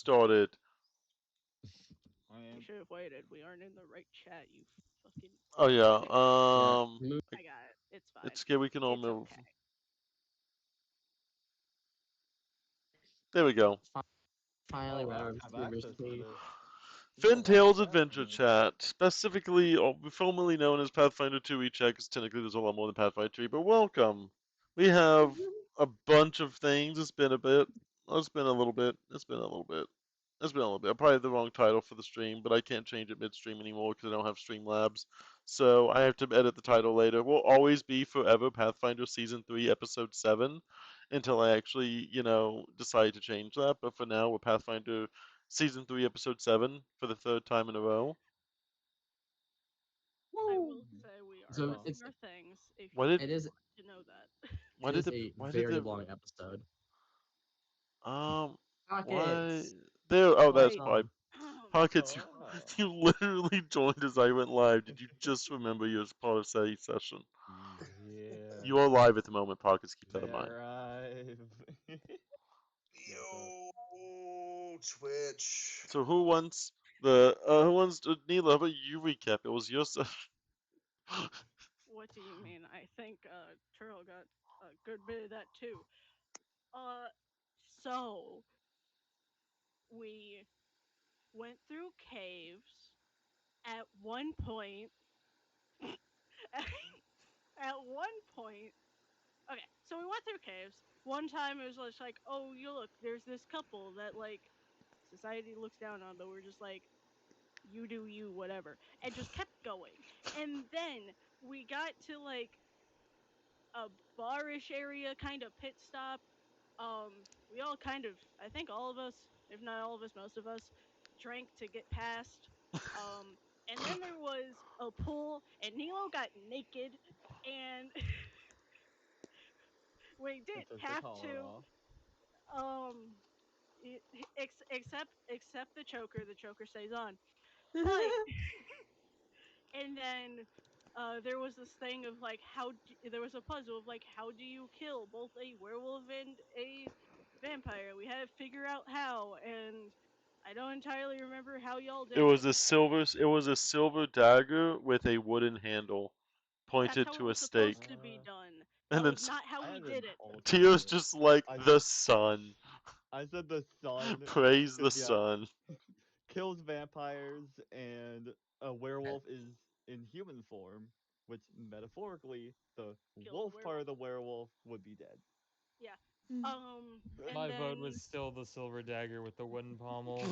started. You should have waited. We aren't in the right chat, you fucking... Oh yeah. Yeah. Move. I got it. It's fine. It's good. We can all It's move. okay. There we go. Finally, Oh, we're I out of have access to previously. this. This is a lot of Fintail's chat for Adventure me. Chat, specifically formerly known as Pathfinder 2e chat, because technically there's a lot more than Pathfinder 3, but welcome. We have a bunch of things. It's been a bit. It's been a little bit. It's been a little bit. It's been a little bit. I probably had the wrong title for the stream, but I can't change it midstream anymore because I don't have Streamlabs. So I have to edit the title later. We'll always be forever Pathfinder Season 3, Episode 7, until I actually, decide to change that. But for now, we're Pathfinder Season 3, Episode 7 for the third time in a row. I will say we are So missing it's our things, if Why you did it is want to know that. why it did is the a why did very the long episode. um why Pockets. there? Oh, that's Wait. why. Awesome. Pockets, you Oh. you literally joined as I went live. Did you just remember you was part of Sadie's session? Yeah. You are live at the moment, Pockets. Keep that in May I mind. arrive? What's up? Yo, Twitch. So who wants to Neela, how about you recap? It was your session. What do you mean? I think Turtle got a good bit of that too. Uh, so we went through caves at one point. At one point, okay, so we went through caves. One time it was just like, oh, you look, there's this couple that like society looks down on, but we're just like, you do you, whatever, and just kept going. And then we got to like a barish area, kind of pit stop. We all kind of, I think all of us, if not all of us, most of us, drank to get past. Um, and then there was a pool, and Nilo got naked, and we I didn't took the have collar to. off. Um, except the choker. The choker stays on. But and then there was this thing of like there was a puzzle of like how do you kill both a werewolf and a vampire. We had to figure out how, and I don't entirely remember how y'all It did was it. a silver dagger with a wooden handle That's pointed how it to a was supposed stake. to be Uh, done. That And then was not how I we had did an it. Tio's alternate. just like I the sun. I said the sun, Praise the because yeah, sun. kills vampires, and a Okay. werewolf is in human form, which metaphorically the Kills the wolf part werewolf. of the werewolf would be dead. Yeah. Mm. And My vote was then still the silver dagger with the wooden pommel.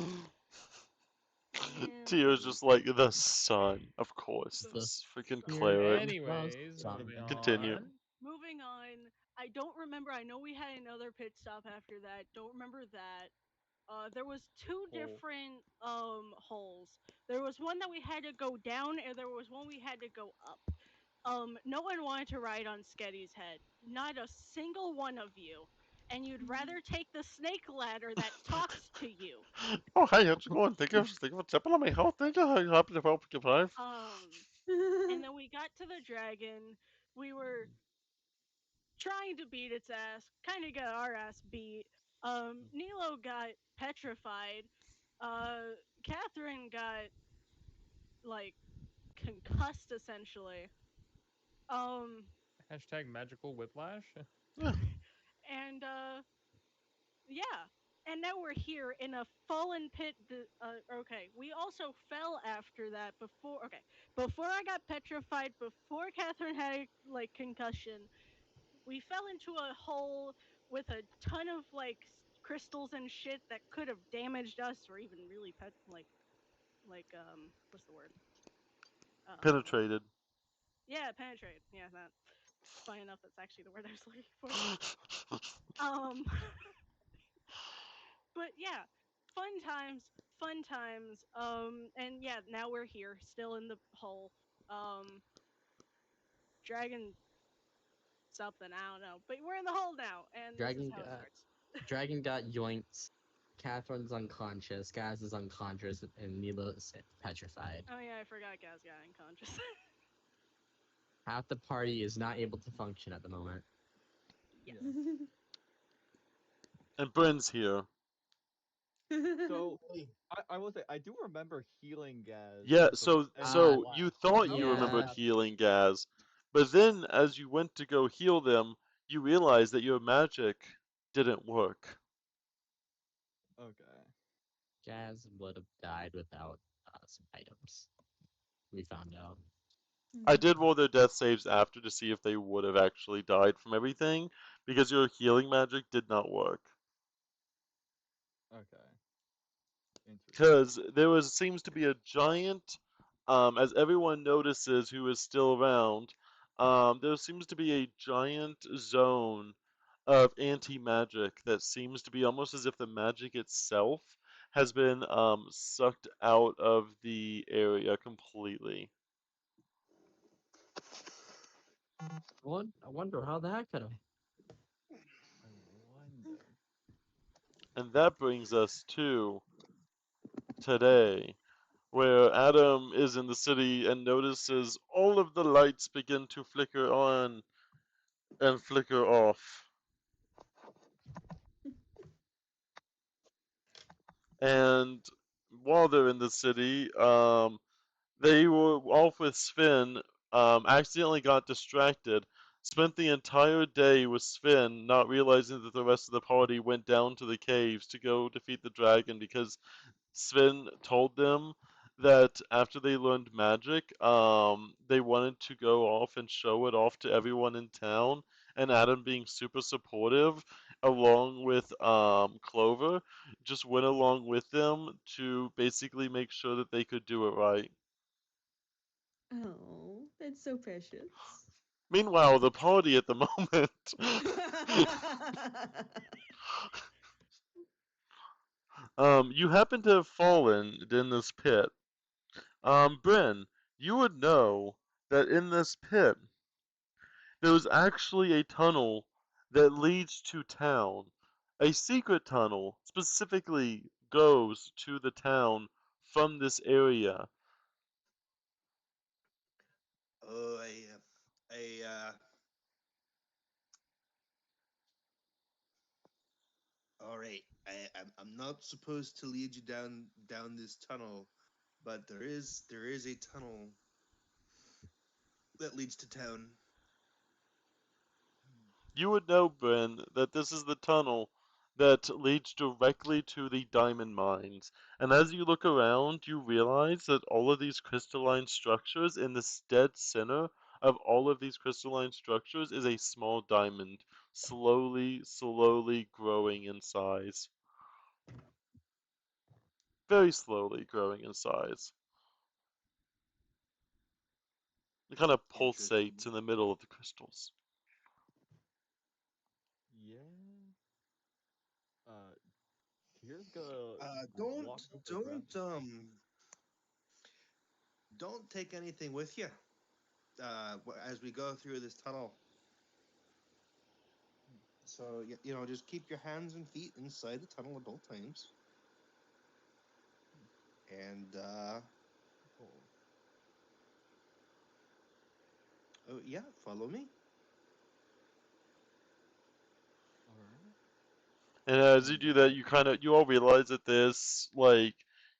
Tio's and just like the sun, of course. the The This freaking spirit cleric. of Anyways, moving sun. Continue. on. moving on. I don't remember. I know we had another pit stop after that. Don't remember that. There was two Hole. different holes. There was one that we had to go down, and there was one we had to go up. No one wanted to ride on Sketty's head. Not a single one of you. And you'd rather take the snake ladder that talks to you. Oh, hey, how's it going? Thank you for tipping on me. Oh, thank you. I'm happy to help you five. Um, and then we got to the dragon. We were trying to beat its ass. Kind of got our ass beat. Nilo got petrified. Uh, Catherine got like concussed essentially. Um, Hashtag magical whiplash. Yeah. and yeah. And now we're here in a fallen pit. Okay, we also fell after that. Before I got petrified, before Catherine had like concussion, we fell into a hole with a ton of like crystals and shit that could have damaged us or even really what's the word? Um, Penetrated. yeah, penetrate. Yeah, that. Funny enough, that's actually the word I was looking for. Um, but yeah, fun times. And yeah, now we're here, still in the hole. Um, dragon something, I don't know, but we're in the hole now, and this is Dragon how it got starts. Dragon got yoinked. Catherine's unconscious. Gaz is unconscious, and Milo is petrified. Oh yeah, I forgot Gaz got unconscious. Half the party is not able to function at the moment. Yes. Yeah. And Bryn's here. So Hey, I will say I do remember healing gas Yeah, from so ending the so last, you but thought you nothing else remembered Yeah. happened. healing Gaz, but then as you went to go heal them, you realized that your magic didn't work. Okay. Jazz would have died without some items. We found out. I did roll their death saves after to see if they would have actually died from everything, because your healing magic did not work. Okay. Interesting. Because seems to be a giant, as everyone notices who is still around, there seems to be a giant zone of anti-magic that seems to be almost as if the magic itself has been sucked out of the area completely. I wonder how that could have. I wonder. And that brings us to today, where Adam is in the city and notices all of the lights begin to flicker on and flicker off. And while they're in the city, they were off with Sven, accidentally got distracted, spent the entire day with Sven, not realizing that the rest of the party went down to the caves to go defeat the dragon because Sven told them that after they learned magic, they wanted to go off and show it off to everyone in town. And Adam, being super supportive, along with Clover, just went along with them to basically make sure that they could do it right. Oh, that's so precious. Meanwhile, the party at the moment, you happen to have fallen in this pit. Bryn, you would know that in this pit there's actually a tunnel that leads to town. A secret tunnel specifically goes to the town from this area. oh, I, all right. I'm not supposed to lead you down this tunnel, but there is a tunnel that leads to town. You would know, Bryn, that this is the tunnel that leads directly to the diamond mines. And as you look around, you realize that all of these crystalline structures, in the dead center of all of these crystalline structures, is a small diamond, slowly growing in size. Very slowly growing in size. It kind of pulsates Interesting. in the middle of the crystals. Yeah. Uh, Here's gonna Don't walk over Brent. don't don't take anything with you. As we go through this tunnel. So just keep your hands and feet inside the tunnel at all times. And Cool. oh yeah, follow me. All right. And as you And do that, you all realize that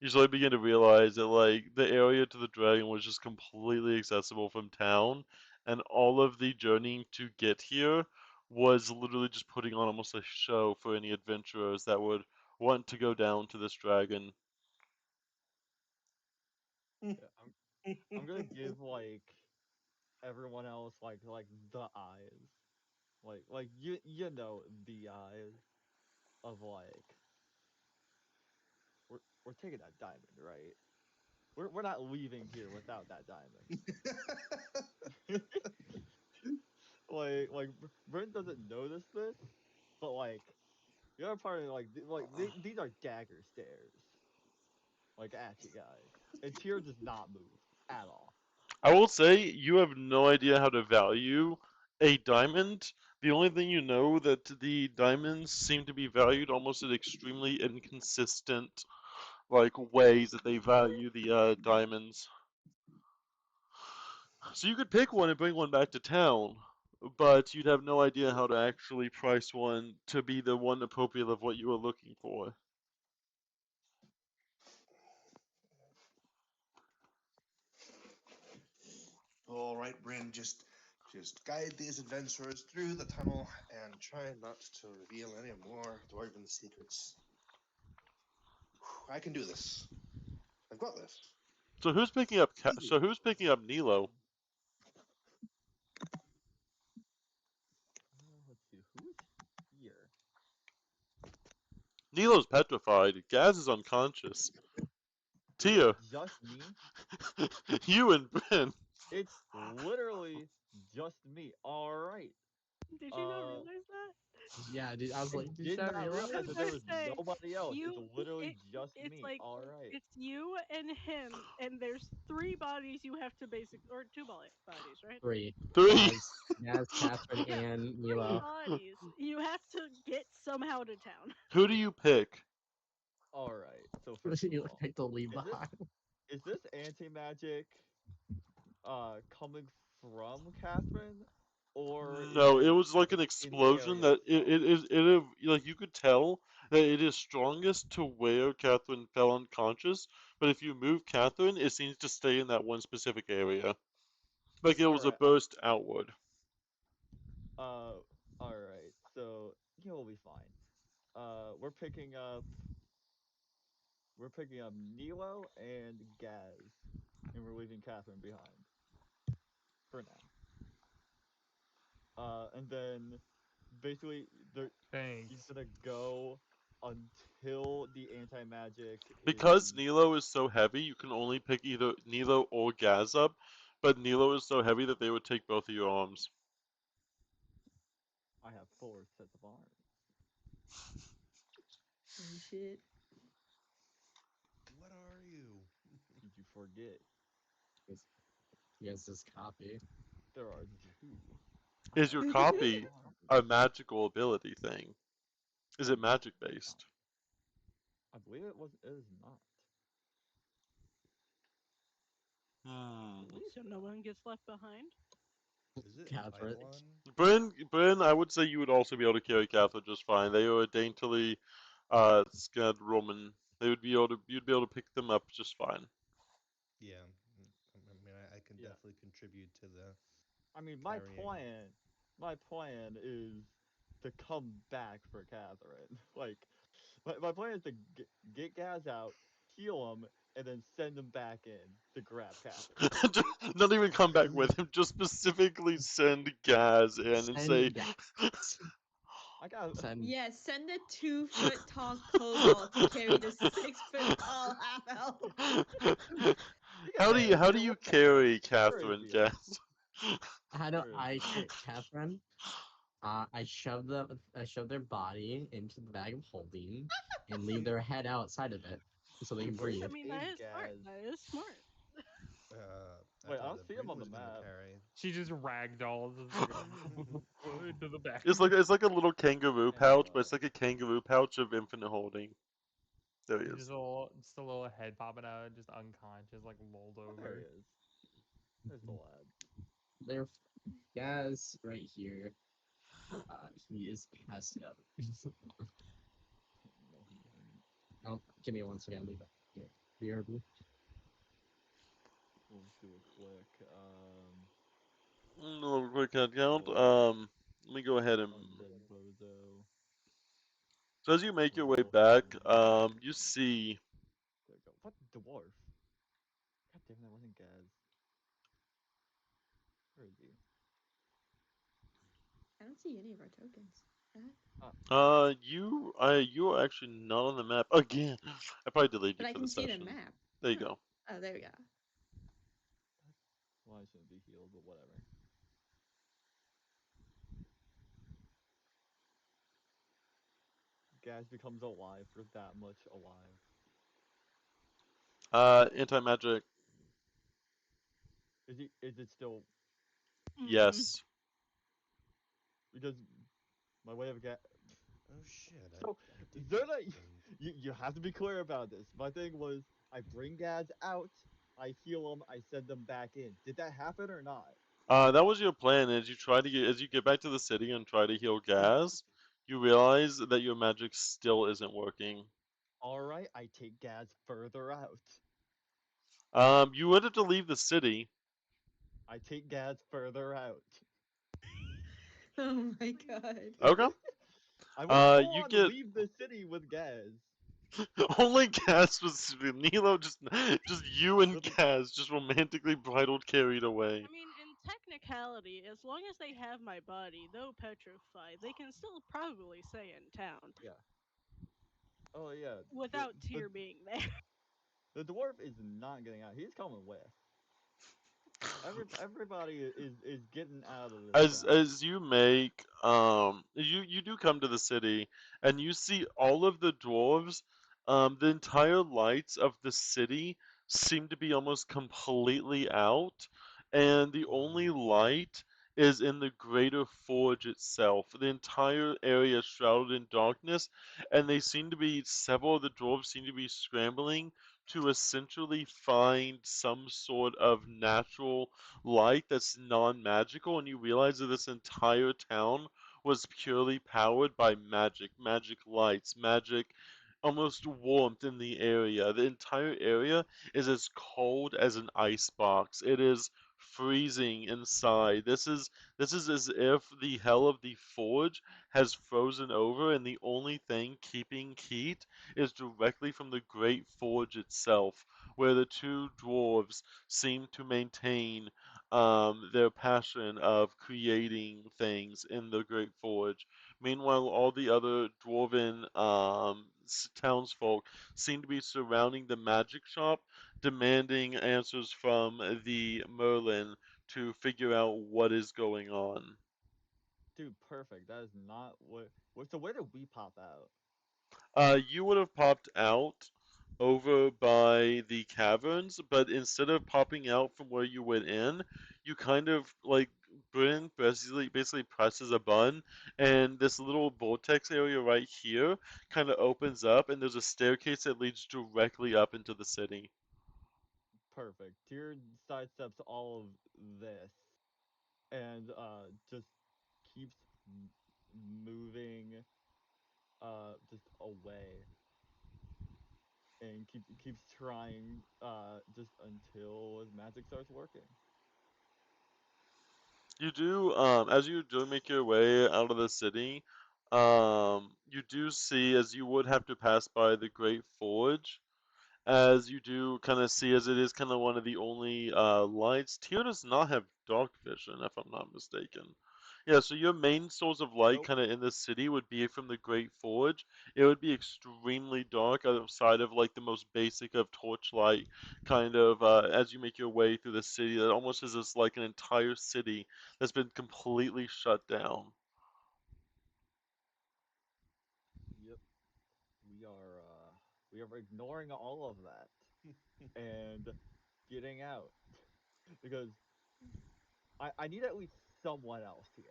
you slowly begin to realize that the area to the dragon was just completely accessible from town, and all of the journeying to get here was literally just putting on almost a show for any adventurers that would want to go down to this dragon. yeah, I'm gonna give like everyone else like the eyes, like you know the eyes of like we're taking that diamond, right? We're not leaving here without that diamond. Like Brent doesn't notice this, but like the other part of these are dagger stairs, like at you guys, and Tyr does not move at all. I will say you have no idea how to value a diamond. The only thing you know that the diamonds seem to be valued almost in extremely inconsistent ways that they value the diamonds. So you could pick one and bring one back to town, but you'd have no idea how to actually price one to be the one appropriate of what you were looking for. right, Bryn. Just guide these adventurers through the tunnel and try not to reveal any more dwarven secrets. I can do this. I've got this. So who's picking up? Easy. So who's picking up Nilo? Let's see who's here. Nilo's petrified. Gaz is unconscious. Is Tia, it just me? you and Bryn. It's literally just me. All right. Did you not Uh, realize that? Yeah, dude. I was I like, did you did not not realize? I realize was that there gonna was say nobody else. It's you. literally It, just it's me. like All right. it's you and him, and there's three bodies you have to or two bodies, right? Three. Three. Gaz, Catherine, Yeah, and three Milo. bodies you have to get somehow to town. Who do you pick? All right. So first of You all, picked to leave is this behind. is this anti magic coming from Catherine, or is No, it it was like an in the explosion area that itself? like you could tell that it is strongest to where Catherine fell unconscious, but if you move Catherine, it seems to stay in that one specific area. Like it All was a right. burst outward. Uh. All right. So you'll be fine. We're picking up. We're picking up Nilo and Gaz, and we're leaving Catherine behind for now. And then basically there he's Thanks. gonna go until the anti magic Because is. Nilo is so heavy, you can only pick either Nilo or Gaz up, but Nilo is so heavy that they would take both of your arms. I have 4 sets of arms. Oh shit. What are you? Did you forget? Yes, this copy. There are two. I Is have your four copy arms. a magical ability thing? Is it magic No, based? I believe it was. It is not. I Hmm. believe So so. no one gets left behind. Is it Catherine. Eidolon? Bryn, I would say you would also be able to carry Catherine just fine. They are a daintily scared woman. You'd be able to pick them up just fine. Yeah. I mean, I can Yeah. definitely contribute to the I mean, carrying. my plan is to come back for Catherine. Like, my plan is to get Gaz out, heal him, and then send him back in to grab Catherine. Not even come back with him. Just specifically send Gaz in and say, Send Gaz. I got. Send. Yes, send a 2 foot tall kobold to carry the 6 foot tall half elf. You how do you guys, how do you're you way ahead. carry Where is Catherine, the elf? Gaz? How do Where is I the elf? carry Catherine? I shove their body into the bag of holding and leave their head outside of it so they can Where I breathe. mean, is that is smart. Gaz? That is smart. I Wait, I thought don't that see him Bryn on the was gonna map. carry. She just ragdolls into the back. It's like a little kangaroo pouch, but Ammo. it's like a kangaroo pouch of infinite holding. There he It's is. just a little head popping out, just unconscious, like rolled Oh, there he over. is. There's the lad. Their Gaz right here. He is passed up. No, he ain't. Oh, give me 1 second. I'll be back. Yeah. BRB. We'll do a quick A little quick head count. quick Let me go ahead and. undead bozo. So as you make your way We'll go ahead back, and you see. there we go. What dwarf? God damn, that wasn't Gaz. Where is he? I don't see any of our tokens. Ah, You are actually not on the map again. I probably delayed you But I for the can see the session. map. There you Huh. go. Oh, there we go. why shouldn't be healed, but whatever. Gaz becomes alive for that much alive. Anti magic. Is he? Is it still? Mm-hmm. Yes. Because my way of Gaz. Oh shit! So I did Zerna, that thing. you have to be clear about this. My thing was I bring Gaz out, I heal him, I send them back in. Did that happen or not? That was your plan. As you get back to the city and try to heal Gaz, you realize that your magic still isn't working. All right, I take Gaz further out. You would have to leave the city. I take Gaz further out. Oh my god. Okay. I want to You on get leave the city with Gaz. only Cass was Nilo. Just you and With the, Cass just romantically bridled, carried away. I mean, in technicality, as long as they have my body, though petrified, they can still probably stay in town yeah. Oh yeah. without Tyr being there. The dwarf is not getting out. He's coming with. Everybody is getting out of this town. As you make you do come to the city and you see all of the dwarves, the entire lights of the city seem to be almost completely out, and the only light is in the greater forge itself. The entire area is shrouded in darkness, and they seem to be several of the dwarves seem to be scrambling to essentially find some sort of natural light that's non-magical, and you realize that this entire town was purely powered by magic, magic lights, magic almost warmth in the area. The entire area is as cold as an ice box. It is freezing inside. This is as if the hell of the forge has frozen over, and the only thing keeping heat is directly from the great forge itself, where the two dwarves seem to maintain their passion of creating things in the Great Forge. Meanwhile, all the other dwarven townsfolk seem to be surrounding the magic shop, demanding answers from the Merlin to figure out what is going on. Dude, perfect. That is not what. So where did we pop out? You would have popped out over by the caverns, but instead of popping out from where you went in, you kind of like Bryn basically presses a button, and this little vortex area right here kind of opens up, and there's a staircase that leads directly up into the city. Perfect. Tyr sidesteps all of this and just keeps moving just away and keeps trying just until his magic starts working. You do, as you do make your way out of the city, you do see, as you would have to pass by the Great Forge, as you do kind of see, as it is kind of one of the only lights. Tyr does not have dark vision, if I'm not mistaken. Yeah, so your main source of light Nope. kind of in the city would be from the Great Forge. It would be extremely dark outside of like the most basic of torchlight, kind of as you make your way through the city. That almost is this like an entire city that's been completely shut down. Yep. We are we are ignoring all of that and getting out because I need at least someone else here.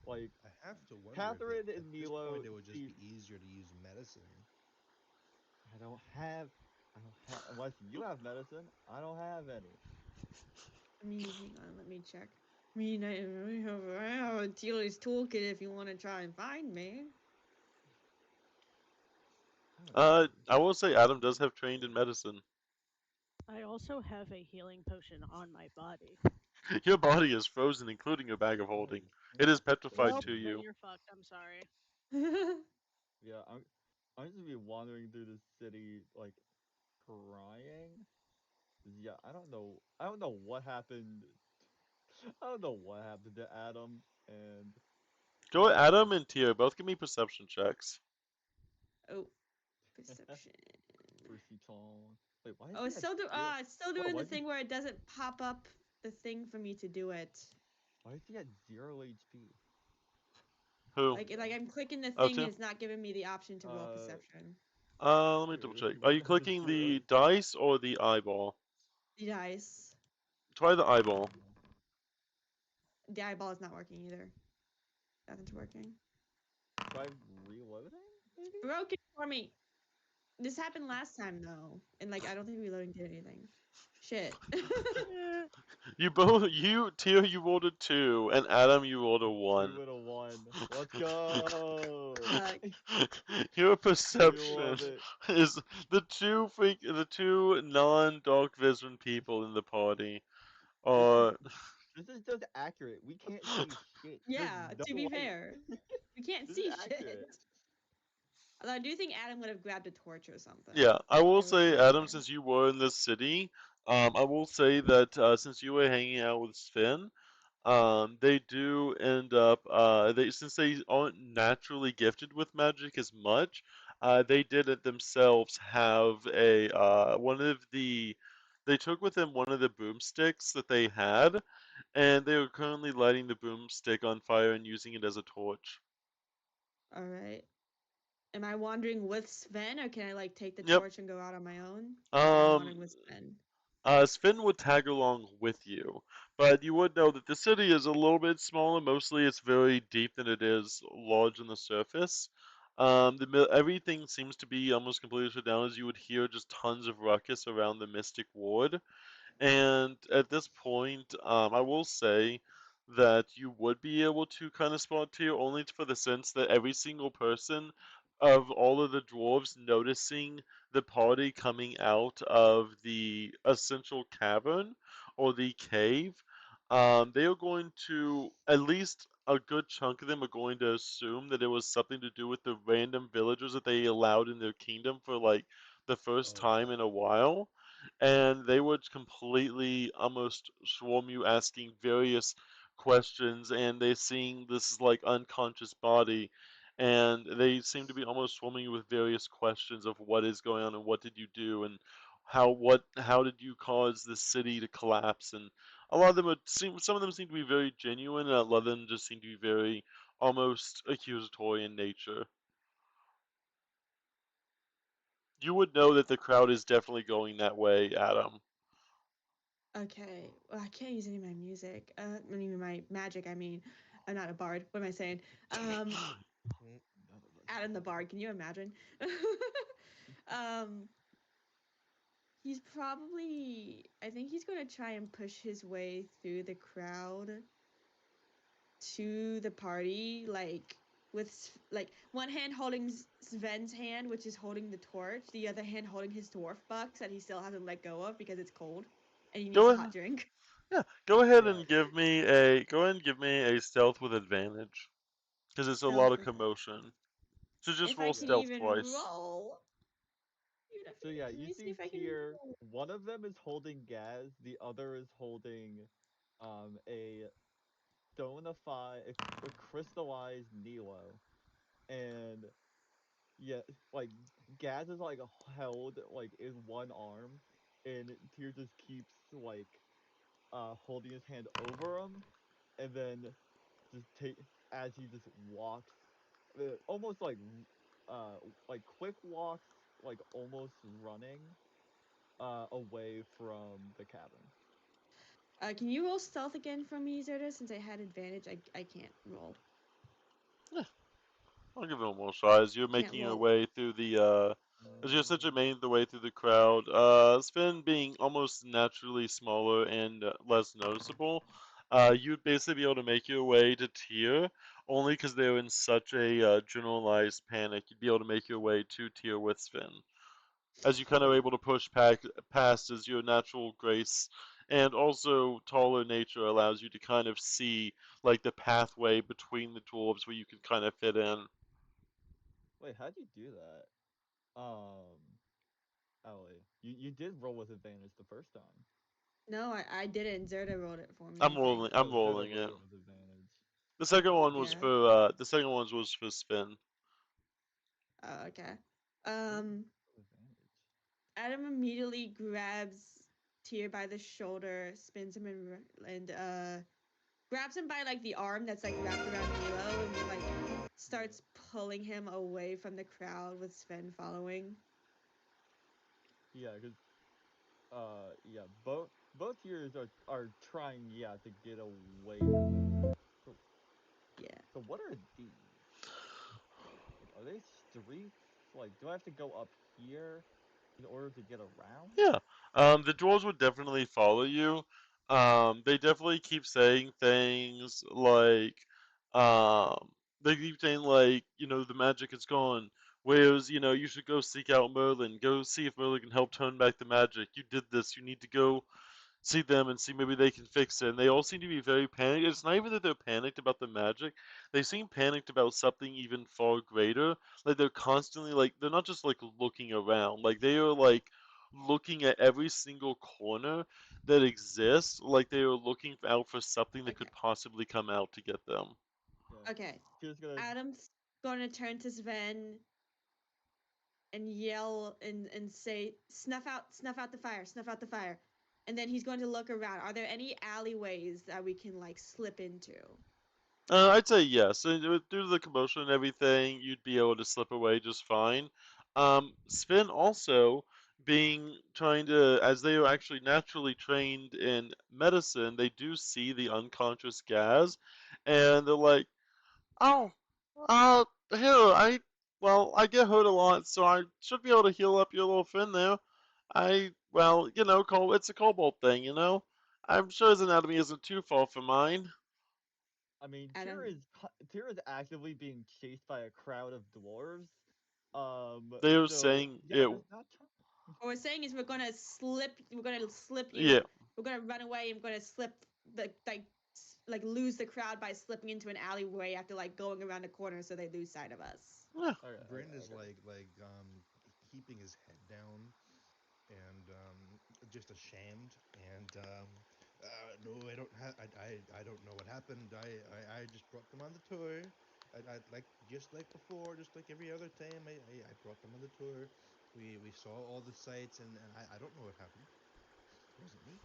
Like I have to wonder if Catherine at and this Milo point it would just see be easier to use medicine. I don't have I don't have unless you have medicine, I don't have any. I mean, hang on, let me check. I mean, I have a dealer's toolkit if you want to try and find me. I will say Adam does have trained in medicine. I also have a healing potion on my body. Your body is frozen, including your bag of Oh, holding. It is petrified Well, to interesting. then you. you're fucked. I'm sorry. Yeah, I'm just gonna be wandering through the city like crying. 'Cause, yeah, I don't know what happened. I don't know what happened to Adam and Go he Adam and Tia, both give me perception checks. Oh, perception. Perception. Wait, why is Oh, he at zero? it's still Whoa, doing the thing where it doesn't pop up the thing for me to do it. why is he at 0 HP? Who? Like I'm clicking the Oh, thing and Tim? it's not giving me the option to roll Uh, perception. Let me double here, check. the Are one you that has a clicking zero. the dice or the eyeball? The dice. Try the eyeball. The eyeball is not working either. Nothing's working. Try reloading, maybe. Broken for me. This happened last time though, and like I don't think reloading did anything. Shit. Eh, You both, Tia, you rolled a 2, and Adam, you rolled a 1. 2 and a 1. Let's go. Fuck. Your We perception love it. is the two non-dark vision people in the party. This is Uh, this is just accurate. We can't see shit. There's Yeah, no to be light. fair. We can't This is see accurate. shit. Although I do think Adam would have grabbed a torch or something. yeah, I will It would have say, been Adam, easier. since you were in this city, I will say that since you were hanging out with Sven, they do end up they since they aren't naturally gifted with magic as much, they did it themselves have a one of the they took with them one of the boomsticks that they had, and they are currently lighting the boomstick on fire and using it as a torch. Alright. Am I wandering with Sven, or can I like take the Yep. torch and go out on my own? Okay, I'm Um, wandering with Sven. Sven would tag along with you, but you would know that the city is a little bit smaller. Mostly, it's very deep than it is large on the surface. Everything seems to be almost completely shut down, as you would hear just tons of ruckus around the Mystic Ward. And at this point, I will say that you would be able to kind of spot tier only for the sense that every single person of all of the dwarves noticing the party coming out of the essential cavern or the cave, they are going to, at least a good chunk of them are going to assume that it was something to do with the random villagers that they allowed in their kingdom for like the first Oh time yeah. in a while, and they would completely almost swarm you asking various questions, and they seeing this like unconscious body, and they seem to be almost swarming you with various questions of what is going on and what did you do and how did you cause the city to collapse, and a lot of them would seem some of them seem to be very genuine, and a lot of them just seem to be very almost accusatory in nature. You would know that the crowd is definitely going that way, Adam. Okay, well, I can't use any of my music. Any of my magic, I mean. I'm not a bard. What am I saying? Um, None of us Adam the are. bard, can you imagine? um, he's probably. I think he's going to try and push his way through the crowd to the party, like like one hand holding Sven's hand, which is holding the torch, the other hand holding his dwarf box that he still hasn't let go of because it's cold and he needs Go a ahead. hot drink. Yeah, go ahead Yeah. and give me a stealth with advantage, because it's a lot Stealth of with it. commotion. So just If I roll can Yeah. stealth even twice. roll. So yeah, Let you me see see if I can here roll. one of them is holding Gaz, the other is holding a stonified a crystallized Nilo. And yeah, like Gaz is like held like in one arm, and Tyr just keeps like holding his hand over him, and then just take as he just walks, almost uh like quick walks, like almost running away from the cabin. Can you roll stealth again for me, Zerda? Since I had advantage, I can't roll. Yeah, I'll give it one more shot as you're Can't making your roll. way through as you're essentially Um, making the way through the crowd. Sven being almost naturally smaller and less noticeable, you'd basically be able to make your way to Tyr only because they're in such a generalized panic. You'd be able to make your way to Tyr with Sven, as you kind of oh able to push past as your natural grace and also taller nature allows you to kind of see like the pathway between the dwarves where you can kind of fit in. wait, how'd you do that? Ellie, you did roll with advantage the first time. No, I didn't. Zerda rolled it for me, I I'm think. rolling. I'm Oh, Zeta rolling rolled it. it with advantage. Yeah. The second one was for spin. Oh, okay. Who rolled Um, with advantage? Adam immediately grabs Tyr by the shoulder, spins him and grabs him by like the arm that's like wrapped around Nilo and like Yeah, starts pulling him away from the crowd with Sven following. yeah, because yeah, both yours are trying, yeah, to get away from him. So Yeah. so what are these? Like, are they streets? Like, do I have to go up here in order to get around? Yeah. The dwarves would definitely follow you. They definitely keep saying things like, um, they keep saying like, the magic is gone. Whereas, you should go seek out Merlin. Go see if Merlin can help turn back the magic. You did this. You need to go. see them and see maybe they can fix it. And they all seem to be very panicked. It's not even that they're panicked about the magic; they seem panicked about something even far greater. Like they're constantly like they're not just like looking around. Like they are like looking at every single corner that exists. Like they are looking out for something that Okay. could possibly come out to get them. Yeah. Okay. Tier's gonna. Adam's gonna turn to Sven and yell and say, snuff out the fire, snuff out the fire. And then he's going to look around. Are there any alleyways that we can like slip into? I'd say yes. Due to the commotion and everything, you'd be able to slip away just fine. Spin also being trying to, as they are actually naturally trained in medicine, they do see the unconscious Gaz, and they're like, "Oh, here I get hurt a lot, so I should be able to heal up your little friend there. It's a cobalt thing, you know. I'm sure his anatomy isn't too far from mine." I mean, Adam, Tyr is actively being chased by a crowd of dwarves. They're So saying yeah, it. not. what we're saying is we're gonna slip Yeah, you, we're gonna run away and we're gonna slip like lose the crowd by slipping into an alleyway after like going around the corner so they lose sight of us. yeah. Okay, Bryn okay, is okay. keeping his head down and just ashamed and no, I don't have I don't know what happened. I just brought them on the tour. I like just like before, just like every other time. I brought them on the tour. We saw all the sights and I don't know what happened. It wasn't me.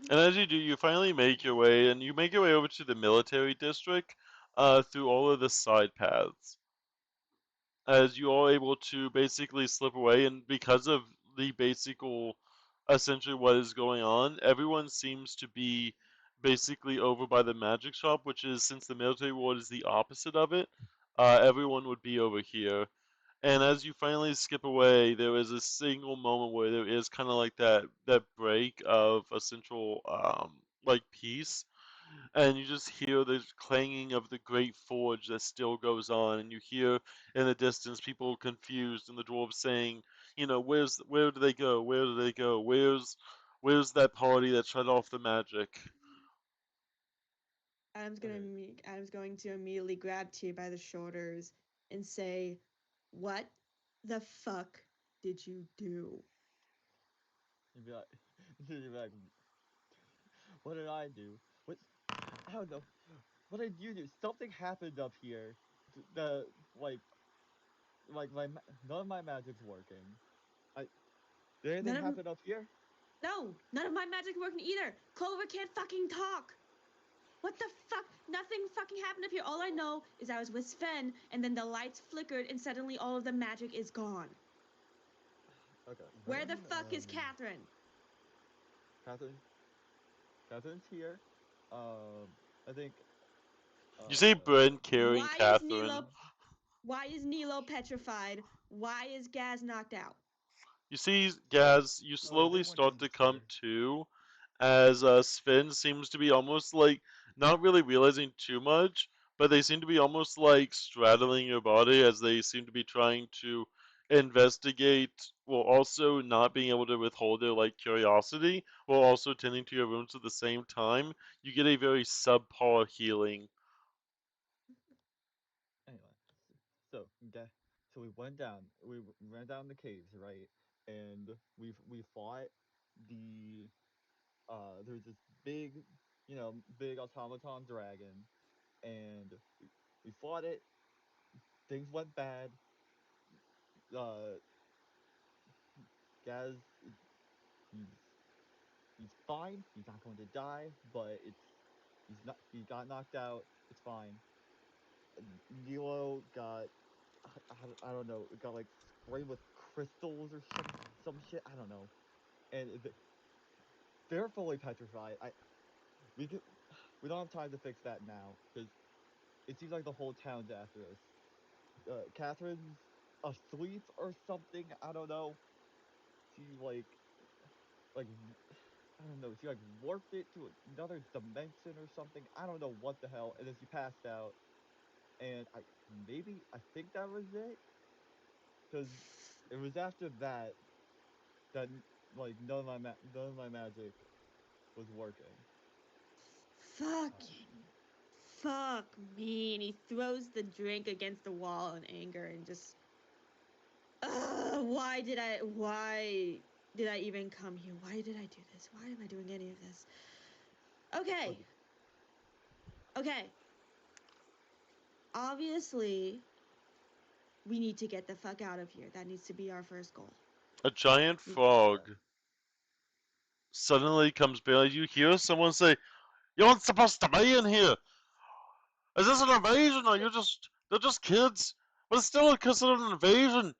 And as you do, you finally make your way, and you make your way over to the military district, through all of the side paths. As you are able to basically slip away, and because of the essentially what is going on, everyone seems to be basically over by the magic shop, which is since the military ward is the opposite of it. Everyone would be over here. And as you finally skip away, there is a single moment where there is kind of like that break of essential like peace, and you just hear the clanging of the great forge that still goes on, and you hear in the distance people confused and the dwarves saying, where do they go? Where do they go? Where's that party that shut off the magic? Okay. Adam's going to immediately grab Tyr by the shoulders and say, "What the fuck did you do?" You'd be like, you'd be like, what did I do? What? I don't know. What did you do? Something happened up here. The like none of my magic's working. I did anything None of happen up here? No, none of my magic's working either. Clover can't fucking talk. What the fuck? Nothing fucking happened up here. All I know is I was with Sven, and then the lights flickered, and suddenly all of the magic is gone. Okay, Where okay. the Bryn, fuck is Catherine? Catherine, Catherine's here. I think. You see Bryn Uh, carrying Why is Nilo? Catherine. Why is Nilo petrified? Why is Gaz knocked out? You see, Gaz, you they slowly went down start the to come stair. to, as Sven seems to be almost like not really realizing too much, but they seem to be almost like straddling your body as they seem to be trying to investigate, while also not being able to withhold their like curiosity, while also tending to your wounds at the same time. You get a very subpar healing. anyway, so okay, so we went down. We went down the caves, right? And we fought the there's this big, big automaton dragon, and we fought it. Things went bad. Uh, Gaz, he's he's fine. He's not going to die, but he got knocked out. It's fine. Nilo got I don't know. It got like sprayed with crystals or some shit. I don't know. And they're fully petrified. We could we don't have time to fix that now because it seems like the whole town's after us. Catherine's asleep or something. I don't know. She like I don't know. She like warped it to another dimension or something. I don't know what the hell. And then she passed out. And I think that was it because it was after that that like none of my magic was working. Fuck me. And he throws the drink against the wall in anger and just. Why did I even come here? Why did I do this? Why am I doing any of this? Okay. Okay. Obviously, we need to get the fuck out of here. That needs to be our first goal. A giant frog suddenly comes behind you. Hear someone say, "You're not supposed to be in here. Is this an invasion, or they're just kids? But it's still considered an invasion.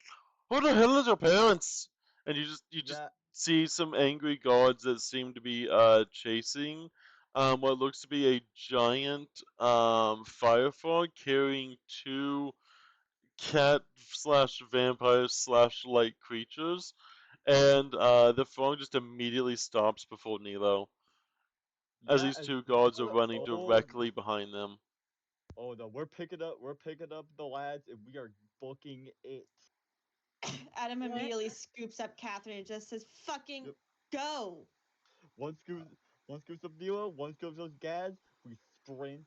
Who the hell is your parents?" And you just That see some angry guards that seem to be chasing what looks to be a giant fire frog carrying two cat slash vampire slash like creatures, and the frog just immediately stops before Nilo as that these is two we're guards are gonna running directly behind them. oh no, we're picking up the lads and we are booking it. Adam Right. immediately scoops up Catherine and just says, fucking Yep. go. One scoops up Nilo, one scoops up Gaz, we sprint.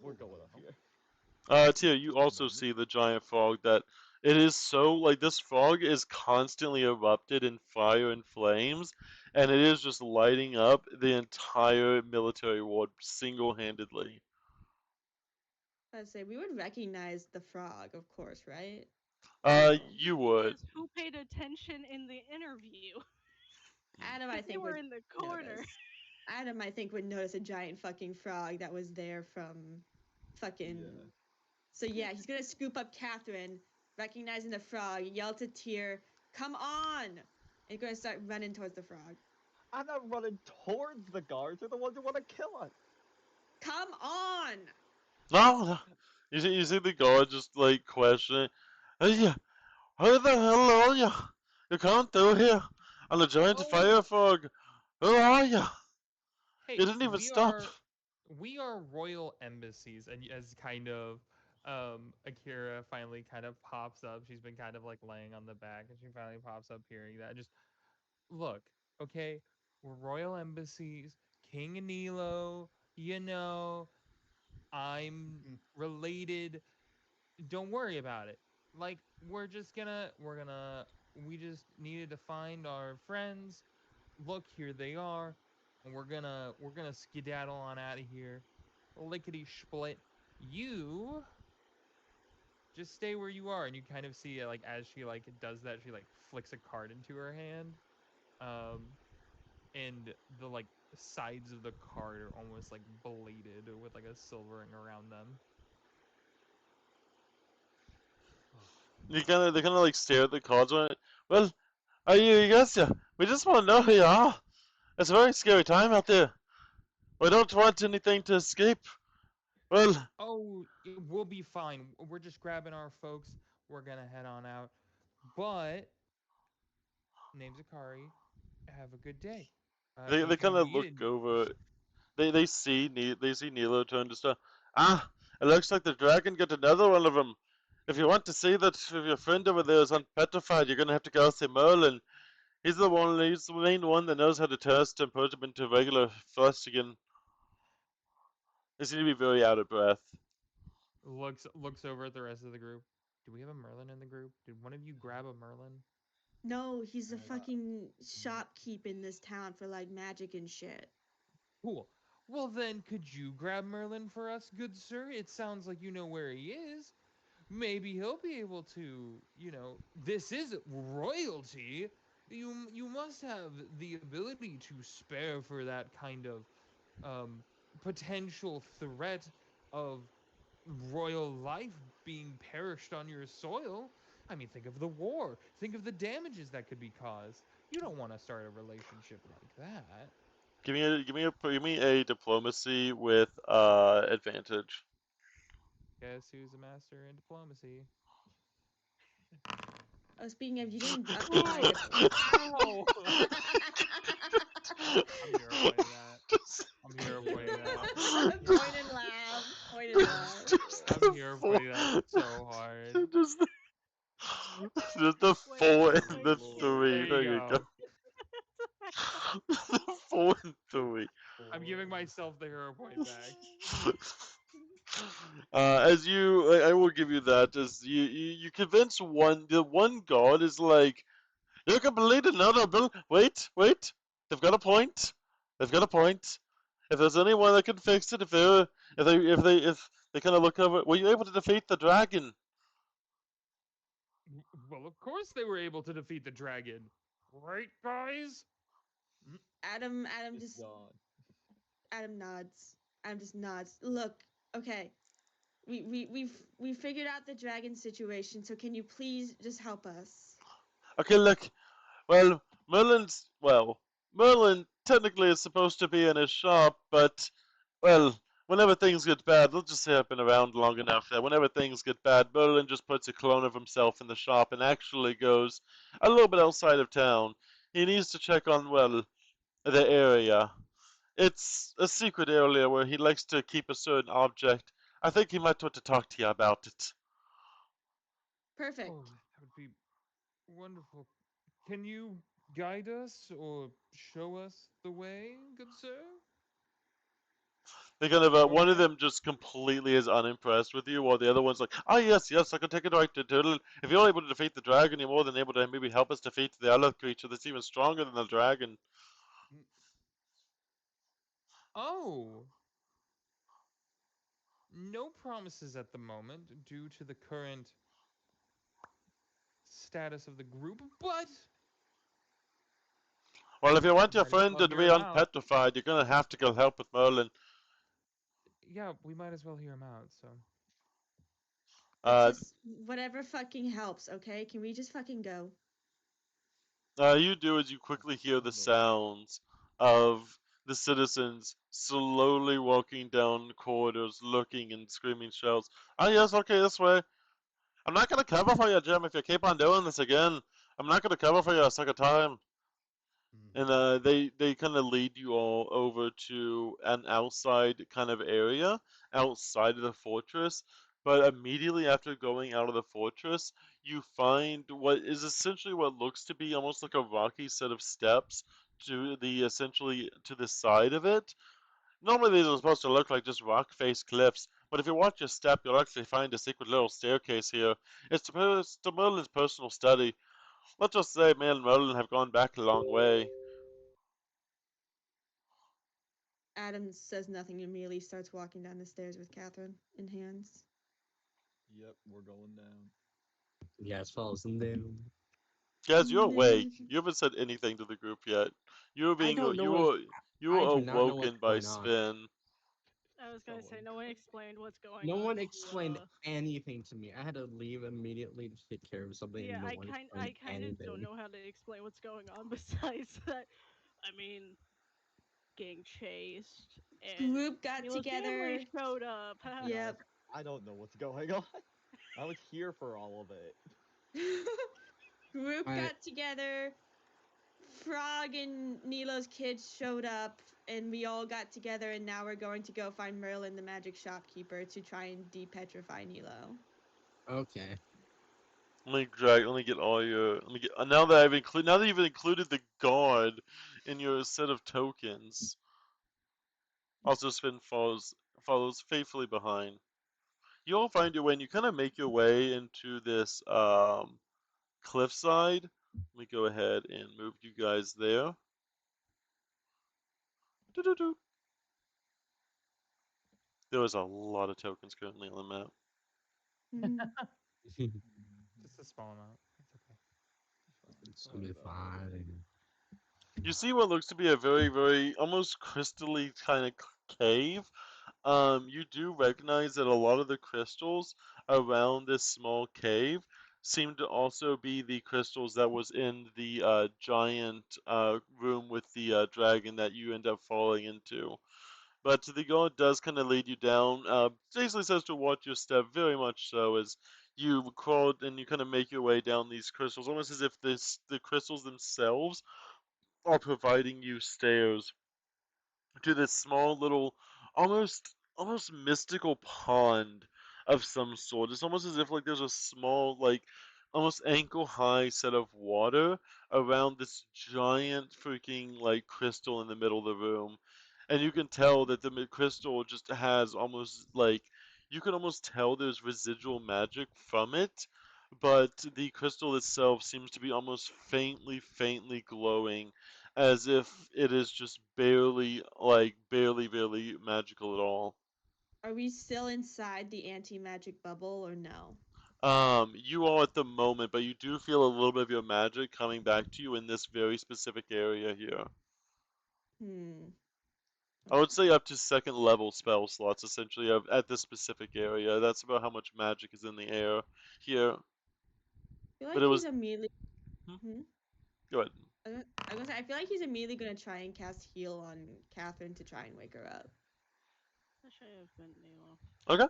We're going up here. Tia, you also see the giant frog that it is so like this frog is constantly erupted in fire and flames, and it is just lighting up the entire military ward single-handedly. I say we would recognize the frog, of course, right? You would. Because who paid attention in the interview? Adam, I Because they think were would in the corner. notice. Adam, I think would notice a giant fucking frog that was there from fucking. Yeah. So yeah, he's gonna scoop up Catherine, recognizing the frog, yell to Tyr, "Come on!" And he's gonna start running towards the frog. I'm not running towards the guards, they're the ones who want to kill us. Come on! No, you see the guard just like questioning. Hey, who the hell are you? You can't do here. On a giant Oh, fire frog. Who are you? hey, You didn't even stop. we are royal embassies, and as kind of Akira finally kind of pops up. She's been kind of like laying on the back, and she finally pops up hearing that. Just look, okay, we're royal embassies, King Anilo, you know, I'm related. Don't worry about it. Like we just needed to find our friends. Look, here they are, and we're gonna skedaddle on out of here. Lickety split. You just stay where you are, and you kind of see like as she like does that, she like flicks a card into her hand, um, and the like sides of the card are almost like bladed with like a silvering around them. They kind of like stare at the cards on it. Well, are you guys? Yeah, we just want to know who you are. It's a very scary time out there. We don't want anything to escape. Well, Oh, we'll be fine. We're just grabbing our folks. We're gonna head on out. But name's Akari. Have a good day. they If you kind of need look it, over. They see Nilo turn to stuff. Ah, it looks like the dragon got another one of them. If you want to see that if your friend over there is unpetrified, you're gonna have to go see Merlin. He's the one. He's the main one that knows how to test and put him into regular thrust again. They seem to be very out of breath. looks over at the rest of the group. Do we have a Merlin in the group? Did one of you grab a Merlin? No, he's a I got- fucking shopkeep in this town for like magic and shit. Cool. Well then, could you grab Merlin for us, good sir? It sounds like you know where he is. Maybe he'll be able to, this is royalty. You must have the ability to spare for that kind of um, potential threat of royal life being perished on your soil. I mean, think of the war. Think of the damages that could be caused. You don't want to start a relationship like that. Give me a diplomacy with advantage. Guess who's a master in diplomacy? Oh, speaking of, you didn't up my Ow! I'm here avoiding that. I'm here avoiding that. Point and laugh. Point and laugh. I'm here avoiding that so hard. Just the Wait, four wait, and the wait. three. There you you go. go. 4 and 3. I'm giving myself the hero point back. As you, I will give you that. As you convince the one god is like, you can believe it. No, Bill. Wait, wait. They've got a point. They've got a point. If there's anyone that can fix it, if they kind of look over, were you able to defeat the dragon? Well, of course they were able to defeat the dragon. Right, guys? Adam It's just gone. Adam nods. Adam just nods. Look, okay. We figured out the dragon situation, so can you please just help us? Okay, look. Well, Merlin technically is supposed to be in his shop, but well, whenever things get bad, let's just say I've been around long enough that whenever things get bad, Merlin just puts a clone of himself in the shop and actually goes a little bit outside of town. He needs to check on, well, the area. It's a secret area where he likes to keep a certain object. I think he might want to talk to you about it. Perfect. Oh, that would be wonderful. Can you guide us or show us the way, good sir? They kind of Sure, one of man. them just completely is unimpressed with you, while the other one's like, "Ah, yes, yes, I can take it right to Turtle. If you're able to defeat the dragon, you're more than able to maybe help us defeat the other creature that's even stronger than the dragon." Mm. Oh, no promises at the moment due to the current status of the group, but Well, if you want your might as friend well to hear be him out. unpetrified, you're gonna have to go help with Merlin. Yeah, we might as well hear him out, so. Let's Uh, just whatever fucking helps, okay? Can we just fucking go? you do as you quickly hear the On the sounds of the citizens slowly walking down corridors, looking and screaming shouts. Ah, yes, okay, this way. I'm not gonna cover for you, Jim, if you keep on doing this again. I'm not gonna cover for you a second time. And they kind of lead you all over to an outside kind of area outside of the fortress. But immediately after going out of the fortress, you find what is essentially what looks to be almost like a rocky set of steps to the essentially to the side of it. Normally these are supposed to look like just rock face cliffs, but if you watch your step, you'll actually find a secret little staircase here. It's to Merlin's personal study. Let's just say me and Merlin have gone back a long way. Adam says nothing and immediately starts walking down the stairs with Catherine in hands. Yep, we're going down. You guys follows them down. Guys, you're awake. No. You haven't said anything to the group yet. You're I being don't know you what. were you I were do not know what's awoken by going on. Sven. I was gonna say Someone. no one explained what's going No on one to explained anything to me. I had to leave immediately to take care of something, yeah, and no one I explained kind of don't anything. know how to explain what's going on besides that. I mean, getting chased and Group got Mila's family together. showed up. Guys, Yep. I don't know what's going on. I was here for all of it. Group I got together. Frog and Nilo's kids showed up, and we all got together, and now we're going to go find Merlin, the magic shopkeeper, to try and depetrify Nilo. okay. Let me get all your. Let me get now that I've included. Now that you've included the guard in your set of tokens. Also, Sven follows faithfully behind. You all find your way, and you kind of make your way into this cliffside. Let me go ahead and move you guys there. Doo-doo-doo. There is a lot of tokens currently on the map. Just a small amount. It's okay. It's Don't gonna worry be about it. fine. You see what looks to be a very, very almost crystally kind of cave. You do recognize that a lot of the crystals around this small cave seem to also be the crystals that was in the giant room with the dragon that you end up falling into. But the god does kind of lead you down. Basically says to watch your step, very much so, as you crawl and you kind of make your way down these crystals, almost as if the crystals themselves are providing you stairs to this small little, almost mystical pond of some sort. It's almost as if like there's a small like almost ankle high set of water around this giant freaking like crystal in the middle of the room. And you can tell that the crystal just has almost like you can almost tell there's residual magic from it, but the crystal itself seems to be almost faintly glowing as if it is just barely magical at all. Are we still inside the anti-magic bubble or no? You are at the moment, but you do feel a little bit of your magic coming back to you in this very specific area here. Hmm. I would say up to second level spell slots, essentially, at this specific area. That's about how much magic is in the air here. I feel But like it he's was. immediately. Hmm? Hmm? Go ahead. I was gonna say, I feel like he's immediately gonna try and cast heal on Catherine to try and wake her up. That should have been Nilo. Okay.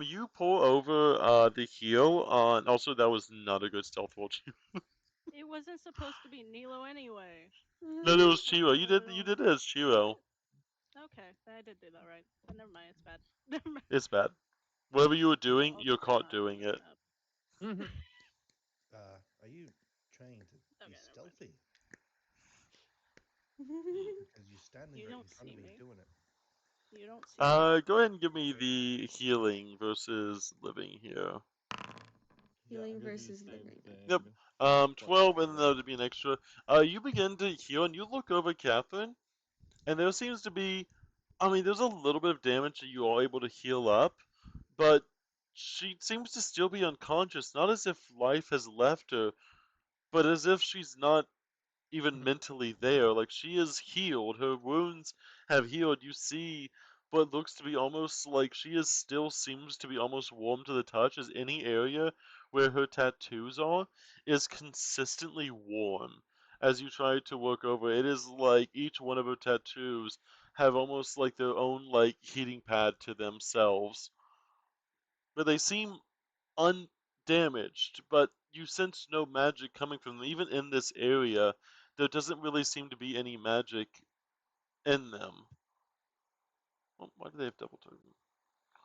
You pull over the heel. Also, that was not a good stealth roll. It wasn't supposed to be Nilo anyway. No, that was That's Chiro. why I You don't. did it as Chiro. Okay, I did do that right. But never mind, it's bad. Never mind. It's bad. Whatever you were doing, I'll you're try caught not to doing mess it. it up. Are you trying to Okay, be never mind. stealthy? Because you're standing You right don't in front see of me me. doing it. You don't see me. Go ahead and give me the healing versus living here. Yeah, Healing I'm gonna do the versus same living. Okay. Yep. thing. But 12, and healing. that'll be an extra. You begin to heal, and you look over Catherine, and there seems to be, I mean, there's a little bit of damage that you are able to heal up, but she seems to still be unconscious, not as if life has left her, but as if she's not even mentally there. Like she is healed, her wounds have healed. You see what looks to be almost like she is still seems to be almost warm to the touch, as any area where her tattoos are is consistently warm. As you try to work over, it is like each one of her tattoos have almost like their own like heating pad to themselves. But they seem undamaged, but you sense no magic coming from them. Even in this area, there doesn't really seem to be any magic in them. Oh, why do they have double token?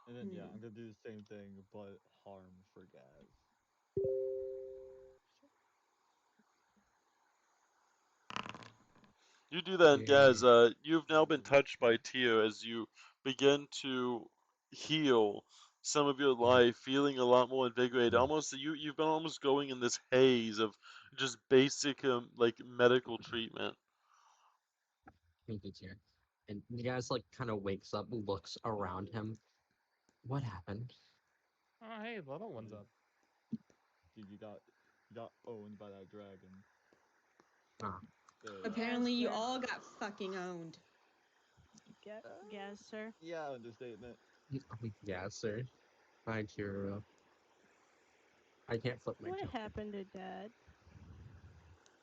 And then yeah, Hmm. I'm gonna do the same thing, but harm for Gaz. You do that, and Gaz, Yeah. you've now been touched by Tyr as you begin to heal some of your life, feeling a lot more invigorated. Almost you've been almost going in this haze of just basic like medical treatment. Thank you, dear. And the guy's like kind of wakes up, looks around him. What happened? Oh, hey, little one's Dude, up. dude, you got owned by that dragon. Ah, Yeah. Apparently, Yes, you sir. all got fucking owned. Get, Uh, yes, sir. yeah, understatement. yeah, sir. Hi, Kira. I can't flip my What token. happened to Dad?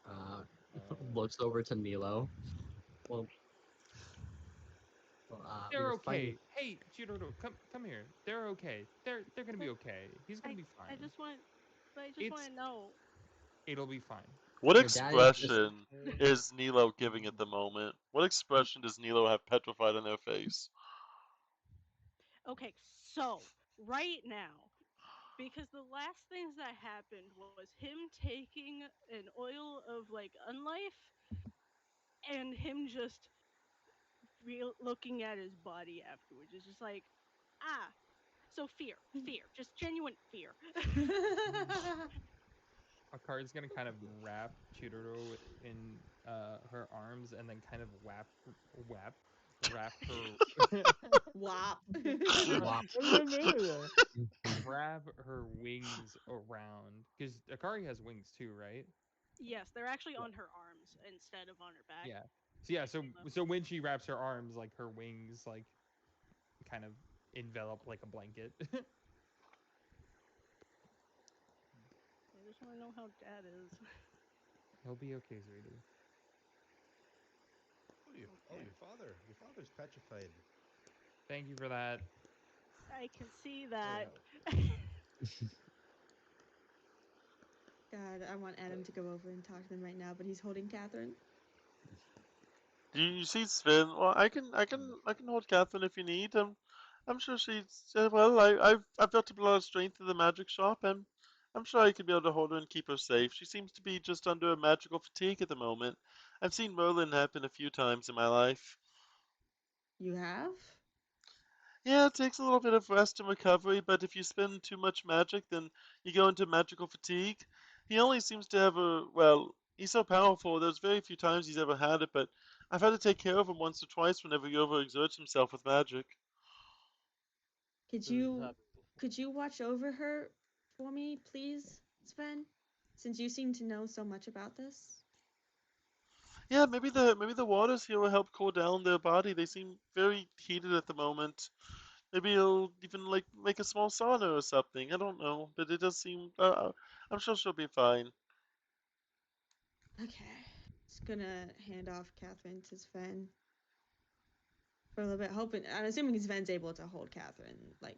Uh, Uh, looks over to Nilo. Well, we They're were fighting. okay. Hey, Chiroro, come here. They're okay. They're gonna be But okay. He's gonna I be I fine. just want, but I just want It's to know. it'll be fine. What Your dad is just. expression okay. is Nilo giving at the moment? What expression does Nilo have petrified in their face? Okay, so right now, because the last things that happened was him taking an oil of like unlife and him just looking at his body afterwards. It's just like, ah, so fear, just genuine fear. A card's gonna kind of wrap Chiroro in her arms and then kind of wrap her Wop. Wop. wrap her wings around because Akari has wings too, right? Yes, they're actually Yeah. on her arms instead of on her back, Yeah. So yeah, like so Nilo. so when she wraps her arms, like her wings like kind of envelop like a blanket. I just want to know how Dad is. He'll be okay, sweetie. Oh, Okay, your father's petrified. Thank you for that. I can see Oh that. yeah. God, I want Adam But to go over and talk to them right now, but he's holding Catherine. Do you see Sven? Well, I can hold Catherine if you need. I'm sure she's well. I've built up a lot of strength in the magic shop, and I'm sure I could be able to hold her and keep her safe. She seems to be just under a magical fatigue at the moment. I've seen Merlin happen a few times in my life. You have? Yeah, it takes a little bit of rest and recovery, but if you spend too much magic, then you go into magical fatigue. He only seems to have well, he's so powerful, there's very few times he's ever had it, but I've had to take care of him once or twice whenever he overexerts himself with magic. Could This has you happened before. could you watch over her for me, please, Sven? Since you seem to know so much about this. Yeah, maybe the waters here will help cool down their body. They seem very heated at the moment. Maybe he'll even like make a small sauna or something. I don't know, but it does seem. I'm sure she'll be fine. Okay. Just gonna hand off Catherine to Sven for a little bit, hoping. I'm assuming Sven's able to hold Catherine, like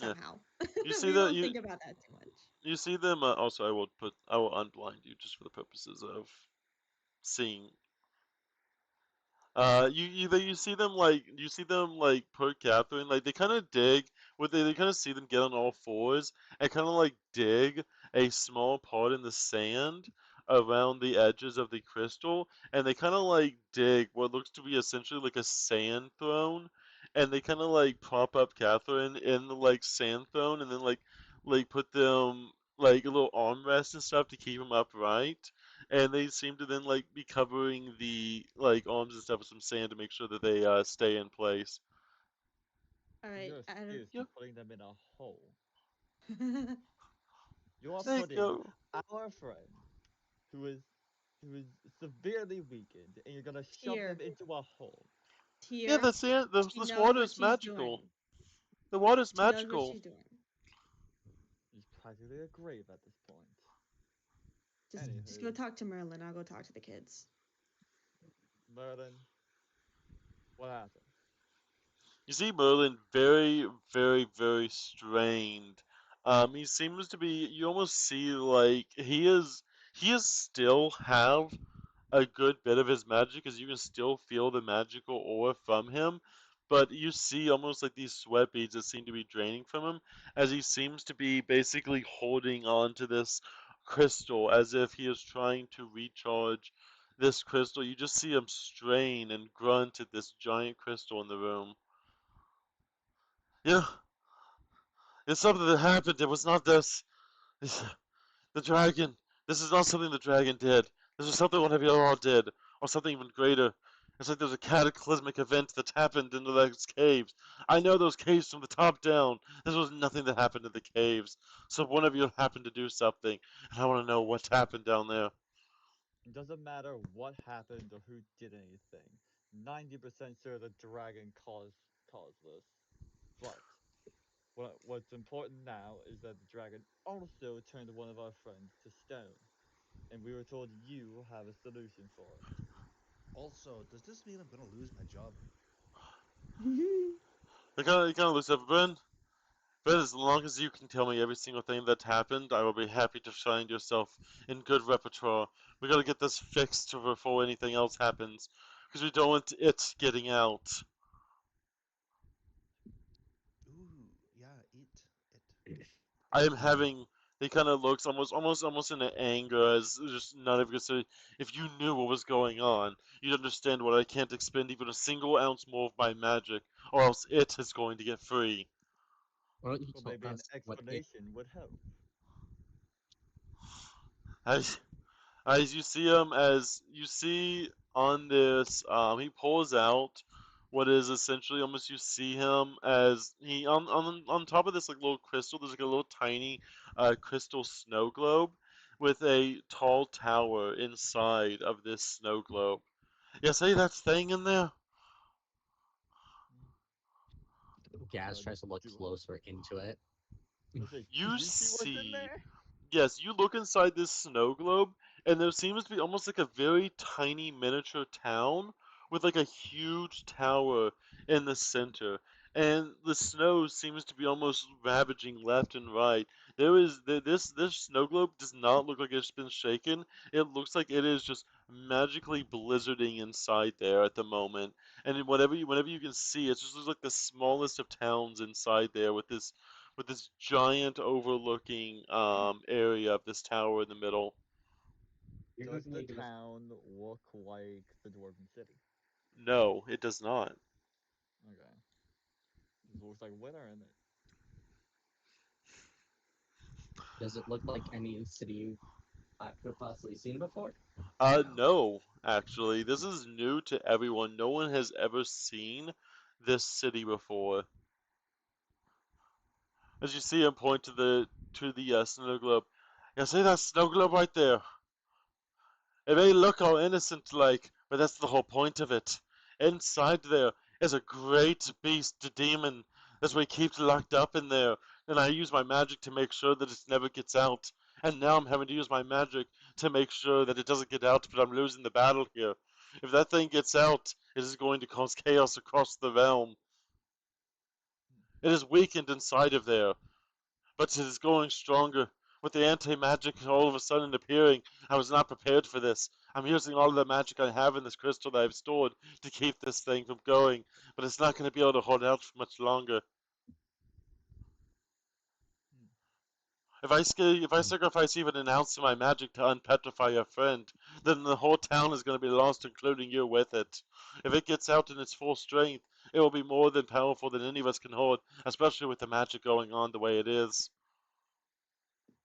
Yeah, somehow. you see We that won't think about that too much. you see them. Also, I will unblind you just for the purposes of seeing. You see them like per Catherine, like they kind of dig what they kind of see them get on all fours and kind of like dig a small part in the sand around the edges of the crystal, and they kind of like dig what looks to be essentially like a sand throne, and they kind of like prop up Catherine in the like sand throne, and then like put them like a little armrest and stuff to keep them upright, and they seem to then like be covering the like arms and stuff with some sand to make sure that they stay in place. All right. Your excuse Yeah, for putting them in a hole. I You are there you putting go. our friend, who is who is severely weakened, and you're gonna shove them Here, into a hole. Yeah, here. the sand, She this knows water what is she's magical. doing. The water's She knows what magical. she's doing. He's practically a grave at this point. Just go Anywho, talk to Merlin. I'll go talk to the kids. Merlin, what happened? You see Merlin very, very, very strained. He seems to be. You almost see like he is still have a good bit of his magic because you can still feel the magical aura from him. But you see almost like these sweat beads that seem to be draining from him as he seems to be basically holding on to this crystal as if he is trying to recharge this crystal. You just see him strain and grunt at this giant crystal in the room. Yeah, it's something that happened. It was not this. It's, the dragon. This is not something the dragon did. This is something one of you all did, or something even greater. It's like there's a cataclysmic event that's happened into those caves. I know those caves from the top down. This was nothing that happened in the caves. So one of you happened to do something, and I want to know what happened down there. It doesn't matter what happened or who did anything. 90% sure the dragon caused this. But what's important now is that the dragon also turned one of our friends to stone, and we were told you have a solution for it. Also, does this mean I'm gonna lose my job? It kind of looks up, Ben. But as long as you can tell me every single thing that happened, I will be happy to find yourself in good repertoire. We gotta get this fixed before anything else happens, because we don't want it getting out. Ooh, yeah, it. I am Um, having. He kind of looks almost in anger, as just not even say. If you knew what was going on, you'd understand why I can't expend even a single ounce more of my magic, or else it is going to get free. Why don't you Well, tell maybe an us what it? explanation would help. I as you see him, as you see on this, he pulls out what is essentially almost you see him as he on top of this like little crystal. There's like a little tiny crystal snow globe with a tall tower inside of this snow globe. Yeah, see that thing in there? Gaz tries to look Do closer into it. I say, do You you see what's in see there? Yes, you look inside this snow globe, and there seems to be almost like a very tiny miniature town with like a huge tower in the center. And the snow seems to be almost ravaging left and right. This snow globe does not look like it's been shaken. It looks like it is just magically blizzarding inside there at the moment. And whenever you can see, it just looks like the smallest of towns inside there with this with this giant overlooking area of this tower in the middle. You're Does just the making a town look like the Dwarven City? No, it does not. Okay. It looks like winter in it. Does it look like any city I could have possibly seen before? No, actually, this is new to everyone. No one has ever seen this city before. As you see him point to the snow globe. You see that snow globe right there? It may look all innocent like, but that's the whole point of it. Inside there is a great beast, a demon, that we keep locked up in there. And I use my magic to make sure that it never gets out. And now I'm having to use my magic to make sure that it doesn't get out, but I'm losing the battle here. If that thing gets out, it is going to cause chaos across the realm. It is weakened inside of there, but it is going stronger. With the anti-magic all of a sudden appearing, I was not prepared for this. I'm using all of the magic I have in this crystal that I've stored to keep this thing from going, but it's not going to be able to hold out for much longer. Hmm. If I sacrifice even an ounce of my magic to unpetrify your friend, then the whole town is going to be lost, including you with it. If it gets out in its full strength, it will be more than powerful than any of us can hold, especially with the magic going on the way it is.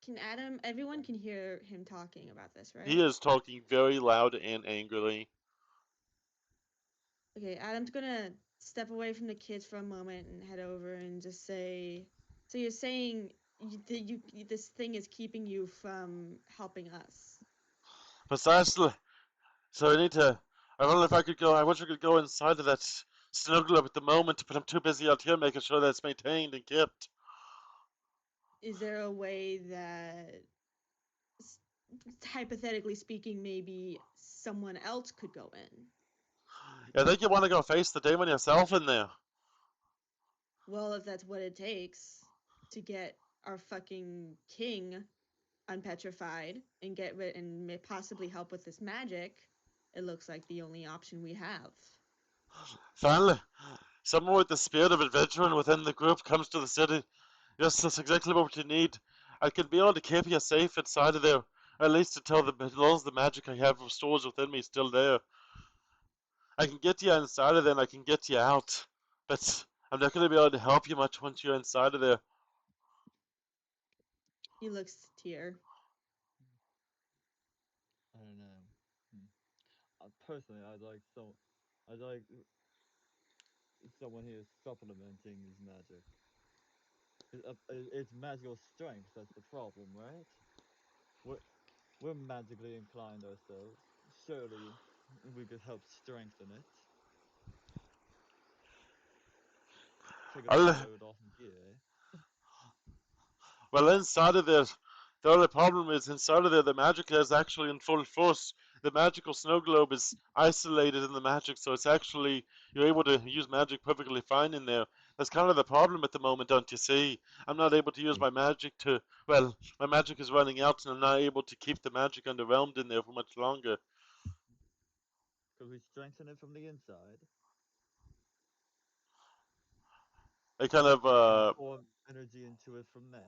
Can Adam? Everyone can hear him talking about this, right? He is talking very loud and angrily. Okay, Adam's gonna step away from the kids for a moment and head over and just say, "So you're saying this thing is keeping you from helping us?" Precisely. So I need to. I wonder if I could go. I wish I could go inside of that snow globe at the moment, but I'm too busy out here making sure that it's maintained and kept. Is there a way that, hypothetically speaking, maybe someone else could go in? I think you want to go face the demon yourself in there. Well, if that's what it takes to get our fucking king unpetrified and get rid and possibly help with this magic, it looks like the only option we have. Finally, someone with the spirit of adventure within the group comes to the city. Yes, that's exactly what you need. I can be able to keep you safe inside of there, or at least until as long as the magic I have stores within me is still there. I can get you inside of there and I can get you out, but I'm not going to be able to help you much once you're inside of there. He looks to Tyr. I don't know. Hmm. Personally, I'd like someone here supplementing his magic. It's magical strength that's the problem, right? We're, we're magically inclined ourselves. Surely we could help strengthen it. Take a bit of I'll, load off of here, eh? Well, inside of there, the only problem is inside of there, the magic is actually in full force. The magical snow globe is isolated in the magic, so it's actually, you're able to use magic perfectly fine in there. That's kind of the problem at the moment, don't you see? I'm not able to use my magic to, well, my magic is running out, and I'm not able to keep the magic underwhelmed in there for much longer. Could we strengthen it from the inside I kind of, and pour energy into it from there?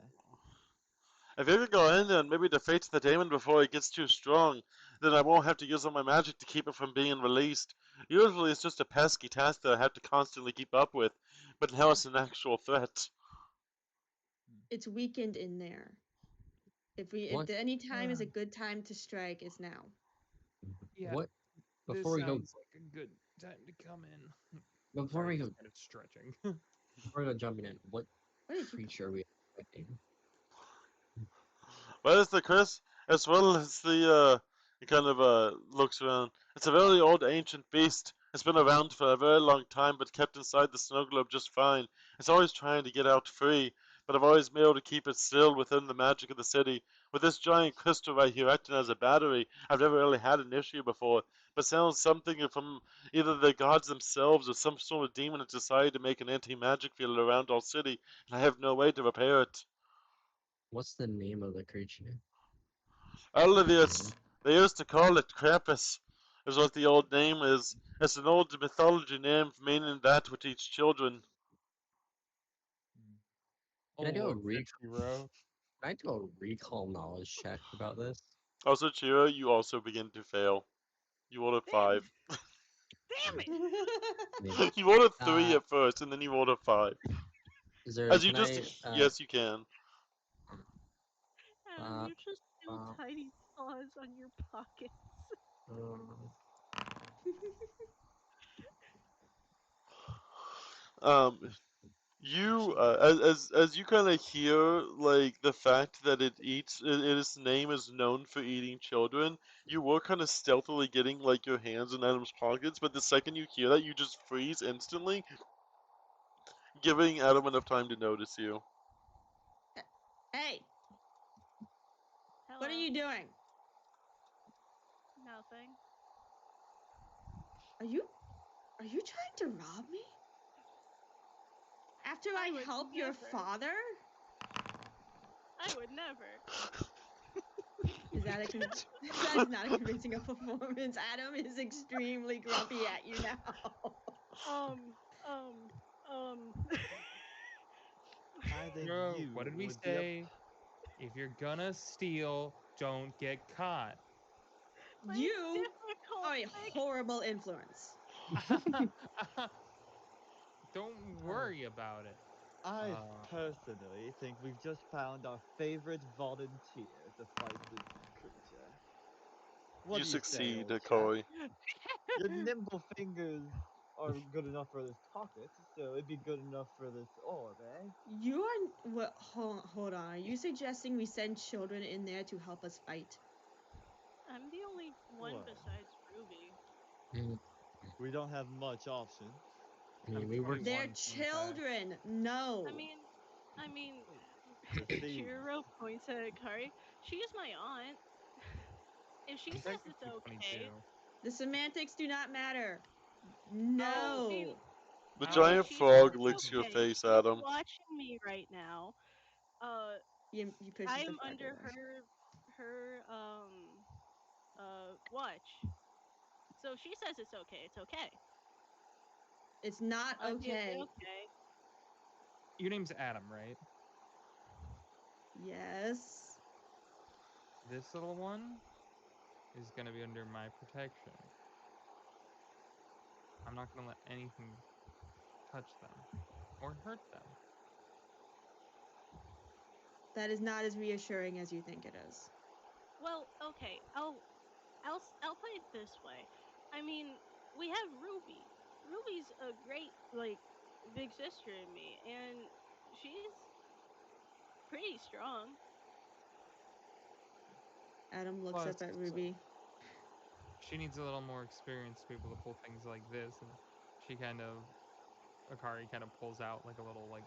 if you could go in there and maybe defeat the demon before it gets too strong, then I won't have to use all my magic to keep it from being released. Usually it's just a pesky task that I have to constantly keep up with, but now it's an actual threat. It's weakened in there. If What? any time is a good time to strike, is now. Yeah, What? this Before we go, sounds like a good time to come in. before Sorry, we he's go, kind of stretching. before we go jumping in, what Where did you go? creature are we expecting? Well, it's the Chris, as well as he kind of looks around. It's a very old ancient beast. It's been around for a very long time, but kept inside the snow globe just fine. It's always trying to get out free, but I've always been able to keep it still within the magic of the city. With this giant crystal right here acting as a battery, I've never really had an issue before. But sounds something from either the gods themselves or some sort of demon has decided to make an anti-magic field around our city, and I have no way to repair it. What's the name of the creature? Olivius, they used to call it Krampus, is what the old name is. It's an old mythology name meaning that which eats children. Mm. Can I do a look at Chiro. Can I do a recall knowledge check about this? Also, Chiro, you also begin to fail. You rolled a Damn 5. it! Damn it! Yeah. You rolled a 3 Uh, at first, and then you rolled a 5. Is there? As you Can just, I? yes, you can. Adam, Uh, you just feel uh, tiny paws on your pockets. um, Um, you as you kind of hear like the fact that its name is known for eating children. You were kind of stealthily getting like your hands in Adam's pockets, but the second you hear that, you just freeze instantly, giving Adam enough time to notice you. Hey, Hello. what are you doing? Nothing. Are you trying to rob me? After I I would help your never. father? I would never. Is that that is not a convincing a performance. Adam is extremely grumpy at you now. Um, um, um. I think Chiro, you what did we would be a say? If you're gonna steal, don't get caught. But You it's difficult. are a Like, horrible influence. Don't worry about it. I Uh, personally think we've just found our favorite volunteer to fight this creature. What You do you say, succeed, old chap? Akoi. Your nimble fingers are good enough for this pocket, so it'd be good enough for this orb, eh? You are what? Hold on. Are you suggesting we send children in there to help us fight? I'm the only one What? besides Ruby. mm, We don't have much option. I mean, I'm we were. 21. They're fun fact. children. No. I mean, The thing. Chiro points at Akari. She is my aunt. If she I'm says it's technically okay, 22. The semantics do not matter. I No. mean, The no, giant she says frog it's licks your okay. face, She's Adam. watching me right now. You pushes the I'm frog under over. her watch. So if she says it's okay, it's okay. It's not Auntie, is it okay. okay? Your name's Adam, right? Yes. This little one is gonna be under my protection. I'm not gonna let anything touch them or hurt them. That is not as reassuring as you think it is. Well, okay. I'll play it this way. I mean, we have Ruby. Ruby's a great big sister in me, and she's pretty strong. Adam looks Plus, up at Ruby. she needs a little more experience to be able to pull things like this, and she kind of Akari kind of pulls out like a little like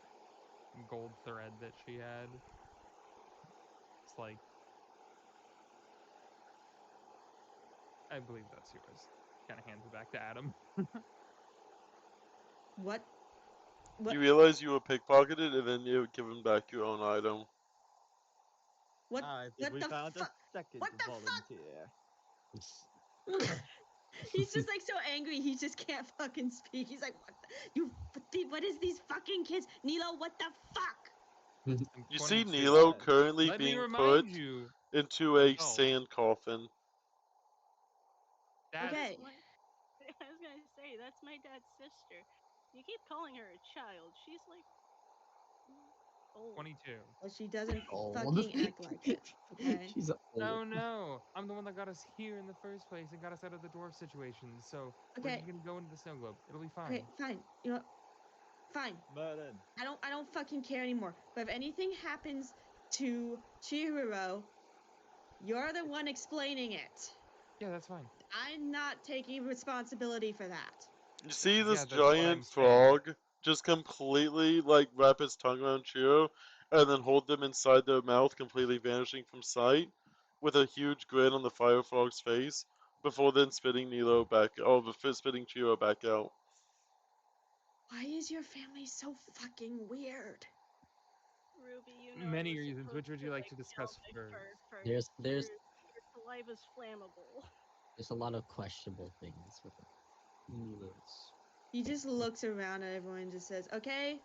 gold thread that she had. It's like I believe that's yours. Kind of hands it back to Adam. What? What? You realize you were pickpocketed, and then you give him back your own item. What? I think What we the found a fuck? second What the volunteer. He's just like so angry. He just can't fucking speak. He's like, what is these fucking kids? Nilo, what the fuck? I'm You see 22. Nilo What? currently Let me being put remind you, into a adult. sand coffin. That's Okay. I was gonna say that's my dad's sister. You keep calling her a child. She's like old. 22. Well, she doesn't Old. fucking act like it. Okay. She's old. Oh no! I'm the one that got us here in the first place and got us out of the dwarf situation. So we're Okay. just gonna go into the snow globe. It'll be fine. Okay. Fine. You know what? Fine. Merlin. I don't fucking care anymore. But if anything happens to Chihiro, you're the one explaining it. Yeah, that's fine. I'm not taking responsibility for that. You see Yeah, this that's what I'm giant saying. frog just completely like wrap its tongue around Chiro, and then hold them inside their mouth, completely vanishing from sight, with a huge grin on the fire frog's face, before then spitting Nilo back. Oh, spitting Chiro back out. Why is your family so fucking weird? Ruby, you know I Many was reasons. supposed Which would to you like like to kill discuss my first? fur There's first. there's Your saliva's flammable. there's a lot of questionable things with it. Yes. He just looks around at everyone and just says, okay,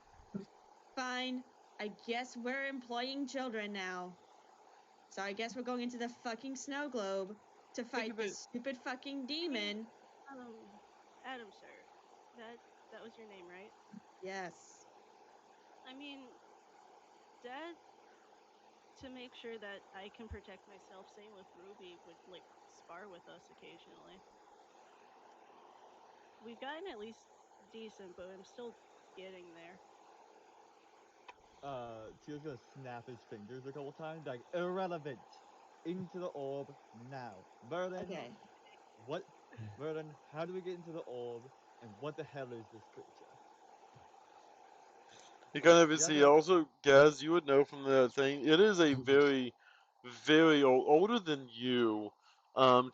fine. I guess we're employing children now. So I guess we're going into the fucking snow globe to Think fight of this it. stupid fucking demon. Um, Adam, sir, that that was your name, right? Yes. I mean, Dad, to make sure that I can protect myself, same with Ruby, would like spar with us occasionally. We've gotten at least decent, but I'm still getting there. Tio's gonna snap his fingers a couple times, like irrelevant. Into the orb now, Merlin. Okay. What, Merlin? How do we get into the orb? And what the hell is this creature? You kind of You have see a also, Gaz, you would know from the thing. It is a very, very older than you,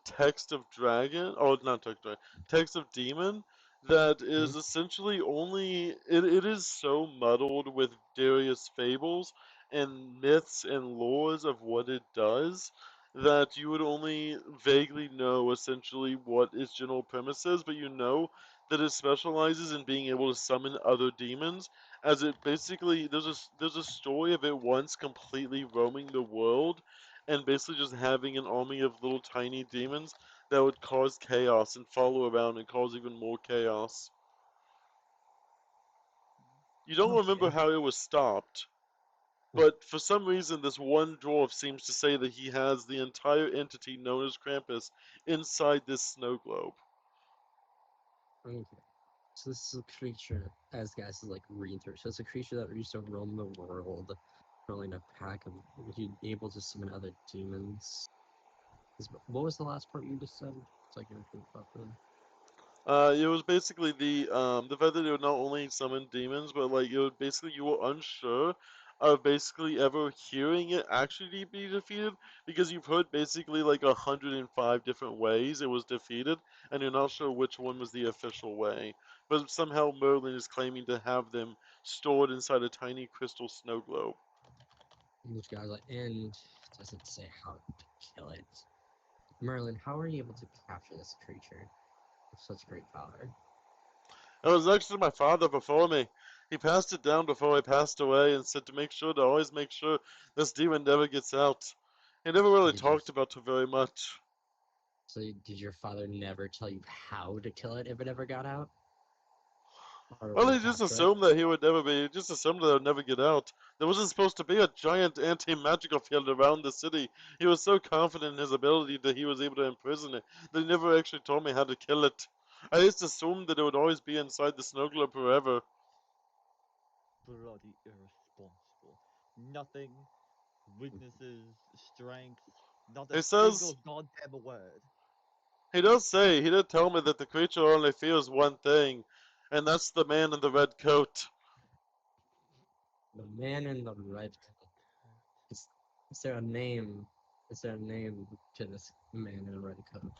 text of dragon. Oh, not text dragon. Text of demon. That is essentially only. It is so muddled with various fables and myths and lores of what it does that you would only vaguely know essentially what its general premise is, but you know that it specializes in being able to summon other demons, as it basically there's a story of it once completely roaming the world and basically just having an army of little tiny demons that would cause chaos and follow around and cause even more chaos. You don't remember Okay. how it was stopped, but for some reason this one dwarf seems to say that he has the entire entity known as Krampus inside this snow globe. Okay. So this is a creature, as guys is like reading through. So it's a creature that used to roam the world, controlling a pack of. He'd be able to summon other demons. What was the last part you just said? So I can repeat properly. It was basically the fact that it would not only summon demons, but like it would basically you were unsure of basically ever hearing it actually be defeated because you've heard basically like 105 different ways it was defeated, and you're not sure which one was the official way. But somehow Merlin is claiming to have them stored inside a tiny crystal snow globe. And this guy's like, and it doesn't say how to kill it. Merlin, how are you able to capture this creature with such great power? It was actually my father before me. He passed it down before I passed away and said to make sure to always make sure this demon never gets out. He never really Did you? talked about it very much. So did your father never tell you how to kill it if it ever got out, or Well, he just recapture it? assumed that he would never be. He just assumed that it would never get out. There wasn't supposed to be a giant anti-magical field around the city. He was so confident in his ability that he was able to imprison it that he never actually told me how to kill it. I just assumed that it would always be inside the snow globe forever. bloody irresponsible. Nothing, weaknesses, strengths, not a He single says goddamn word. he does say he did tell me that the creature only fears one thing, and that's the man in the red coat. The man in the red coat. Is, is there a name? Is there a name to this man in the red coat?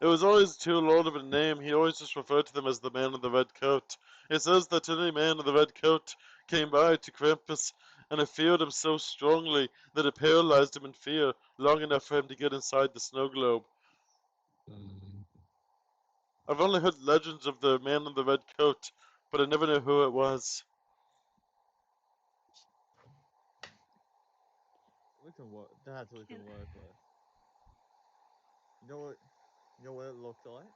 It was always too lord of a name. He always just referred to them as the man in the red coat. It says that any man in the red coat came by to Krampus, and it feared him so strongly that it paralyzed him in fear long enough for him to get inside the snow globe. Um, I've only heard legends of the man in the red coat, but I never knew who it was. We can work. That's what we Can can work with. You know what? You know what it looks like?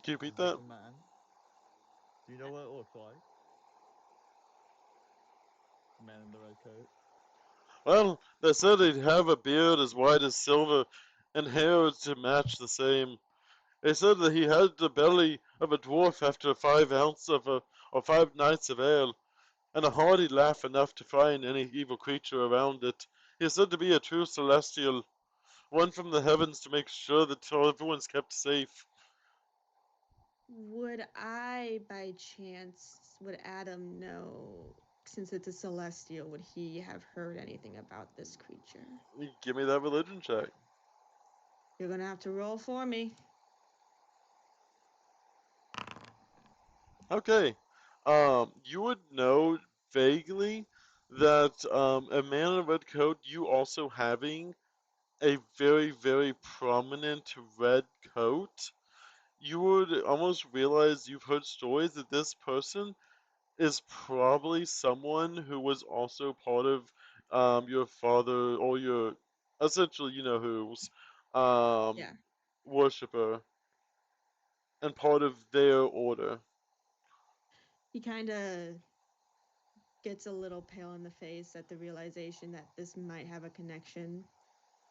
Can you repeat Is this that? a man? Do you know what it looks like? The man in the red coat. Well, they said he'd have a beard as white as silver, and hair to match the same. They said that he had the belly of a dwarf after 5 ounces of or 5 nights of ale, and a hearty laugh enough to frighten any evil creature around it. He is said to be a true celestial, one from the heavens to make sure that everyone's kept safe. Would I, by chance, would Adam know, since it's a celestial, would he have heard anything about this creature? Give me that religion check. You're gonna have to roll for me. Okay. You would know vaguely that a man in a red coat, you also having a very, very prominent red coat, you would almost realize you've heard stories that this person is probably someone who was also part of your father or your essentially you know who's um, Yeah. worshiper and part of their order. He kind of gets a little pale in the face at the realization that this might have a connection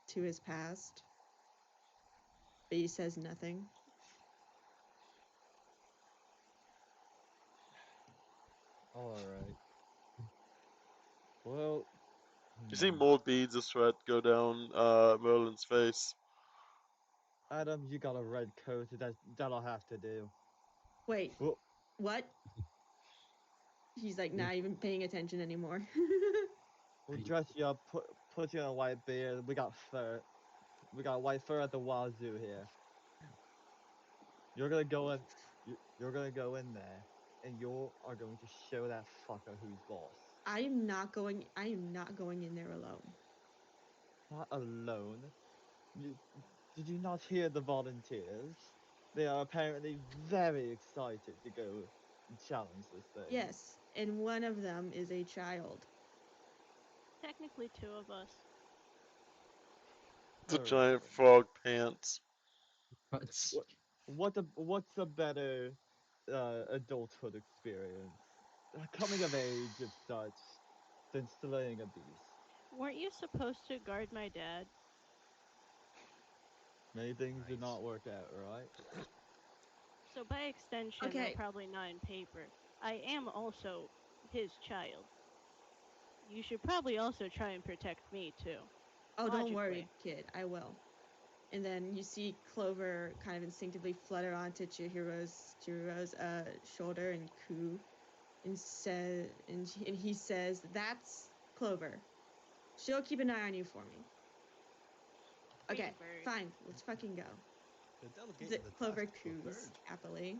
to his past, but he says nothing. Alright. Well, You see hmm. more beads of sweat go down Merlin's face. Adam, you got a red coat. That'll have to do. Wait, Well, what? He's like Mm. not even paying attention anymore. we'll I- dress you up, put you in a white beard. We got fur. We got white fur at the wazoo here. You're gonna go in. You're gonna go in there, and you are going to show that fucker who's boss. I am not going. I am not going in there alone. Not alone. You, did you not hear the volunteers? They are apparently very excited to go and challenge this thing. Yes, and one of them is a child. Technically, two of us. The Alright giant then. frog pants. But What what's a better adulthood experience? Coming of age of such than slaying a beast. Weren't you supposed to guard my dad? Many things did nice. not work out, right? So, by extension, though Okay. probably not in paper, I am also his child. You should probably also try and protect me, too. Oh, don't worry, Logically. kid. I will. And then you see Clover kind of instinctively flutter onto Chihiro's shoulder and coo, and he says, "That's Clover. She'll keep an eye on you for me." Pretty Okay, bird. fine. Let's fucking go. They're delegating the Clover task to a coos bird. happily.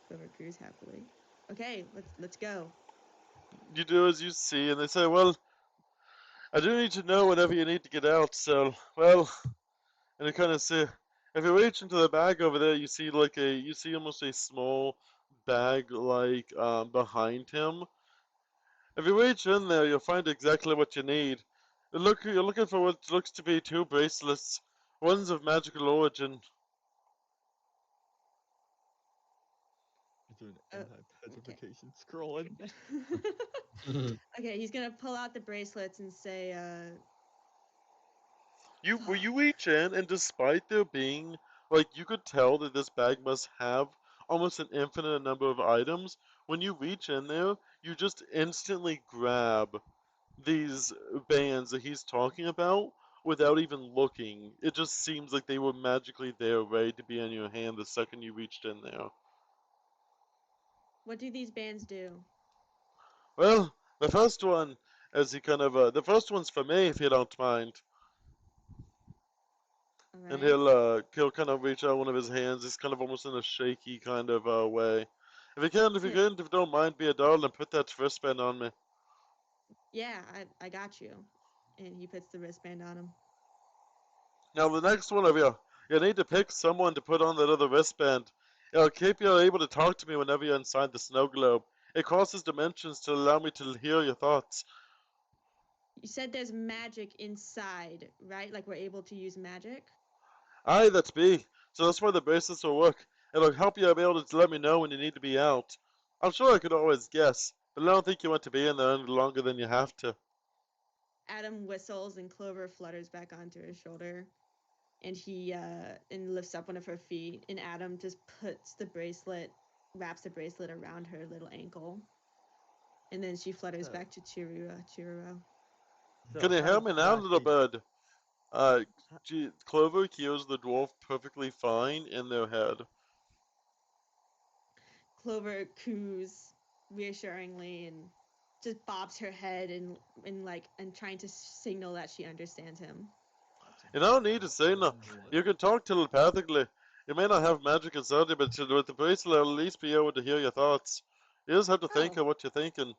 Clover coos happily. Okay, let's go. You do as you see, and they say, "Well, I do need to know whenever you need to get out." So, well, and you kind of see if you reach into the bag over there, you see almost a small bag like behind him. If you reach in there, you'll find exactly what you need. You're looking for what looks to be two bracelets. One's of magical origin. Is there an Oh, okay. anti-petrification scrolling? Okay, he's gonna pull out the bracelets and say, You reach in, and despite there being you could tell that this bag must have almost an infinite number of items. When you reach in there, you just instantly grab these bands that he's talking about without even looking. It just seems like they were magically there, ready to be in your hand the second you reached in there. "What do these bands do?" Well, the first one, as he kind of, the first one's for me, if you don't mind. All And right. he'll kind of reach out one of his hands. He's kind of almost in a shaky kind of way. If you Yeah, can, if you don't mind, be a darling, put that wristband on me. yeah, I got you. And he puts the wristband on him. Now the next one of you need to pick someone to put on that other wristband. It'll keep you able to talk to me whenever you're inside the snow globe. It crosses dimensions to allow me to hear your thoughts. You said there's magic inside, right? Like we're able to use magic? Aye, that's B. So that's why the bracelets will work. It'll help you be able to let me know when you need to be out. I'm sure I could always guess, but I don't think you want to be in there any longer than you have to. Adam whistles and Clover flutters back onto his shoulder. And he and lifts up one of her feet, and Adam just wraps the bracelet around her little ankle. And then she flutters So, back to Chiruro. so Can you hear how's me now, little Flashy? bird? Clover hears the dwarf perfectly fine in their head. Clover coos reassuringly and just bobs her head and trying to signal that she understands him. That's a You bit don't need to far. say no. You can talk telepathically. You may not have magic inside you, but with the bracelet, I'll at least be able to hear your thoughts. You just have to think Oh, of what you're thinking.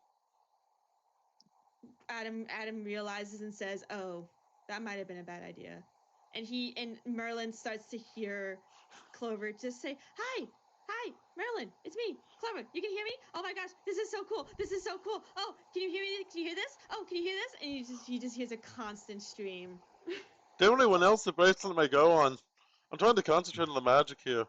Adam realizes and says, "Oh, that might have been a bad idea," and Merlin starts to hear Clover just say, "Hi, Merlin, it's me, Clover. You can hear me? Oh my gosh, this is so cool. This is so cool. Oh, can you hear me? Can you hear this? Oh, can you hear this?" And he just hears a constant stream. The only one else the bracelet may go on. I'm trying to concentrate on the magic here.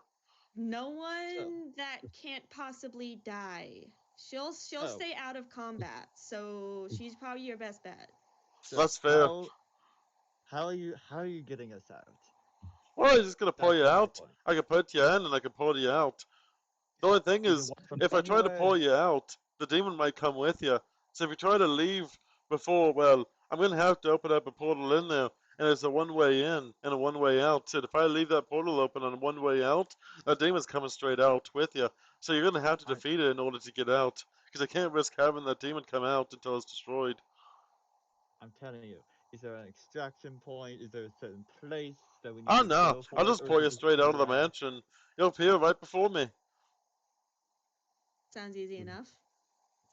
No one that can't possibly die. She'll Oh. stay out of combat, so she's probably your best bet. So That's fair. how are you getting us out? Well, I'm just gonna pull That's you the main out. point. I can put you in and I can pull you out. The only thing You can is, watch from if I try to anywhere. pull you out, the demon might come with you. So if you try to leave before, well, I'm gonna have to open up a portal in there, and it's a one-way in and a one-way out. So if I leave that portal open on a one-way out, that demon's coming straight out with you. So you're gonna have to defeat it in order to get out, because I can't risk having that demon come out until it's destroyed. I'm telling you, is there an extraction point? Is there a certain place that we need Oh to no, go I'll for it, just or is pull it you just straight out of the underground? mansion. You'll appear right before me. Sounds easy enough.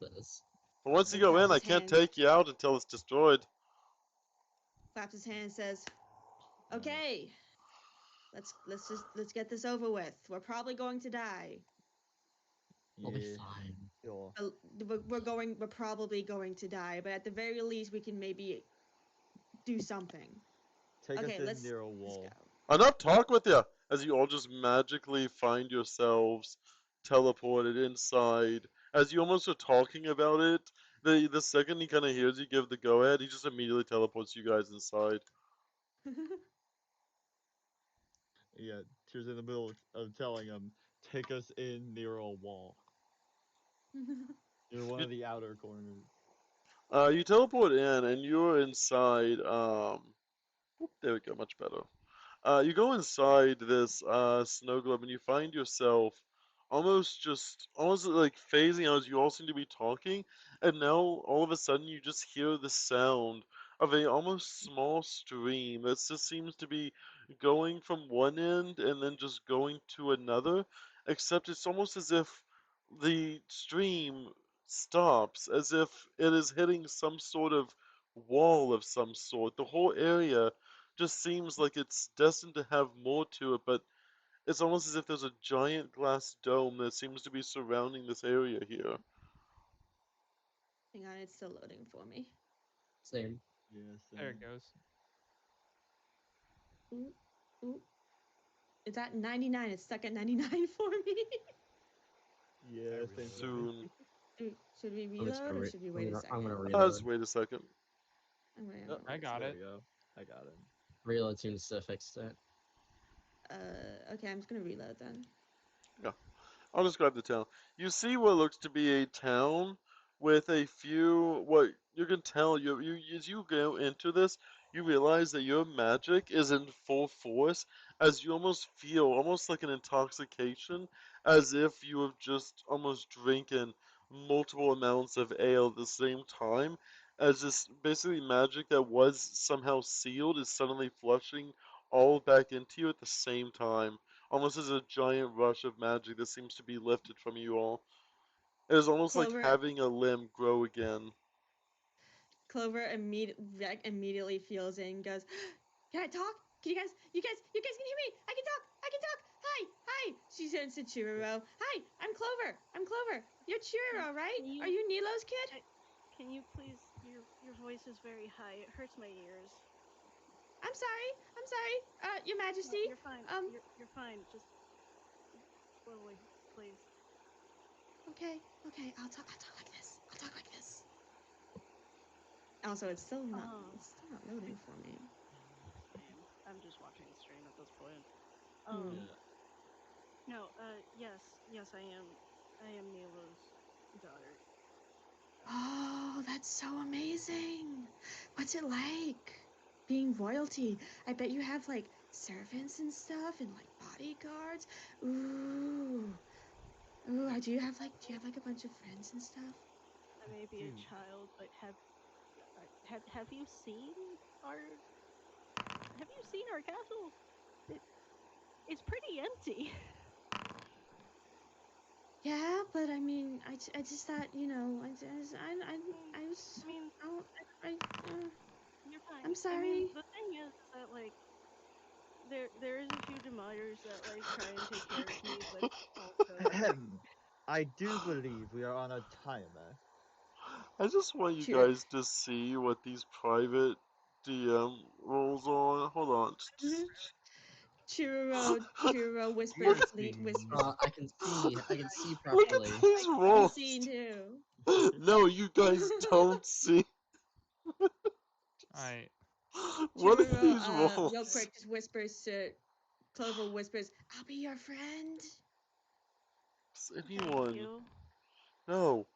This. But once you He go claps in, I his can't hands, take you out until it's destroyed. claps his hand, and says, No. "Okay, let's get this over with. We're probably going to die. I'll be Yeah, fine. sure. We're probably going to die, but at the very least, we can maybe do something. Take Okay, us in let's near a go." wall. I'll not talk with you as you all just magically find yourselves teleported inside. As you almost are talking about it, the second he kind of hears you give the go ahead, he just immediately teleports you guys inside. Yeah, Tears in the middle of telling him, take us in near a wall. Near one You, of the outer corners. you teleport in and you're inside. There we go, much better. You go inside this snow globe and you find yourself almost like phasing out as you all seem to be talking, and now all of a sudden you just hear the sound of a almost small stream that just seems to be going from one end and then just going to another, except it's almost as if the stream stops, as if it is hitting some sort of wall of some sort. The whole area just seems like it's destined to have more to it, but it's almost as if there's a giant glass dome that seems to be surrounding this area here. Hang on, it's still loading for me. Same. Yes. There it goes. Ooh, ooh. It's at 99. It's stuck at 99 for me. Yeah, same for me. Soon. Should we I'm just reload gonna or re- should we wait a I'm gonna second? reload. Just wait a second. I'm gonna Oh, I wait a got there it. we go. I got it. Reload seems to fix it. Okay, I'm just gonna reload then. Yeah. I'll describe the town. You see what looks to be a town with a few. What you can tell, you as you go into this, you realize that your magic is in full force, as you almost feel almost like an intoxication, as if you have just almost drinking multiple amounts of ale at the same time, as this basically magic that was somehow sealed is suddenly flushing all back into you at the same time, almost as a giant rush of magic that seems to be lifted from you all. It is almost like Clover having a limb grow again. Immediately feels it and goes, "Can I talk? Can you guys can hear me? I can talk. I can talk. Hi. She turns to Churro. Hi, I'm Clover. You're Churro, right? Can Are you you Nilo's kid? can you please your voice is very high. It hurts my ears. I'm sorry. Your No, Majesty. you're fine. Um, You're fine. Just slowly, please. okay. I'll talk like this. Also, it's still not loading for me. Same. I'm just watching the stream at this point. Hmm. Yeah. No, yes, I am Nilo's daughter. Oh, that's so amazing. What's it like being royalty? I bet you have like servants and stuff and like bodyguards. Ooh. Do you have like a bunch of friends and stuff? I may be a Dude. child, but have you seen our castle? It, it's pretty empty. Yeah, but I mean, I just thought, I was, I mean, I, you're fine. I'm I mean, sorry. the thing is that like there is a few demotters that like try and take care of me, but also Ahem. I do believe we are on a timer. I just want you Chir- guys to see what these private DM rolls are. Hold on. Chiruro Look whispers, at whispers. I can see look at properly. these I'm rolls. seeing too. No, you guys don't see. I What are Chiruro, these real rolls? quick, just whispers to Clover whispers, "I'll be your friend." Does thank anyone? you. No,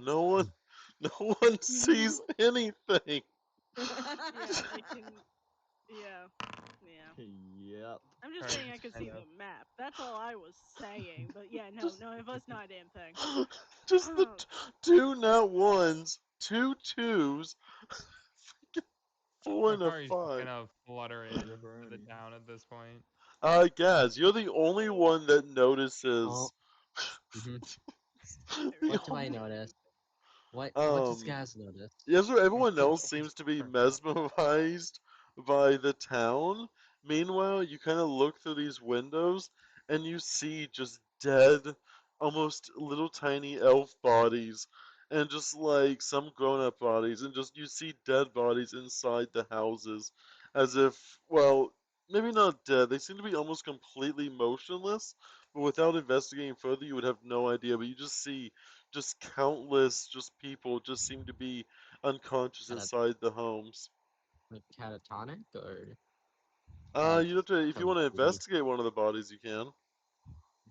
no one, no one sees anything. Yeah, I can. Yeah, yeah. Yep. I'm just saying I Cards could kind see of the map. That's all I was saying. But yeah, no, Just, none of us not a damn thing. just the two nat ones, two twos, four and a Akari's just five. kind of fluttering to the Pepperoni. town at this point. Gaz, you're the only one that Oh, notices. hmm the what do I Everyone. only, notice? What does um, Gaz notice? yes, sir, Of everyone course, else seems to be sure. mesmerized by the town. Meanwhile, you kind of look through these windows and you see just dead, almost little tiny elf bodies, and just like some grown up bodies, and just you see dead bodies inside the houses as if, well, maybe not dead. They seem to be almost completely motionless, but without investigating further, you would have no idea. But you just see just countless just people just seem to be unconscious Cata- inside the homes. like catatonic or You have to if you want to completely investigate one of the bodies, you can.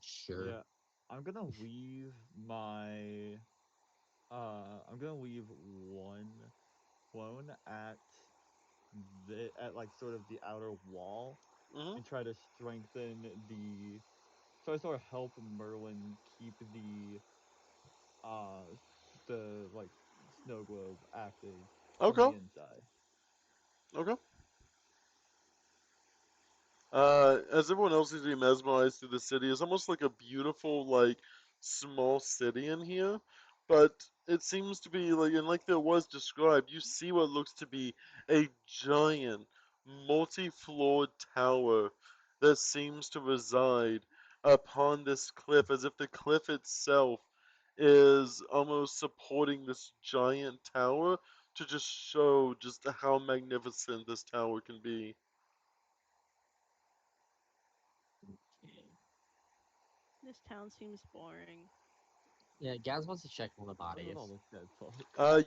sure? Yeah. I'm gonna leave my I'm gonna leave one clone at like sort of the outer wall Hmm. and try to try to sort of help Merlin keep uh the like snow globe active from Okay. the inside. Okay. As everyone else seems to be mesmerized through the city, it's almost like a beautiful, like, small city in here. But it seems to be like, and like there was described, you see what looks to be a giant, multi-floored tower that seems to reside upon this cliff, as if the cliff itself is almost supporting this giant tower to just show just how magnificent this tower can be. Okay. This town seems boring. Yeah, Gaz wants to check on the Look at all bodies. the dead folks.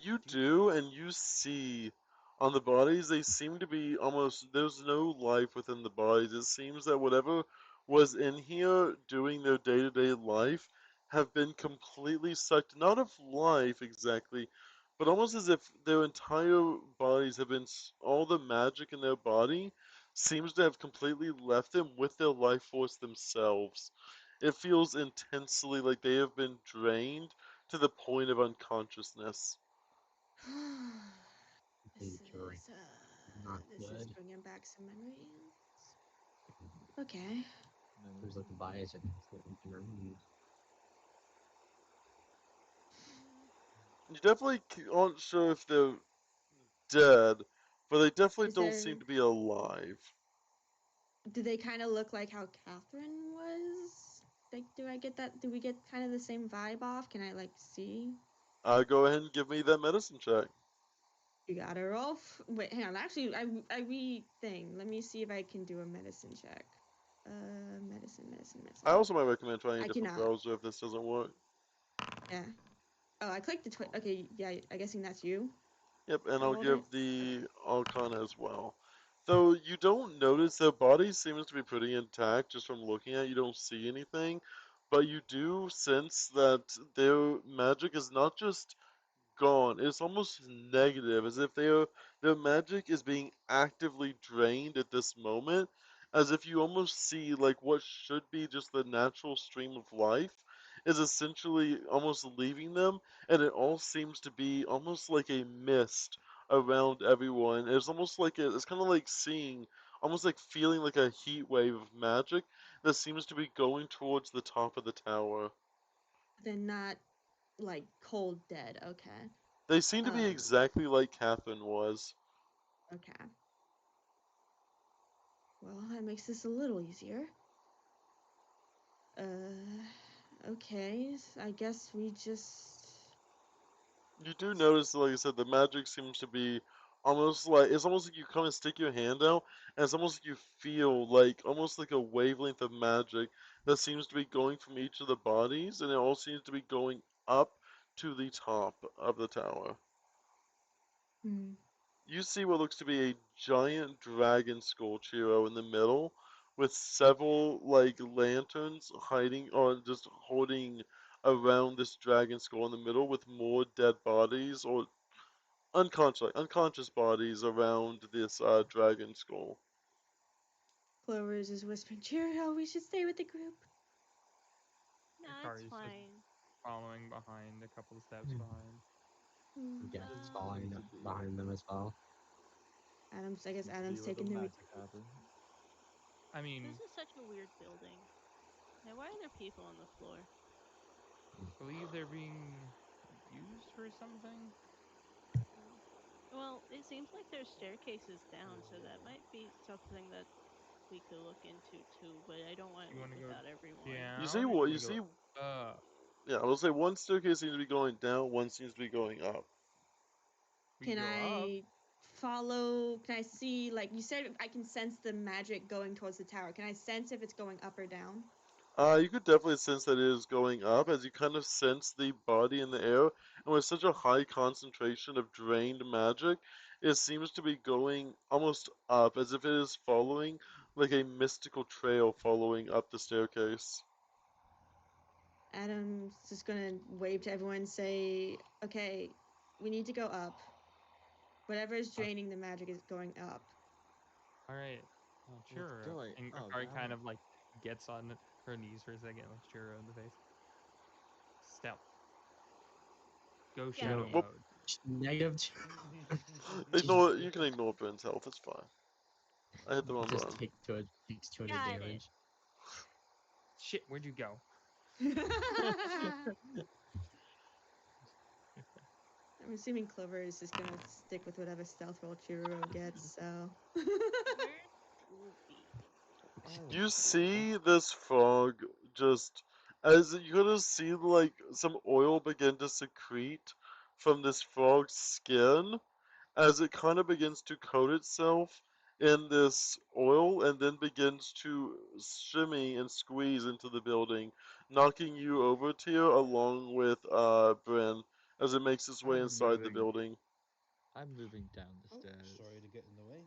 You Do you- do, and you see on the bodies, they seem to be almost, there's no life within the bodies. It seems that whatever was in here doing their day to day life have been completely sucked, not of life exactly, but almost as if their entire bodies have been, all the magic in their body seems to have completely left them with their life force themselves. It feels intensely like they have been drained to the point of unconsciousness. this Injury. is Not this is good. bringing back some memories. Okay. There's like the Memories. bodies are completely drained. You definitely aren't sure if they're dead, but they definitely Is don't there? seem to be alive. Do they kind of look like how Catherine was? Like, do I get that? Do we get kind of the same vibe off? Can I like see? Go ahead and give me that medicine check. You got her off. Wait, hang on. Actually, I re thing. Let me see if I can do a medicine check. I Medicine. also might recommend trying a I different cannot. browser if this doesn't work. Yeah. Oh, I clicked the okay. Yeah, I guessing that's you. Yep, and That I'll rolled give it. Okay. the Arcana as well. Though you don't notice their body seems to be pretty intact just from looking at it, you don't see anything, but you do sense that their magic is not just gone. It's almost negative, as if their magic is being actively drained at this moment, as if you almost see like what should be just the natural stream of life is essentially almost leaving them, and it all seems to be almost like a mist around everyone. It's almost like it's kind of like seeing, almost like feeling like a heat wave of magic that seems to be going towards the top of the tower. They're not like cold dead. Okay. They seem to be Um. exactly like Catherine was. Okay. Well, that makes this a little easier. Okay. I guess we just. You do notice, like I said, the magic seems to be almost like it's almost like you come and stick your hand out, and it's almost like you feel like almost like a wavelength of magic that seems to be going from each of the bodies, and it all seems to be going up to the top of the tower. Hmm. You see what looks to be a giant dragon skull Chiro in the middle, with several like lanterns hiding or just holding around this dragon skull in the middle, with more dead bodies or unconscious bodies around this dragon skull. Clover is just whispering, Cheerio, we should stay with the group. No, it's Akari's just fine. following behind, a couple of steps Hmm. behind. Hmm. Yeah, it's following Seems to be behind them as well. I guess seems to be Adam's where the taking the. magic happens. I This mean, is such a weird building. Now, why are there people on the floor? believe they're being used for something. Oh. Well, it seems like there's staircases down, so that might be something that we could look into too. But I don't want Do to you look want to go without everyone. You see down, or do you what? want You to go see? up? Yeah, I will say one staircase seems to be going down, one seems to be going up. We Can can go up. I follow? Can I see? Like you said, I can sense the magic going towards the tower. Can I sense if it's going up or down? You could definitely sense that it is going up as you kind of sense the body in the air, and with such a high concentration of drained magic, it seems to be going almost up as if it is following like a mystical trail following up the staircase. Adam's just gonna wave to everyone and say, okay, we need to go up. Whatever is draining the magic is going up. All right. What's Churro. going And up, Akari kind Adam? of like gets on her knees for a second, looks Churro in the face. Stealth. Go Got shadow it. Whoop. mode. Negative two. Ignore. You can ignore Burns' health. It's fine. I hit the wrong Just button. takes 200 Got it. damage. Shit, where'd you go? I'm assuming Clover is just gonna stick with whatever stealth roll Churro gets, so. Where's Ruby? You see this frog just as you gonna see like some oil begin to secrete from this frog's skin as it kind of begins to coat itself in this oil and then begins to shimmy and squeeze into the building, knocking you over Tyr along with Bryn as it makes its way I'm inside the moving. building. I'm moving down the Oh, stairs. sorry to get in the way.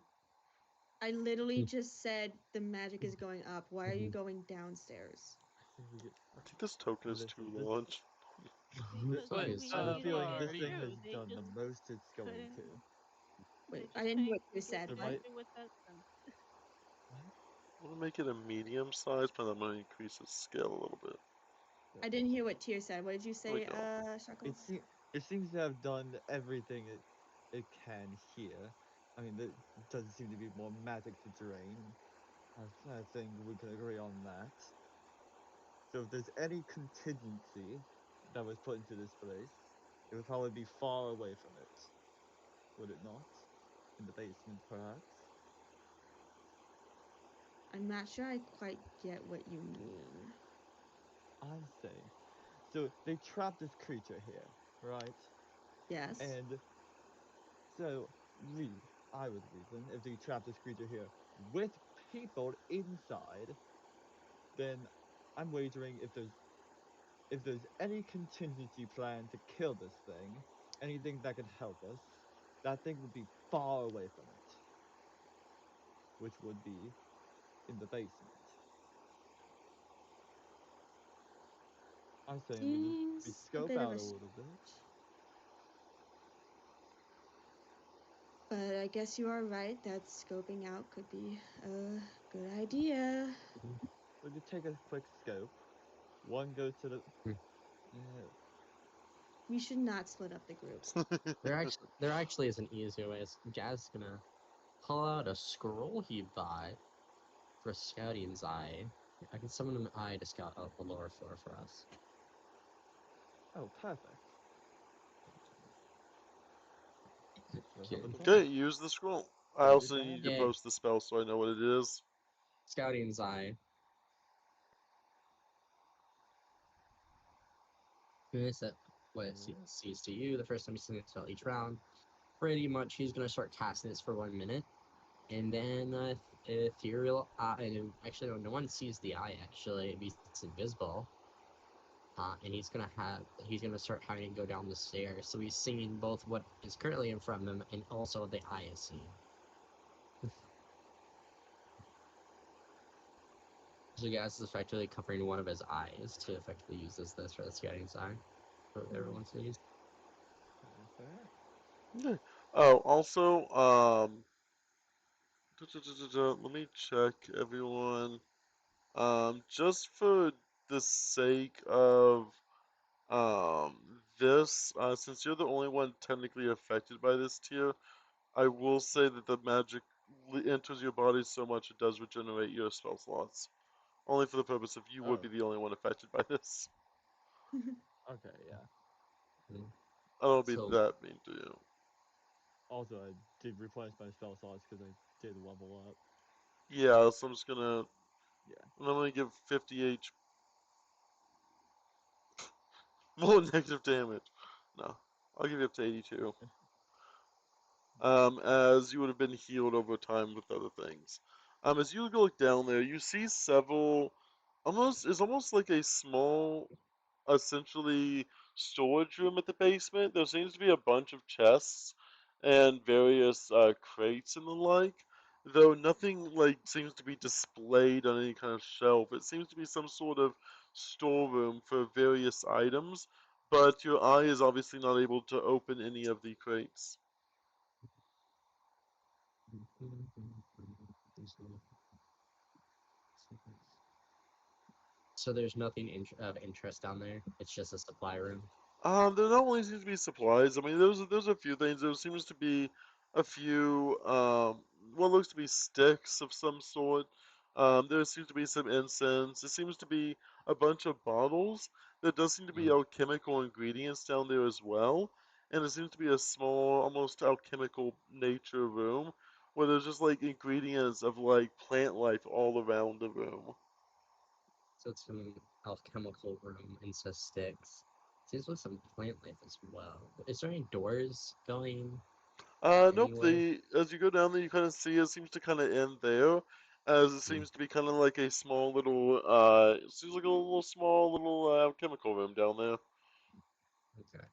I literally just said the magic is going up. Why are you Mhm. going downstairs? I think we get. I think this token is too Listen, this. large. Because But we I have a need feeling it. this It's thing Akari, true. has They done the just most it's going couldn't. to. Wait, They I just didn't hear couldn't what you get said. There What? might. busted without them. What? I'm gonna make it a medium size, but I'm gonna increase its scale a little bit. I didn't hear what Tyr said. What did you There we say, go. Shuckle? It seems to have done everything it can here. I mean, there doesn't seem to be more magic to drain. I think we can agree on that. So if there's any contingency that was put into this place, it would probably be far away from it, would it not? In the basement, perhaps? I'm not sure I quite get what you mean. I'm saying. So they trapped this creature here, right? Yes. And so I would reason, if they trapped this creature here with people inside, then I'm wagering if there's any contingency plan to kill this thing, anything that could help us, that thing would be far away from it, which would be in the basement. I'm saying we Seems a scope bit of out a a little bit. stretch. But I guess you are right that scoping out could be a good idea. We could take a quick scope. One go to the. Yeah. We should not split up the group. There actually is an easier way. Jazz is gonna pull out a scroll he bought for Scouting's eye. I can summon an eye to scout out the lower floor for us. Oh, perfect. We'll have Okay. a try. Okay, use the scroll. I Use also it, need to Adam. Yay. post the spell so I know what it is. Scouting's eye. Is that what it sees to you the first time you see it until each round. Pretty much, he's gonna start casting this for 1 minute, and then ethereal eye. And actually, no one sees the eye. Actually, it's invisible. And he's gonna start having to go down the stairs. So he's seeing both what is currently in front of him and also what the eye is seeing. So gas is effectively covering one of his eyes to effectively use this for the scouting eye for everyone sees. Okay. Oh, also, let me check everyone. Just for the sake of this, since you're the only one technically affected by this tier, I will say that the magic enters your body so much it does regenerate your spell slots. Only for the purpose of you would Oh, be the only one affected by this. okay, yeah. Mm. I don't be So that mean to you. Also, I did replenish my spell slots because I did level up. Yeah, so I'm just gonna. Yeah. I'm gonna give 50 more negative damage. No, I'll give you up to 82. As you would have been healed over time with other things. As you look down there, you see several. It's almost like a small, essentially storage room at the basement. There seems to be a bunch of chests and various crates and the like, though nothing like seems to be displayed on any kind of shelf. It seems to be some sort of storeroom for various items, but your eye is obviously not able to open any of the crates. so there's nothing of interest down there. It's just a supply room. There not only seems to be supplies. I mean, there's a few things. There seems to be a few what looks to be sticks of some sort. There seems to be some incense. There seems to be a bunch of bottles. There does seem to be Mm. alchemical ingredients down there as well. And there seems to be a small, almost alchemical nature room where there's just like ingredients of like plant life all around the room. So it's an alchemical room and so sticks. Seems with some plant life as well. Is there any doors going Nope. anywhere? The as you go down there, you kind of see it seems to kind of end there, as it Mm. seems to be kind of like a small little. It seems like a little small little chemical room down there. Okay.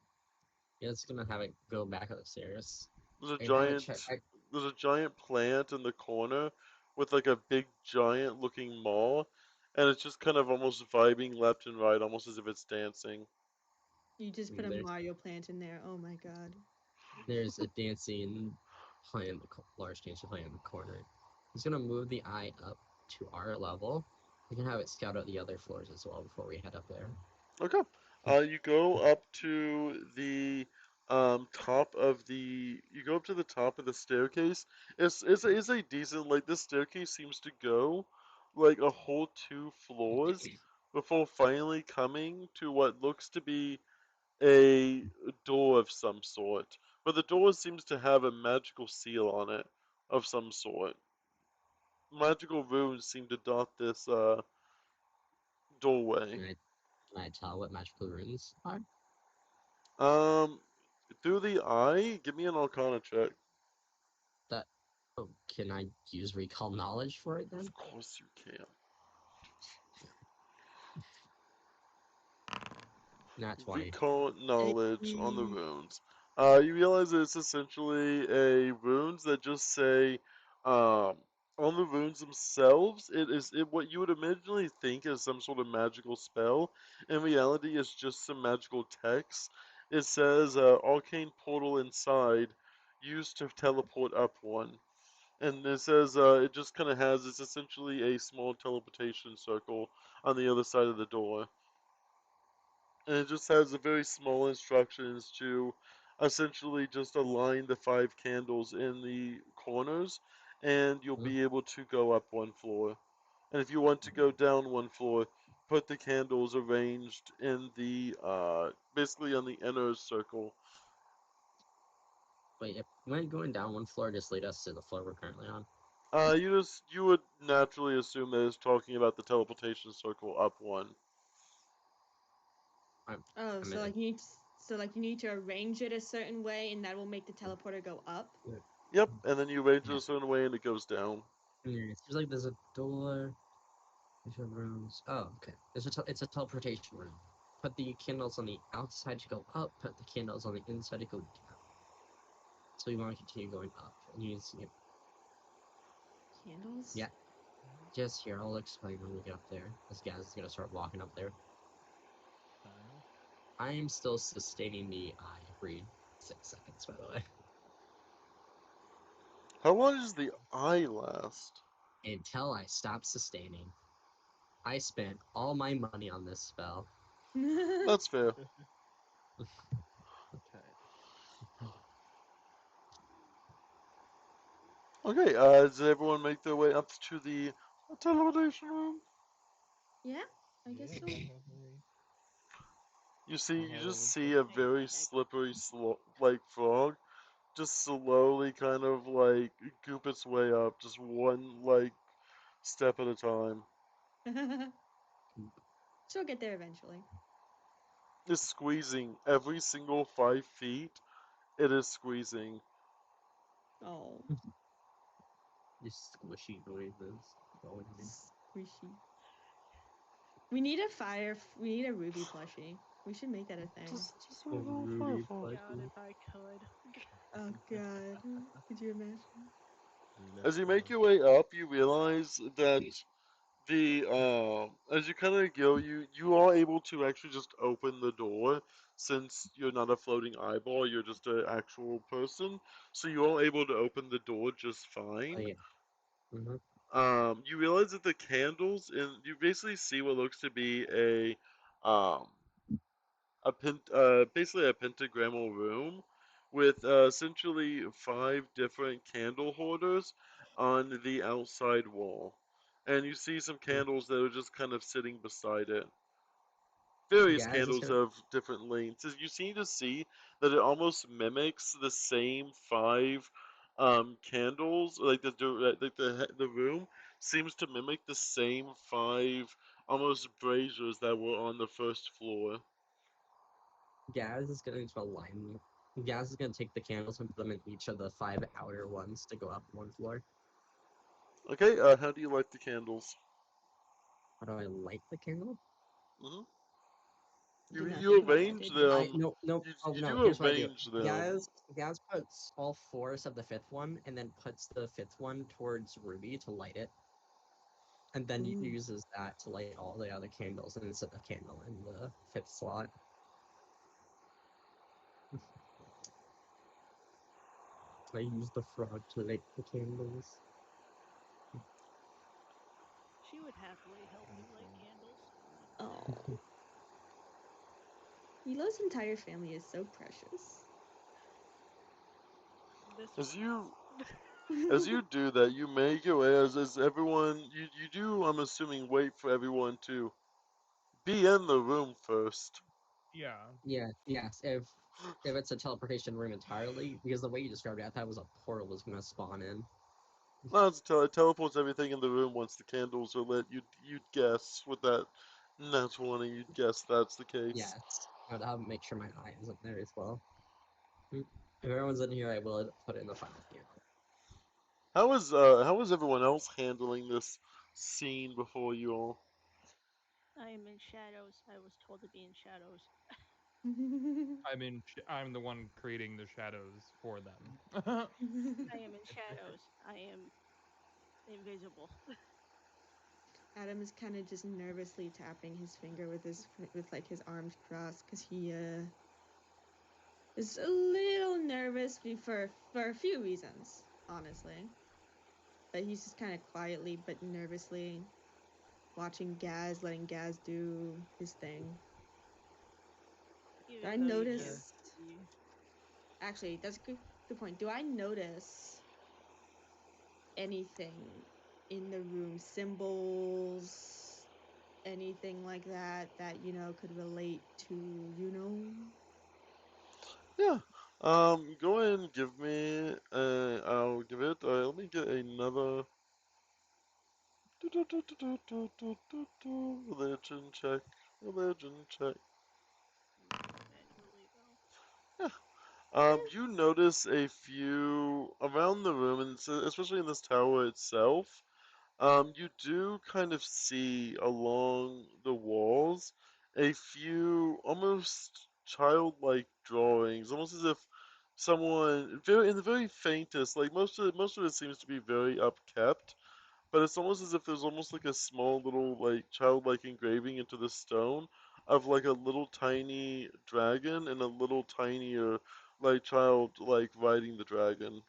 Yeah, it's gonna have it go back up the stairs There's a and have it check. giant. There's a giant plant in the corner with like a big giant looking maw, and it's just kind of almost vibing left and right, almost as if it's dancing. You just put a There's Mario plant in there. Oh my god. there's a dancing plant, large dancing plant in the corner. He's gonna move the eye up to our level. We can have it scout out the other floors as well before we head up there. Okay. You go up to the top of the. You go up to the top of the staircase. It's a decent like this staircase seems to go like a whole 2 floors before finally coming to what looks to be a door of some sort. But the door seems to have a magical seal on it of some sort. Magical runes seem to dot this doorway. Can I tell what magical runes are? Um, through the eye, give me an Arcana check. That oh, can I use recall knowledge for it then? Of course you can. Not 20. Recall knowledge on the Hey. runes. You realize that it's essentially a runes that just say, um, on the runes themselves, what you would originally think is some sort of magical spell. In reality, it's just some magical text. It says, arcane portal inside, used to teleport up one. And it says it just kind of has it's essentially a small teleportation circle on the other side of the door, and it just has a very small instructions to essentially just align the 5 candles in the corners, and you'll Huh? be able to go up 1 floor. And if you want to go down 1 floor, put the candles arranged in the basically on the inner circle. Wait, if when going down one floor, just lead us to the floor we're currently on. You would naturally assume that it's talking about the teleportation circle up one. Oh, I so mean, like you need to arrange it a certain way, and that will make the teleporter go up. Yep, and then you arrange it yeah. a certain way and it goes down. It seems like there's a door. There's rooms. Oh, okay. It's a teleportation room. Put the candles on the outside to go up. Put the candles on the inside to go down. So you want to continue going up. And Candles. yeah. Just here, I'll explain when we get up there. This guy's gonna start walking up there. I am still sustaining the eye every 6 seconds, by the way. How long does the eye last? Until I stop sustaining. I spent all my money on this spell. That's fair. Okay. Okay, does everyone make their way up to the teleportation room? Yeah, I guess Yeah, so. definitely. You I'll just have see a Hang on very a sec. slippery, like frog, just slowly kind of like goop its way up, just one like step at a time. She'll get there eventually. Just squeezing every single 5 feet. It is squeezing. Oh, These squishy noises going in. squishy. We need a fire. We need a ruby plushie. We should make that a thing. Just Oh, a little Ruby firefly. God, plushie. if I could. Oh God, could you imagine? As you Left make one. your way up, you realize that the as you kind of go, you are able to actually just open the door since you're not a floating eyeball, you're just an actual person. So you are able to open the door just Oh fine. yeah. Mm-hmm. You realize that the candles and you basically see what looks to be um basically a pentagrammal room with essentially 5 different candle holders on the outside wall. And you see some candles that are just kind of sitting beside it. Various Gaz is candles gonna. of different lengths. As you seem to see that it almost mimics the same 5 candles, like the room seems to mimic the same 5 almost braziers that were on the first floor. Gaz is gonna to align. Gaz is gonna take the candles and put them in each of the 5 outer ones to go up one floor. Okay, how do you light the candles? How do I light the candle? Hmm. Do You nothing. He just arrange did nothing. I them. no no. You Oh you no. do Here's what I do. arrange them. Gaz puts all 4s of the 5th one, and then puts the 5th one towards Ruby to light it, and then Ooh. uses that to light all the other candles, and set the candle in the 5th slot. I use the frog to light the candles. She would happily help you light candles. Oh, Elo's entire family is so precious. This As one you is. as you do that, you make your way as everyone you do. I'm assuming wait for everyone to be in the room first. Yeah. Yeah, yes. If it's a teleportation room entirely, because the way you described it, I thought it was a portal was gonna spawn in. No, it teleports everything in the room once the candles are lit. You'd guess with that nat 20, you'd guess that's the case. Yes, I'll make sure my eye isn't there as well. If everyone's in here, I will put in the final candle. How is everyone else handling this scene before you all? I am in shadows. I was told to be in shadows. I'm the one creating the shadows for them. I am in shadows. I am invisible. Adam is kind of just nervously tapping his finger with like his arms crossed because he is a little nervous for a few reasons, honestly. But he's just kind of quietly but nervously watching Gaz, letting Gaz do his thing. Do I Even though you can't notice? see. Actually, that's a good point. Do I notice anything in the room? Symbols, anything like that that could relate to Yeah. Go ahead and give me. I'll give it. Let me get another. Religion check. Religion check. Manually though. Yeah. You notice a few around the room, and especially in this tower itself. You do kind of see along the walls a few almost childlike drawings, almost as if someone very in the very faintest, like most of it seems to be very upkept, but it's almost as if there's almost like a small little like childlike engraving into the stone of like a little tiny dragon and a little tinier like child like riding the dragon.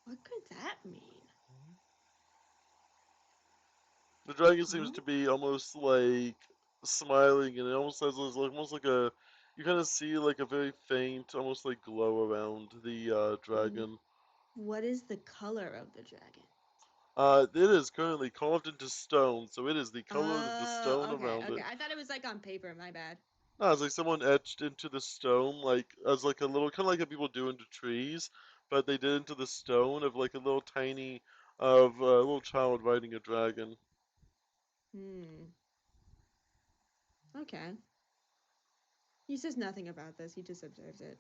What could that mean? The dragon seems Huh? to be almost like smiling, and it almost has this, like almost like a. You kind of see like a very faint, almost like glow around the dragon. What is the color of the dragon? It is currently carved into stone, so it is the color of the stone Oh, okay, around okay. it. I thought it was like on paper. My bad. No, it's like someone etched into the stone, like as like a little, kind of like how people do into trees, but they did into the stone of like a little tiny, of a little child riding a dragon. Hmm. Okay. He says nothing about this. He just observes it.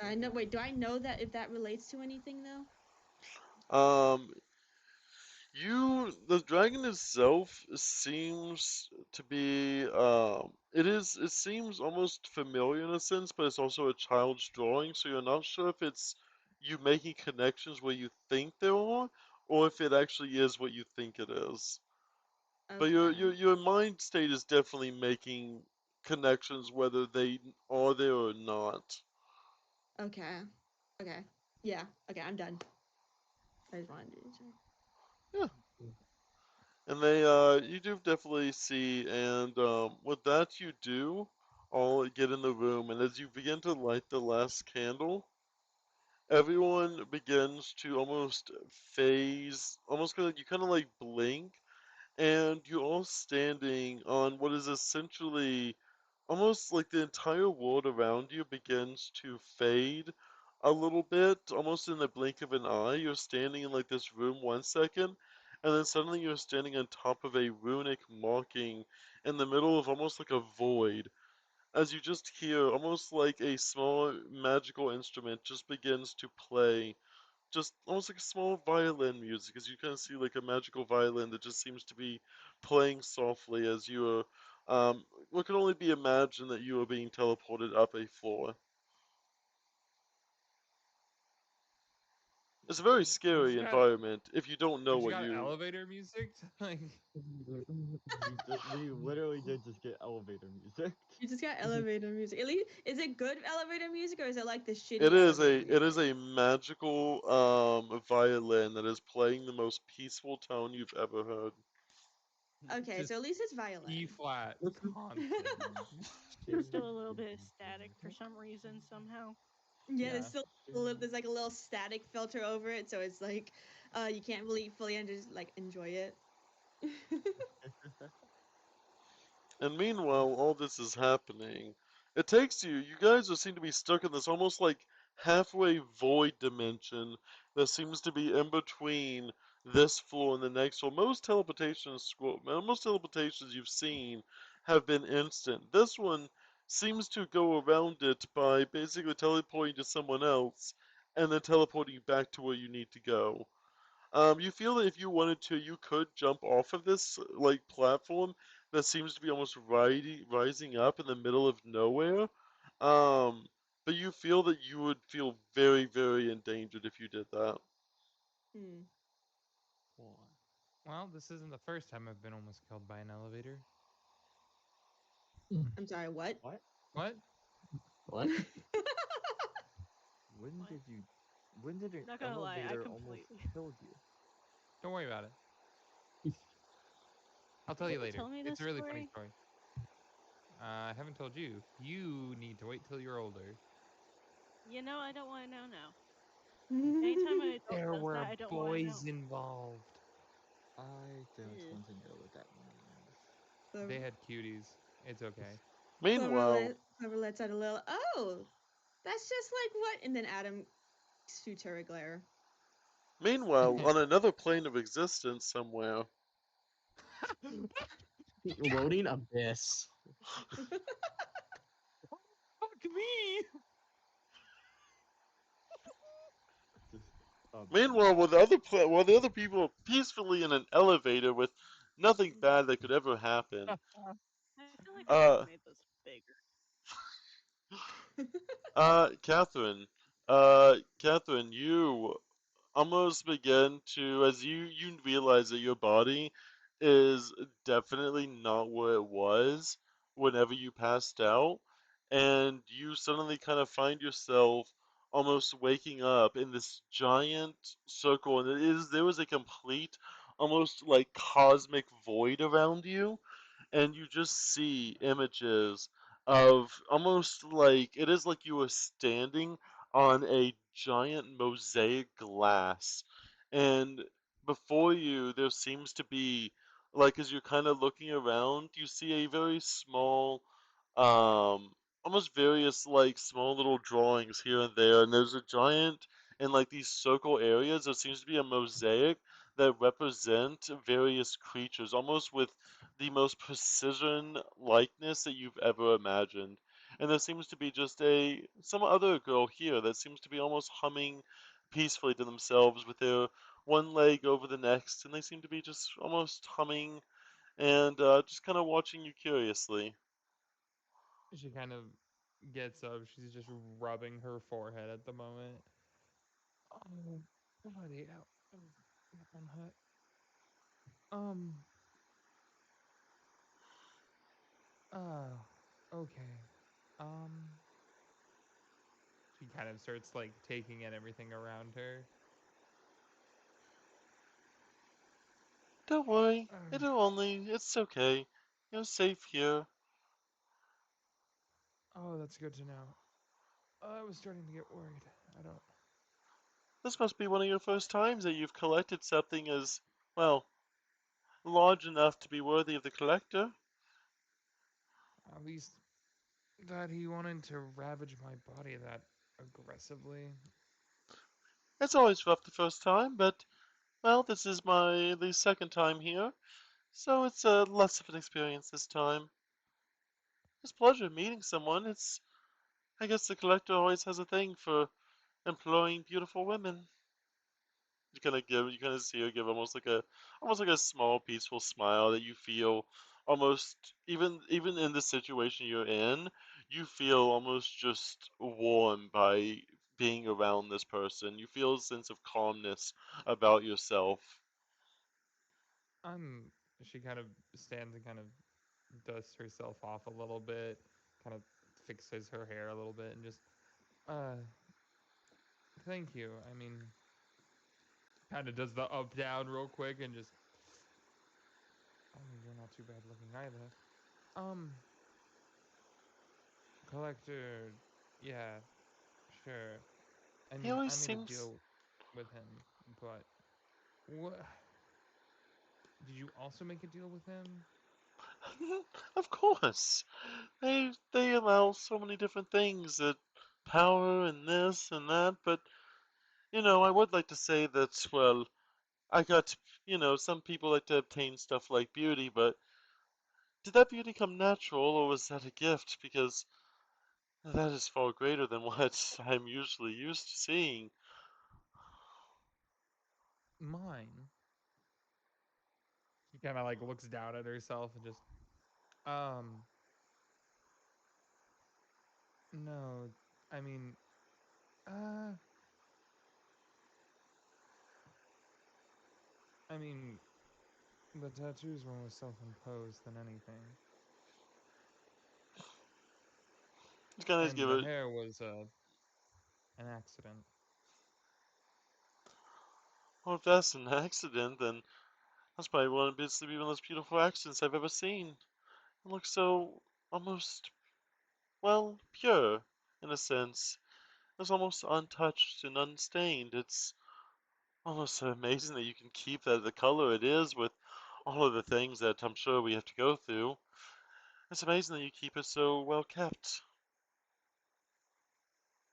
I know. Wait, do I know that if that relates to anything though? Um, the dragon itself seems to be, it seems almost familiar in a sense, but it's also a child's drawing, so you're not sure if it's you making connections where you think there are, or if it actually is what you think it is. But Okay. your mind state is definitely making connections whether they are there or not. Okay. Okay. Yeah. Okay. I'm done. I just wanted to check. Yeah. And you do definitely see, and with that you do all get in the room, and as you begin to light the last candle, everyone begins to almost phase, almost kind of, you kind of like blink, and you're all standing on what is essentially almost like the entire world around you begins to fade a little bit, almost in the blink of an eye. You're standing in like this room 1 second, and then suddenly you're standing on top of a runic marking in the middle of almost like a void. As you just hear almost like a small magical instrument just begins to play, just almost like a small violin music, as you kind of see like a magical violin that just seems to be playing softly as you are, what can only be imagined that you are being teleported up a floor. It's a very You scary just got environment if you don't know you just what got you. elevator music to, like We literally did just get elevator music. You just got elevator music. At least, is it good elevator music or is it like the It shitty is a elevator it is music? a magical violin that is playing the most peaceful tone you've ever heard. Okay, just so at least it's E violin. flat constant. There's still a little bit of static for some reason somehow. Yeah, Yeah. there's like a little static filter over it, so it's like you can't really fully like enjoy it. And meanwhile, all this is happening. It takes you. You guys seem to be stuck in this almost like halfway void dimension that seems to be in between this floor and the next floor. Most teleportations you've seen have been instant. This one seems to go around it by basically teleporting to someone else and then teleporting you back to where you need to go. You feel that if you wanted to, you could jump off of this like platform that seems to be almost rising up in the middle of nowhere. Um, but you feel that you would feel very, very endangered if you did that. Hmm. Well, this isn't the first time I've been almost killed by an elevator. I'm sorry, what? What? What? What? When What? did you? When did an Not gonna lie, I elevator almost completely. kill you? Don't worry about it. I'll tell you Didn't you later. tell me It's this a really funny story? story. I haven't told you. You need to wait till you're older. You know, I don't want to know now. Anytime an adult There does were that, I don't want to know. boys involved. I don't Ew. want to know what that means. They Clover, had cuties. It's okay. Meanwhile, Clover lets out a little. Oh, That's just like what? And then Adam shoots her a glare. Meanwhile, on another plane of existence somewhere, Loading abyss. Fuck me! Just a meanwhile, mess. while the other people are peacefully in an elevator with nothing bad that could ever happen, I feel like we could have uh, made this bigger. Catherine, Catherine, you almost begin to, as you realize that your body is definitely not where it was whenever you passed out, and you suddenly kind of find yourself almost waking up in this giant circle, and there was a complete, almost like cosmic void around you, and you just see images of almost like it is like you were standing on a giant mosaic glass, and before you there seems to be, like, as you're kind of looking around, you see a very small, um almost various like small little drawings here and there, and there's a giant, in like these circle areas there seems to be a mosaic that represent various creatures, almost with the most precision likeness that you've ever imagined. And there seems to be just some other girl here that seems to be almost humming peacefully to themselves with their one leg over the next, and they seem to be just almost humming and just kind of watching you curiously. She kind of gets up. She's just rubbing her forehead at the moment. Oh, bloody hell. Oh, that one hurt. Um, uh, okay. Um, she kind of starts like taking in everything around her. Don't worry, Um, it's okay. You're safe here. oh, that's good to know. I was starting to get worried. I don't. This must be one of your first times that you've collected something as, well, large enough to be worthy of the collector. At least that he wanted to ravage my body that aggressively. It's always rough the first time, but, well, this is the second time here, so it's less of an experience this time. It's a pleasure meeting someone. I guess the collector always has a thing for employing beautiful women. You kind of see her give almost like a small, peaceful smile that you feel almost, even in the situation you're in, you feel almost just warm by being around this person. You feel a sense of calmness about yourself. I'm. She kind of stands and kind of dusts herself off a little bit, kind of fixes her hair a little bit, and just, uh, thank you. I mean, kind of does the up down real quick and just, oh, you're not too bad looking either. Um, collector, yeah, sure. I He mean, always I made a seems, deal with him, but what? Did you also make a deal with him? of course, they allow so many different things, that power and this and that, but I would like to say that, well, I got, some people like to obtain stuff like beauty, but did that beauty come natural or was that a gift? Because that is far greater than what I'm usually used to seeing. Mine. She kind of like looks down at herself and just, um, no, I mean, uh, I mean, the tattoos were more self-imposed than anything, You kind of and give the it, hair was an accident. well, if that's an accident, then that's probably one of the most beautiful accidents I've ever seen. It looks so almost, well, pure, in a sense. It's almost untouched and unstained. It's almost so amazing that you can keep that the color it is with all of the things that I'm sure we have to go through. It's amazing that you keep it so well kept.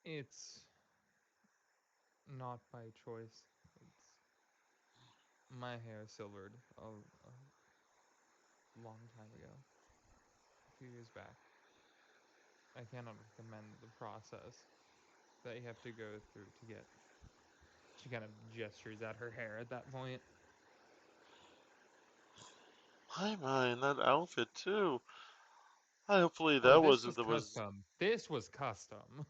It's not by choice. It's my hair silvered a long time ago, a few years back. I cannot recommend the process that you have to go through to get. She kind of gestures at her hair at that point. I mind that outfit too. Hopefully Oh, that this wasn't was the was. custom. This was custom.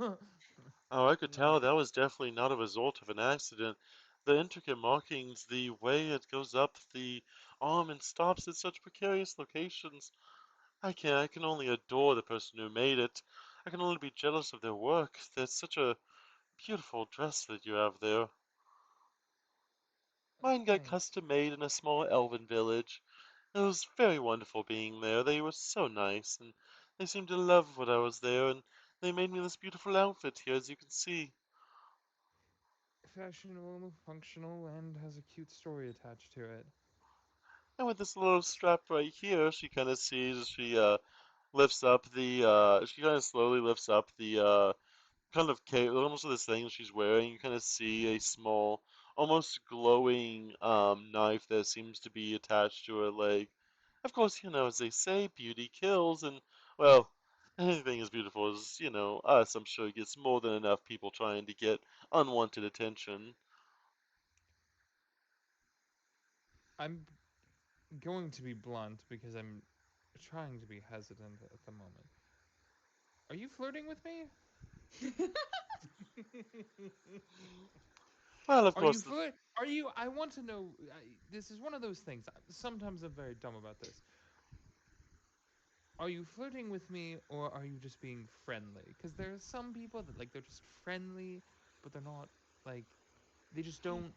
Oh, I could tell Nice. that was definitely not a result of an accident. The intricate markings, the way it goes up the arm and stops at such precarious locations. I can only adore the person who made it. I can only be jealous of their work. There's such a beautiful dress that you have there. Mine got Thanks. custom made in a small elven village. It was very wonderful being there. They were so nice, and they seemed to love what I was there, and they made me this beautiful outfit here, as you can see. Fashionable, functional, and has a cute story attached to it. And with this little strap right here, she kind of sees, lifts up she kind of slowly lifts up kind of almost this thing she's wearing. You kind of see a small, almost glowing knife that seems to be attached to her leg. Of course, as they say, beauty kills, and well, anything as beautiful as us, I'm sure gets more than enough people trying to get unwanted attention. I'm going to be blunt because I'm trying to be hesitant at the moment. Are you flirting with me? Well, of Are you course, flirt? Are you? I want to know. This is one of those things. Sometimes I'm very dumb about this. Are you flirting with me, or are you just being friendly? Because there are some people that they're just friendly, but they're not like they just don't.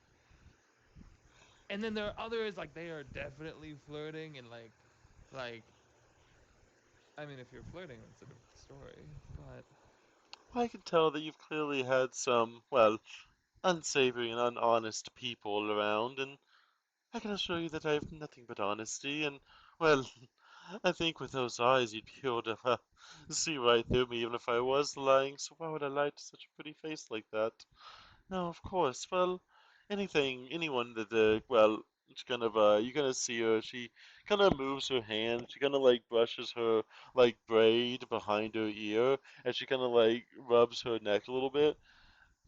And then there are others they are definitely flirting and like I mean, if you're flirting, that's a different story. But I can tell that you've clearly had some, well, unsavory and unhonest people around, and I can assure you that I have nothing but honesty, and, well, I think with those eyes you'd be able to see right through me even if I was lying, so why would I lie to such a pretty face like that? No, of course, well, anyone that, it's kind of, you kind of see her, she kind of moves her hand, she kind of, brushes her, braid behind her ear, and she kind of, rubs her neck a little bit.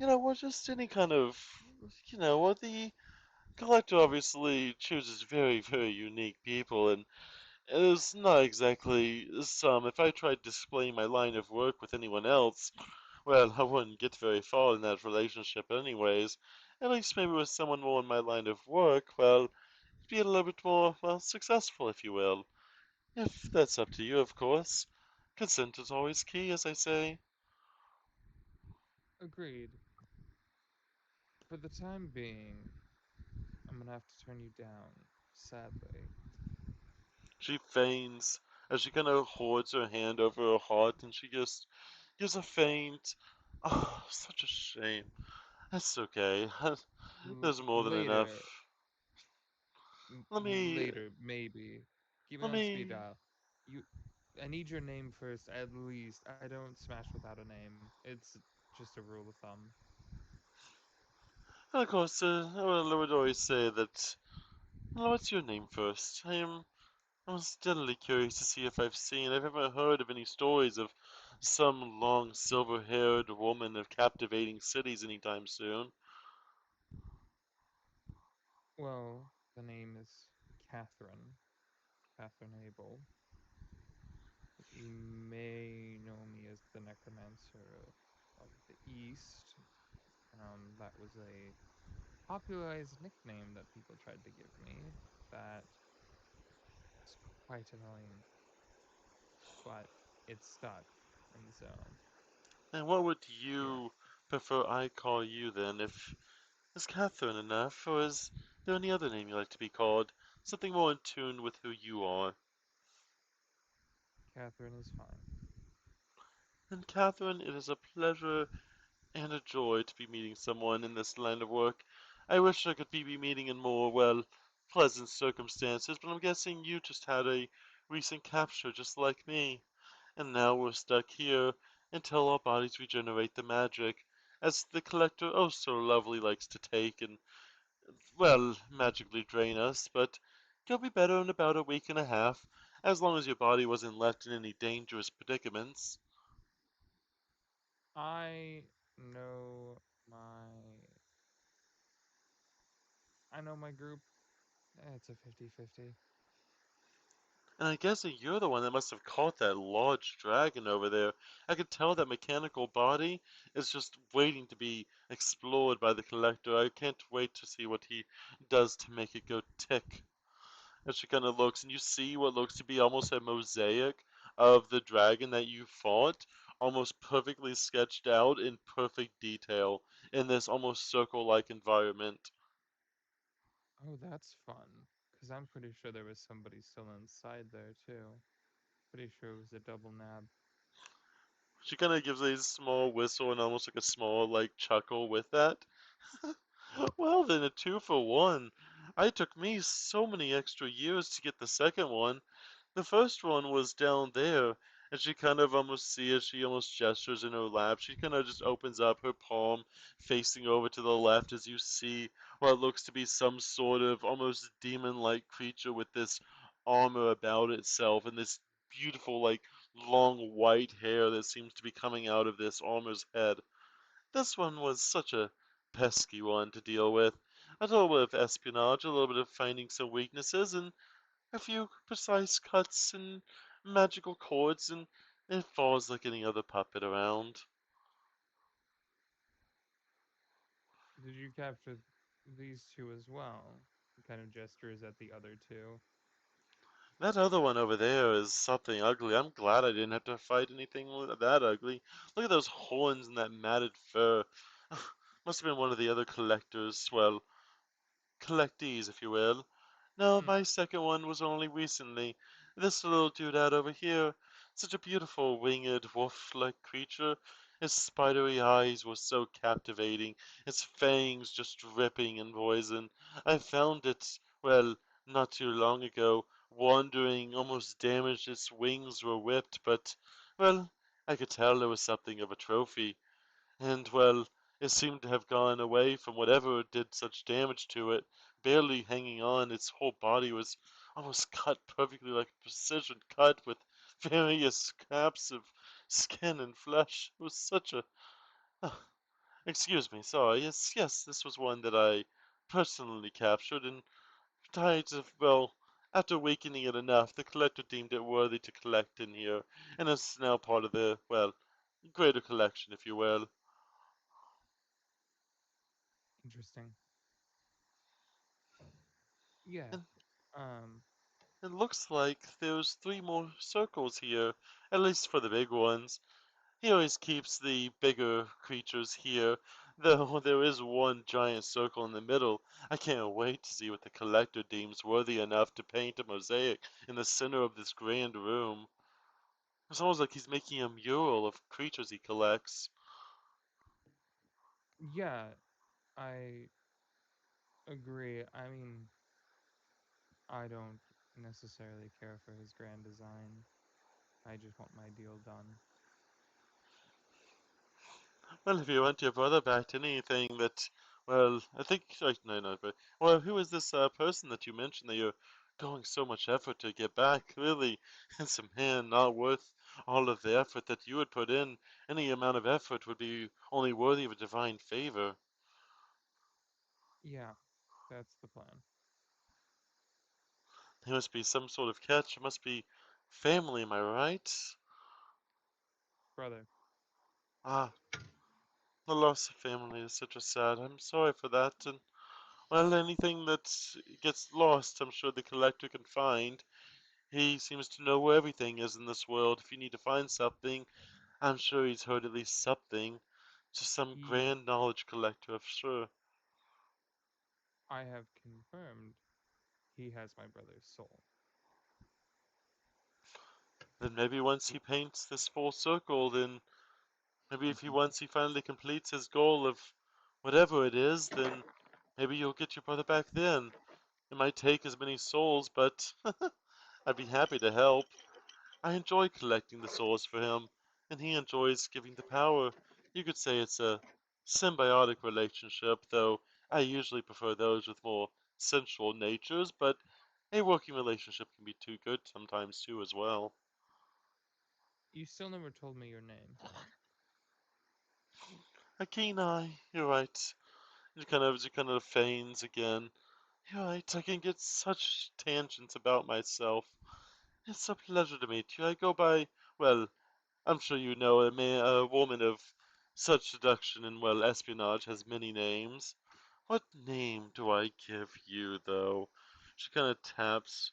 Or just any kind of, the collector obviously chooses very, very unique people, and it's not exactly some. If I tried displaying my line of work with anyone else, well, I wouldn't get very far in that relationship, anyways. At least maybe with someone more in my line of work, well, be a little bit more, well, successful, if you will. If that's up to you, of course. Consent is always key, as I say. agreed. For the time being, I'm gonna have to turn you down, sadly. She feigns as she kind of holds her hand over her heart, and she just gives a faint. Oh, such a shame. That's okay. There's more than Later, enough. Let me, later, maybe. Keep me let on speed me. dial. You, I need your name first, at least. I don't smash without a name. It's just a rule of thumb. And of course, I would always say that. Well, what's your name first? I'm steadily curious to see if I've ever heard of any stories of some long silver-haired woman of captivating cities anytime soon. Well, the name is Catherine. Catherine Abel. You may know me as the Necromancer of the East. That was a popularized nickname that people tried to give me that was quite annoying, but it stuck. And so, And what would yeah, you prefer I call you then? If is Catherine enough, or is there any other name you like to be called? Something more in tune with who you are. Catherine is fine. And Catherine, it is a pleasure and a joy to be meeting someone in this line of work. I wish I could be meeting in more, well, pleasant circumstances, but I'm guessing you just had a recent capture just like me. And now we're stuck here, until our bodies regenerate the magic, as the collector oh so lovely likes to take and, well, magically drain us, but you'll be better in about a week and a half, as long as your body wasn't left in any dangerous predicaments. I know my I know my group. It's a 50-50. And I guess that you're the one that must have caught that large dragon over there. I could tell that mechanical body is just waiting to be explored by the collector. I can't wait to see what he does to make it go tick. As she kind of looks, and you see what looks to be almost a mosaic of the dragon that you fought, almost perfectly sketched out in perfect detail in this almost circle-like environment. Oh, that's fun. Because I'm pretty sure there was somebody still inside there, too. Pretty sure it was a double nab. She kind of gives a small whistle and almost like a small like chuckle with that. Well, then a two for one. It took me so many extra years to get the second one. The first one was down there, and she kind of almost see as she almost gestures in her lap. She kind of just opens up her palm, facing over to the left as you see what looks to be some sort of almost demon-like creature with this armor about itself and this beautiful, like, long white hair that seems to be coming out of this armor's head. This one was such a pesky one to deal with. A little bit of espionage, a little bit of finding some weaknesses, and a few precise cuts and magical chords, and it falls like any other puppet around. Did you capture these two as well? Kind of gestures at the other two. That other one over there is something ugly. I'm glad I didn't have to fight anything that ugly. Look at those horns and that matted fur. Must have been one of the other collectors, well, collectees, if you will. No, Hmm. my second one was only recently. This little dude out over here, such a beautiful winged wolf-like creature. His spidery eyes were so captivating, his fangs just dripping in poison. I found it, well, not too long ago, wandering, almost damaged. Its wings were whipped, but, well, I could tell it was something of a trophy. And, well, it seemed to have gone away from whatever did such damage to it, barely hanging on. Its whole body was almost cut perfectly like a precision cut with various scraps of skin and flesh. It was such a. Excuse me, sorry. Yes, yes, this was one that I personally captured and tried to, well, after weakening it enough, the collector deemed it worthy to collect in here, and it's now part of the, well, greater collection, if you will. Interesting. Yeah. And Um, it looks like there's three more circles here, at least for the big ones. He always keeps the bigger creatures here, though there is one giant circle in the middle. I can't wait to see what the collector deems worthy enough to paint a mosaic in the center of this grand room. It's almost like he's making a mural of creatures he collects. yeah, I agree. I mean, I don't necessarily care for his grand design. I just want my deal done. Well, if you want your brother back to anything that, well, I think, no, no, but, well, who is this person that you mentioned that you're going so much effort to get back? Really, it's a man not worth all of the effort that you would put in. Any amount of effort would be only worthy of a divine favor. Yeah, that's the plan. There must be some sort of catch. It must be family, am I right? Brother, Ah, the loss of family is such a sad. I'm sorry for that, and, well, anything that gets lost, I'm sure the collector can find. He seems to know where everything is in this world. If you need to find something, I'm sure he's heard at least something. Just some he, grand knowledge collector, I'm sure. I have confirmed he has my brother's soul. Then maybe once he paints this full circle, then maybe if he once he finally completes his goal of whatever it is, then maybe you'll get your brother back then. It might take as many souls, but I'd be happy to help. I enjoy collecting the souls for him. and he enjoys giving the power. You could say it's a symbiotic relationship, though I usually prefer those with more sensual natures, but a working relationship can be too good sometimes too as well. You still never told me your name. A keen eye, you're right. It kind of feigns again. You're right, I can get such tangents about myself. It's a pleasure to meet you. I go by, well, I'm sure you know a woman of such seduction and, well, espionage has many names. What name do I give you, though? She kind of taps.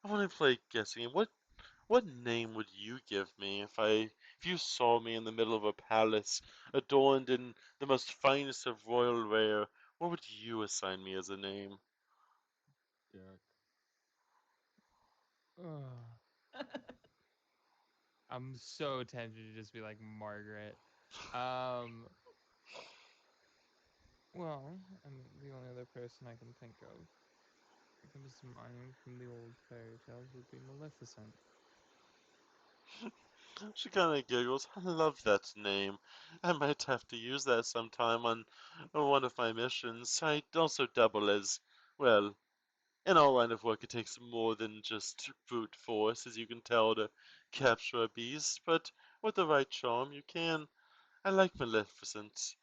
I want to play guessing. What name would you give me if you saw me in the middle of a palace adorned in the most finest of royal wear? What would you assign me as a name? Derek. Ugh. I'm so tempted to just be like Margaret. Um, well, I mean, the only other person I can think of that comes to mind from the old fairy tales would be Maleficent. She kind of giggles. I love that name. I might have to use that sometime on one of my missions. I also double as, well, in our line of work, it takes more than just brute force, as you can tell, to capture a beast, but with the right charm, you can. I like Maleficent.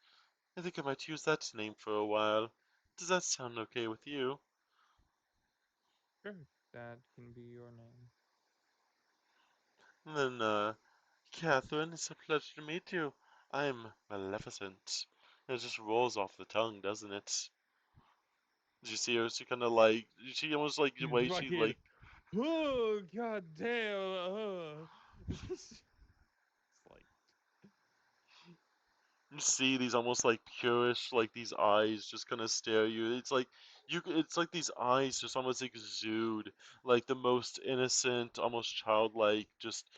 I think I might use that name for a while. Does that sound okay with you? Sure, that can be your name. And then, Catherine, it's a pleasure to meet you. I'm Maleficent. It just rolls off the tongue, doesn't it? Did you see her? She kind of like, she almost like the You way she fucking, like oh god damn. It's like, you see these almost like purish, like these eyes just kind of stare at you. It's like it's like these eyes just almost exude like the most innocent, almost childlike, just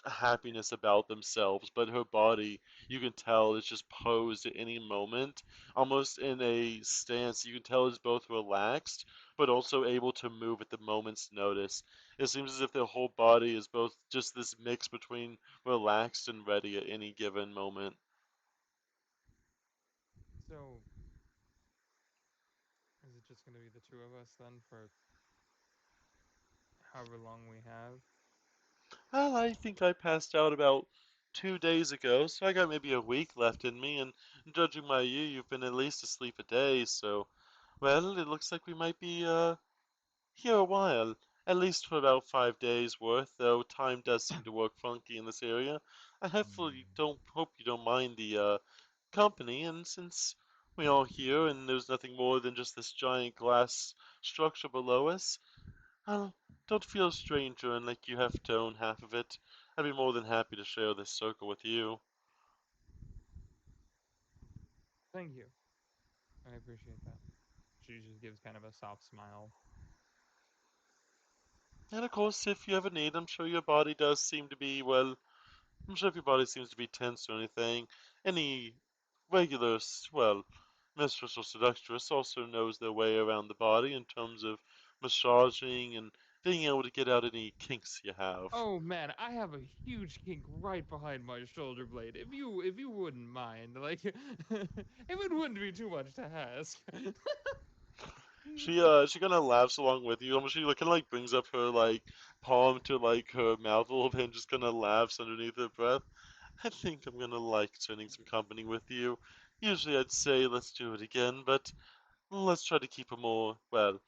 happiness about themselves. But her body, you can tell, is just posed at any moment, almost in a stance. You can tell is both relaxed, but also able to move at the moment's notice. It seems as if their whole body is both just this mix between relaxed and ready at any given moment. so, is it just gonna be the two of us then for however long we have? Well, I think I passed out about 2 days ago, so I got maybe a week left in me, and judging by you, you've been at least asleep a day, so, well, it looks like we might be, here a while. At least for about 5 days worth, though time does seem to work funky in this area. I hopefully Hmm. don't hope you don't mind the, company, and since we are here and there's nothing more than just this giant glass structure below us, don't feel a stranger and like you have to own half of it. I'd be more than happy to share this circle with you. Thank you. I appreciate that. She just gives kind of a soft smile. And of course, if you ever need, I'm sure your body does seem to be, well, I'm sure if your body seems to be tense or anything, any regular, well, mistress or seductress also knows their way around the body in terms of massaging and being able to get out any kinks you have. Oh man, I have a huge kink right behind my shoulder blade. If you wouldn't mind, like if it wouldn't be too much to ask. She kind of laughs along with you. Almost she like kind of like brings up her like palm to like her mouth a little bit and just kind of laughs underneath her breath. I think I'm gonna like spending some company with you. Usually I'd say let's do it again, but let's try to keep a more, well,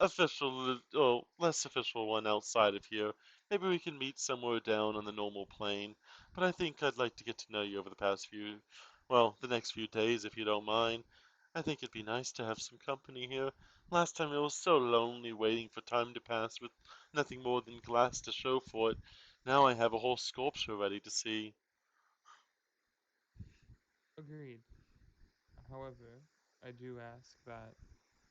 official, or less official one outside of here. Maybe we can meet somewhere down on the normal plane. But I think I'd like to get to know you over the past few, well, the next few days, if you don't mind. I think it'd be nice to have some company here. Last time it was so lonely waiting for time to pass with nothing more than glass to show for it. Now I have a whole sculpture ready to see. Agreed. However, I do ask that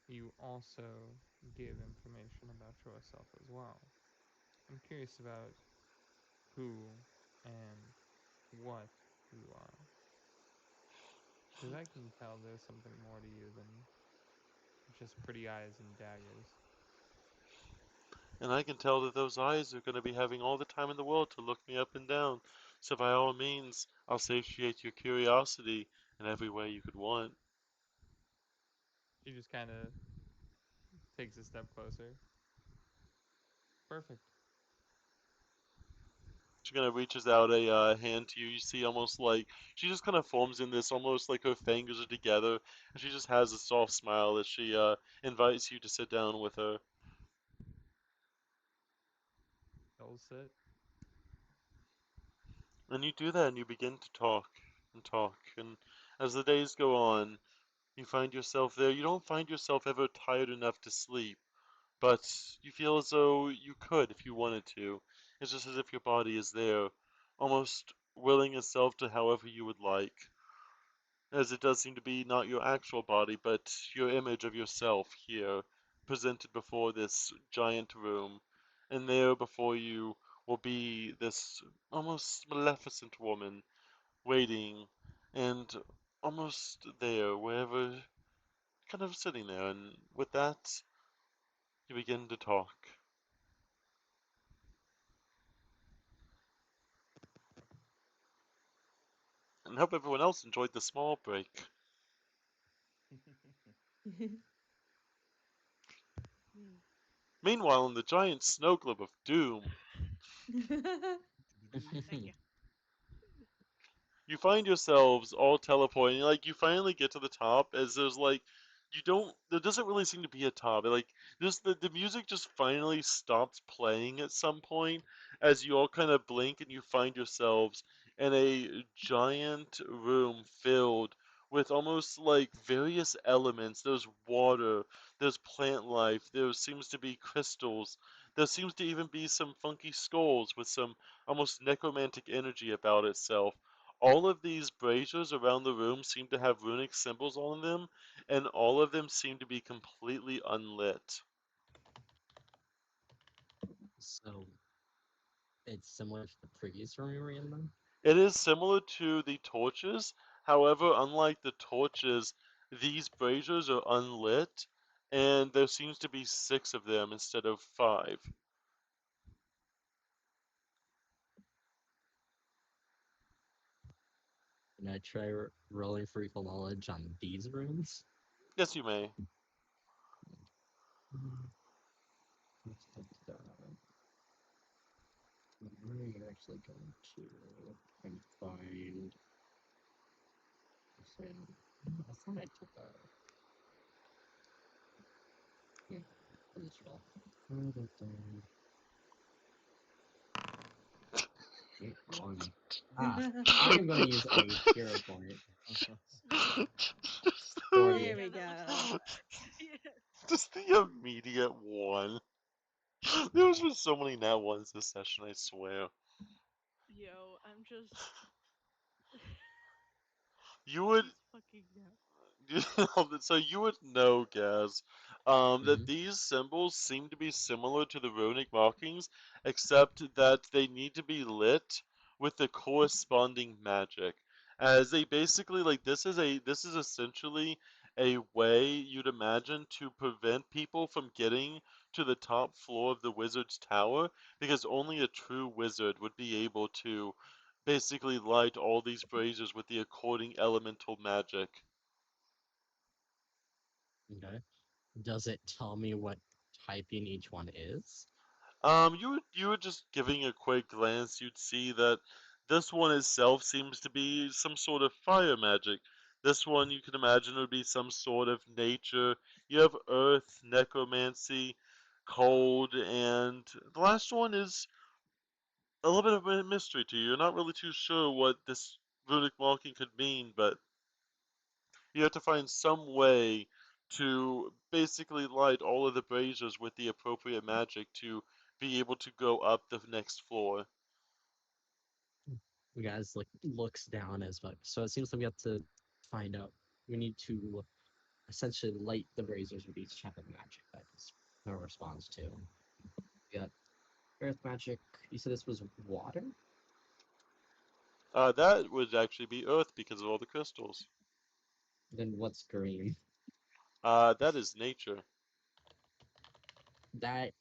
you also give information about yourself as well. I'm curious about who and what you are, because I can tell there's something more to you than just pretty eyes and daggers. And I can tell that those eyes are going to be having all the time in the world to look me up and down. So by all means, I'll satiate your curiosity in every way you could want. He just kind of takes a step closer. Perfect. She kind of reaches out a hand to you. You see almost like she just kind of forms in this, almost like her fingers are together, and she just has a soft smile as she invites you to sit down with her. He'll sit. And you do that, and you begin to talk and talk. And as the days go on, you find yourself there. You don't find yourself ever tired enough to sleep, but you feel as though you could if you wanted to. It's just as if your body is there, almost willing itself to however you would like. As it does seem to be not your actual body, but your image of yourself here, presented before this giant room. And there before you will be this almost maleficent woman waiting and almost there, wherever, kind of sitting there. And with that, you begin to talk. And hope everyone else enjoyed the small break. Hmm. Meanwhile, in the giant snow globe of doom, Thank you. you find yourselves all teleporting. Like you finally get to the top, as there's like you don't. There doesn't really seem to be a top. Like just the music just finally stops playing at some point, as you all kind of blink and you find yourselves in a giant room filled with almost like various elements. There's water. There's plant life. There seems to be crystals. There seems to even be some funky skulls with some almost necromantic energy about itself. All of these braziers around the room seem to have runic symbols on them, and all of them seem to be completely unlit. So it's similar to the previous room we were in, then? It is similar to the torches, however, unlike the torches, these braziers are unlit, and there seems to be six of them instead of five. And I try rolling for equal knowledge on these rooms. Yes, you may. Where are you actually going to and find? I thought I took a. Yeah, I'll just roll. Eight, one. Ah, I'm gonna use a hero point. 40. There we That was go. perfect. Yeah. Just the immediate one. There's been so many nat ones this session, I swear. Yo, I'm just You would these fucking now. so you would know, Gaz, that Mhm. these symbols seem to be similar to the runic markings, except that they need to be lit with the corresponding magic. As they basically like this is essentially a way you'd imagine to prevent people from getting to the top floor of the wizard's tower, because only a true wizard would be able to basically light all these braziers with the according elemental magic. Okay. Does it tell me what typing each one is? You would just giving a quick glance, you'd see that this one itself seems to be some sort of fire magic. This one you can imagine would be some sort of nature. You have earth, necromancy, cold, and the last one is a little bit of a mystery to you. You're not really too sure what this runic marking could mean, but you have to find some way to basically light all of the braziers with the appropriate magic to be able to go up the next floor. You guys like looks down as well. So it seems like we have to find out. We need to essentially light the razors with each type of magic that is no response to. We got earth magic. You said this was water? That would actually be Earth because of all the crystals. Then what's green? That is nature. That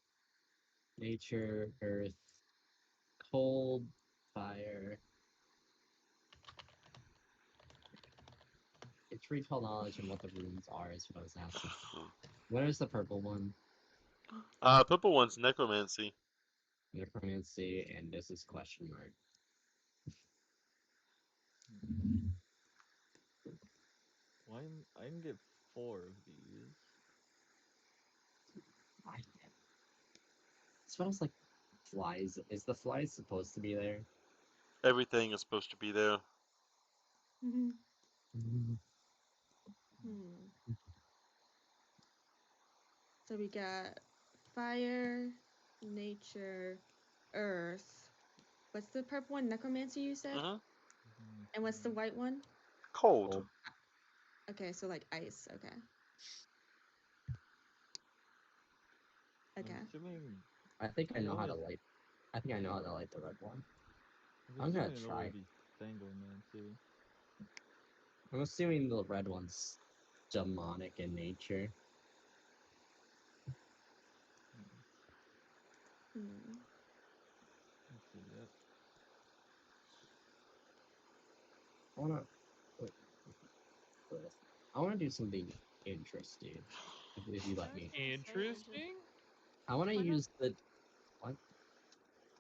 nature, earth, cold, fire. retail knowledge and what the runes are is what I was asking. What is the purple one? Purple one's necromancy. Necromancy, and this is question mark. Well, I can get 4 of these. It smells like flies. Is the flies supposed to be there? Everything is supposed to be there. Hmm. Mm, So we got fire, nature, earth. What's the purple one? Necromancy, you said? Mm-hmm. And what's the white one? Cold. Cold. Okay, so like ice. Okay. Okay. I'm assuming. I think I It know how to only, light. I think I know how to light the red one. I'm I'm gonna assuming it'll only try. be Sanglemancy. I'm assuming the red one's demonic in nature. Hmm. Let's see. Yep. I wanna. Wait, wait, I wanna do something interesting. If you I let was me. gonna say there's a Interesting. I wanna ton of. use the. What?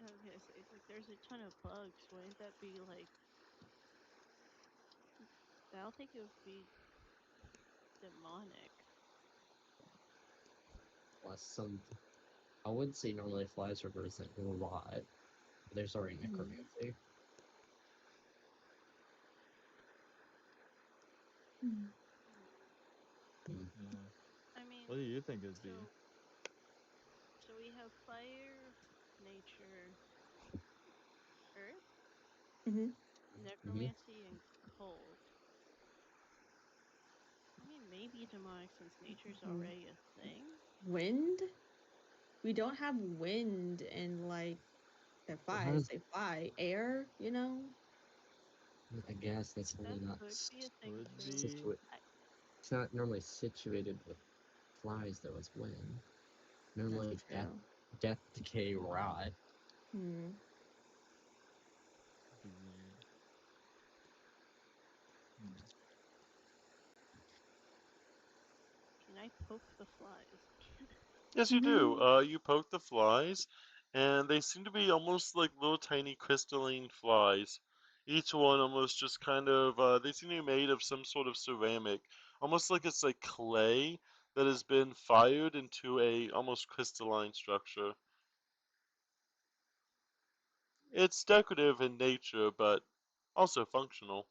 I was gonna say it's like there's a ton of bugs. Wouldn't that be like? I don't think it would be demonic. Plus some. I would say normally flies represent a lot. But there's already necromancy. Hmm. Hmm. Yeah. I mean, What do you think it'd be? so we have fire, nature, earth, Hmm. Mhm. necromancy, and cold. I mean, maybe demonic since nature's already a thing. Wind? We don't have wind and like the Well, how does they fly. Air, you know? I guess that's That really not could be a thing Could too. be. situated. I, It's not normally situated with flies though as wind. Normally That's true. death, decay, rot. Hmm. The. Hmm. can I poke the flies? Yes, you do. You poke the flies, and they seem to be almost like little tiny crystalline flies. Each one almost just kind of, they seem to be made of some sort of ceramic, almost like it's like clay that has been fired into a almost crystalline structure. It's decorative in nature, but also functional.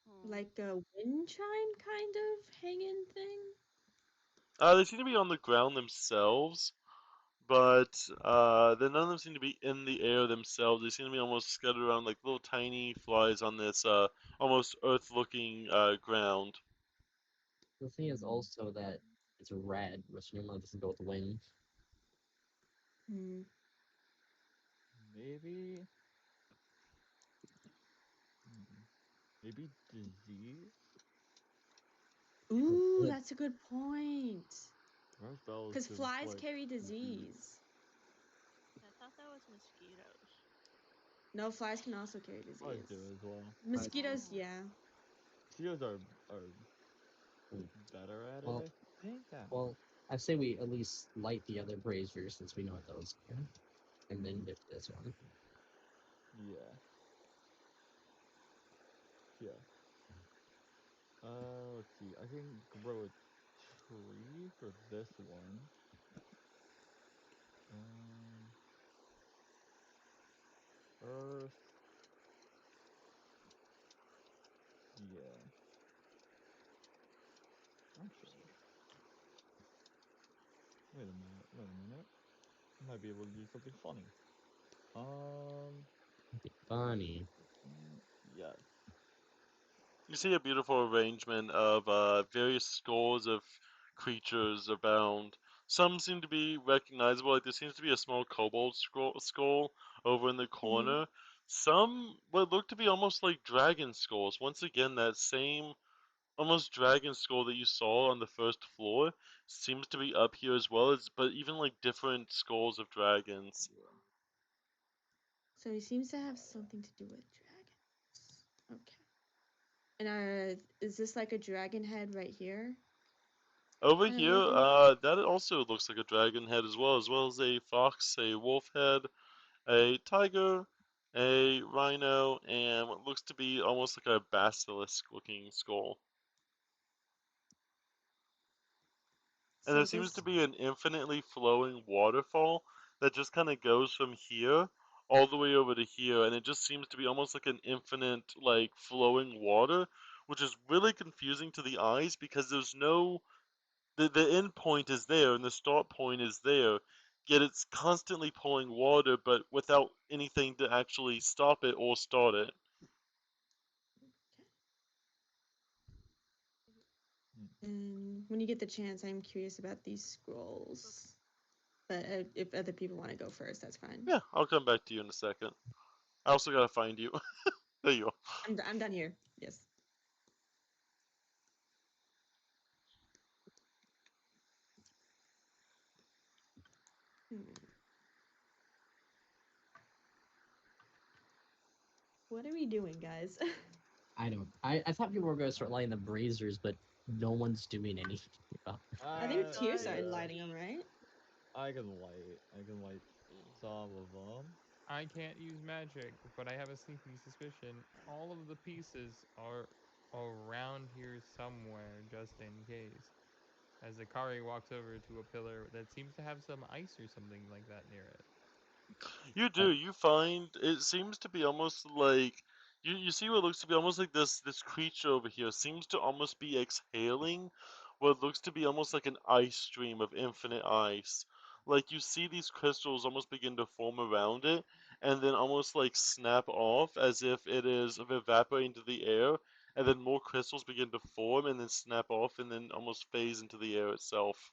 Hmm. Like a wind chime kind of hanging thing? They seem to be on the ground themselves, but then none of them seem to be in the air themselves. They seem to be almost scattered around like little tiny flies on this almost earth-looking ground. The thing is also that it's red, which normally doesn't go with wind. Hmm. Maybe. Hmm. Maybe disease? Ooh, that's a good point. What if that was Because just flies like carry disease? disease. I thought that was mosquitoes. No, flies can also carry Flies disease. do as well. Mosquitoes, Oh. yeah. Mosquitoes are Mm. better at Well, it, I think. I don't know. well, I say we at least light the other braziers since we know what those are, and then dip this one. Yeah. Yeah. Let's see. I can grow a tree for this one. Um, earth. Yeah. Actually, wait a minute. Wait a minute. I might be able to do something funny. Um. Funny. Yes. You see a beautiful arrangement of various scores of creatures abound. Some seem to be recognizable, like there seems to be a small kobold skull over in the Hmm. corner. Some what look to be almost like dragon skulls. Once again, that same almost dragon skull that you saw on the first floor seems to be up here as well as, but even like different skulls of dragons. Yeah. So he seems to have something to do with dragons. Okay. And is this like a dragon head right here? Over Kind of here, looking. that also looks like a dragon head as well as a fox, a wolf head, a tiger, a rhino, and what looks to be almost like a basilisk-looking skull. And there So seems to this. be an infinitely flowing waterfall that just kind of goes from here all the way over to here, and it just seems to be almost like an infinite, like, flowing water, which is really confusing to the eyes because there's no the end point is there and the start point is there, yet it's constantly pulling water, but without anything to actually stop it or start it. And when you get the chance, I'm curious about these scrolls. But if other people want to go first, that's fine. Yeah, I'll come back to you in a second. I also gotta find you. There you are. I'm done here. Yes. Hmm. What are we doing, guys? I don't. I thought people were going to start lighting the braziers, but no one's doing anything about it. I think Tyr started Yeah. lighting them, right? I can light some of them. I can't use magic, but I have a sneaky suspicion all of the pieces are around here somewhere, just in case. As Akari walks over to a pillar that seems to have some ice or something like that near it. You do. You find it seems to be almost like you see what looks to be almost like this creature over here seems to almost be exhaling what looks to be almost like an ice stream of infinite ice. Like you see these crystals almost begin to form around it and then almost like snap off as if it is evaporating into the air, and then more crystals begin to form and then snap off and then almost phase into the air itself.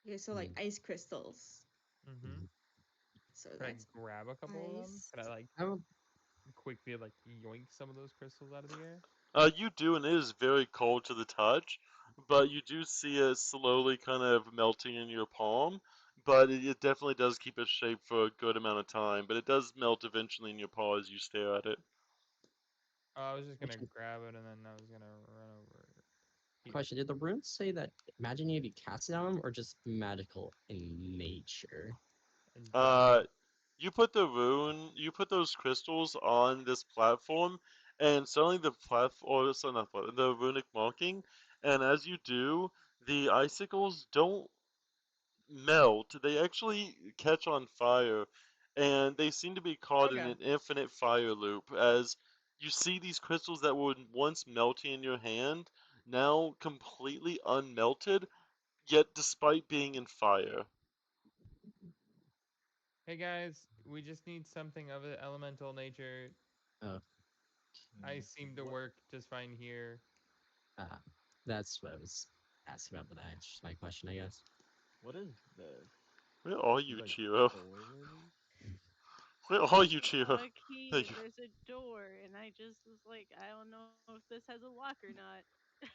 Okay, so like ice crystals. Mm-hmm. So Could I that's grab a couple of them? ice. Could I like I don't. quickly like yoink some of those crystals out of the air? You do, and it is very cold to the touch, but you do see it slowly kind of melting in your palm. But it definitely does keep its shape for a good amount of time. But it does melt eventually in your paw as you stare at it. I was just gonna Question. grab it and then I was gonna run over here. Question. Did the runes say that magic need to be casted on them, or just magical in nature? In Uh, general. you put those crystals on this platform, and suddenly the platform, or sorry, not platform, the runic marking, and as you do, the icicles don't melt, they actually catch on fire, and they seem to be caught in Okay. an infinite fire loop as you see these crystals that were once melting in your hand now completely unmelted, yet despite being in fire. Hey guys, we just need something of an elemental nature. Oh, I seem to What? work just fine here. uh, that's what I was asking about, but that answers my question, I guess. What is this? Where are Is you, like Chiro? doors? Where are you, I Chiro? saw a key There and you there's a door, and I just was like, I don't know if this has a lock or not,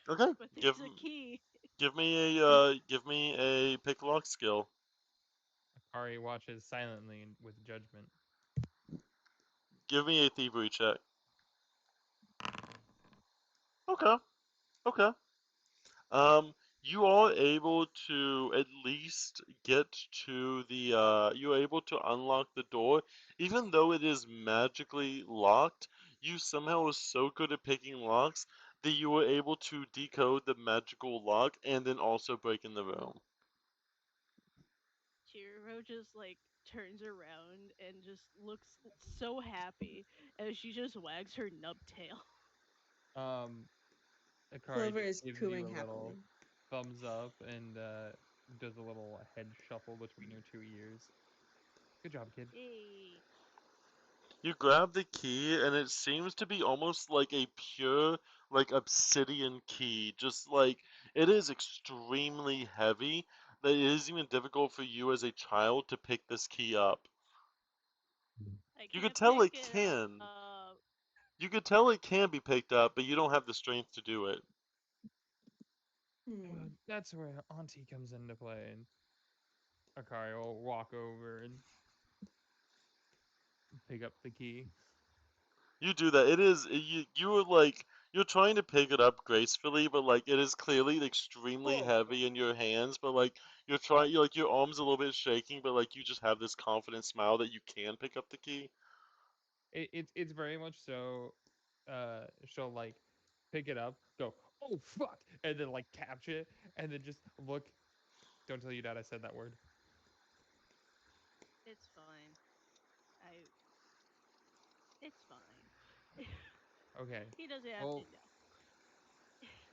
Okay, but there's give a key. give me a pick lock skill. Akari watches silently and with judgment. Give me a thievery check. Okay, okay. You are able to at least get to the, you're able to unlock the door, even though it is magically locked. You somehow are so good at picking locks that you were able to decode the magical lock and then also break in the room. Chiro just like turns around and just looks so happy as she just wags her nub tail. Um, Akari Clover just is gives you cooing a little happily. thumbs up and does a little head shuffle between her two ears. Good job, kid. Yay. You grab the key and it seems to be almost like a pure, like obsidian key. Just like it is extremely heavy, that it is even difficult for you as a child to pick this key up. I You can't could tell pick it it can. up. You could tell it can be picked up, but you don't have the strength to do it. Hmm. That's where Auntie comes into play, and Akari will walk over and pick up the key. You do that. It is you. You are like you're trying to pick it up gracefully, but like it is clearly extremely Oh god. heavy in your hands. But like you're trying, you like your arms a little bit shaking, but like you just have this confident smile that you can pick up the key. It's very much so. She'll like pick it up, go, oh fuck, and then like catch it, and then just look. Don't tell your dad I said that word. It's fine. I. It's fine. Okay. He doesn't have to Well, know.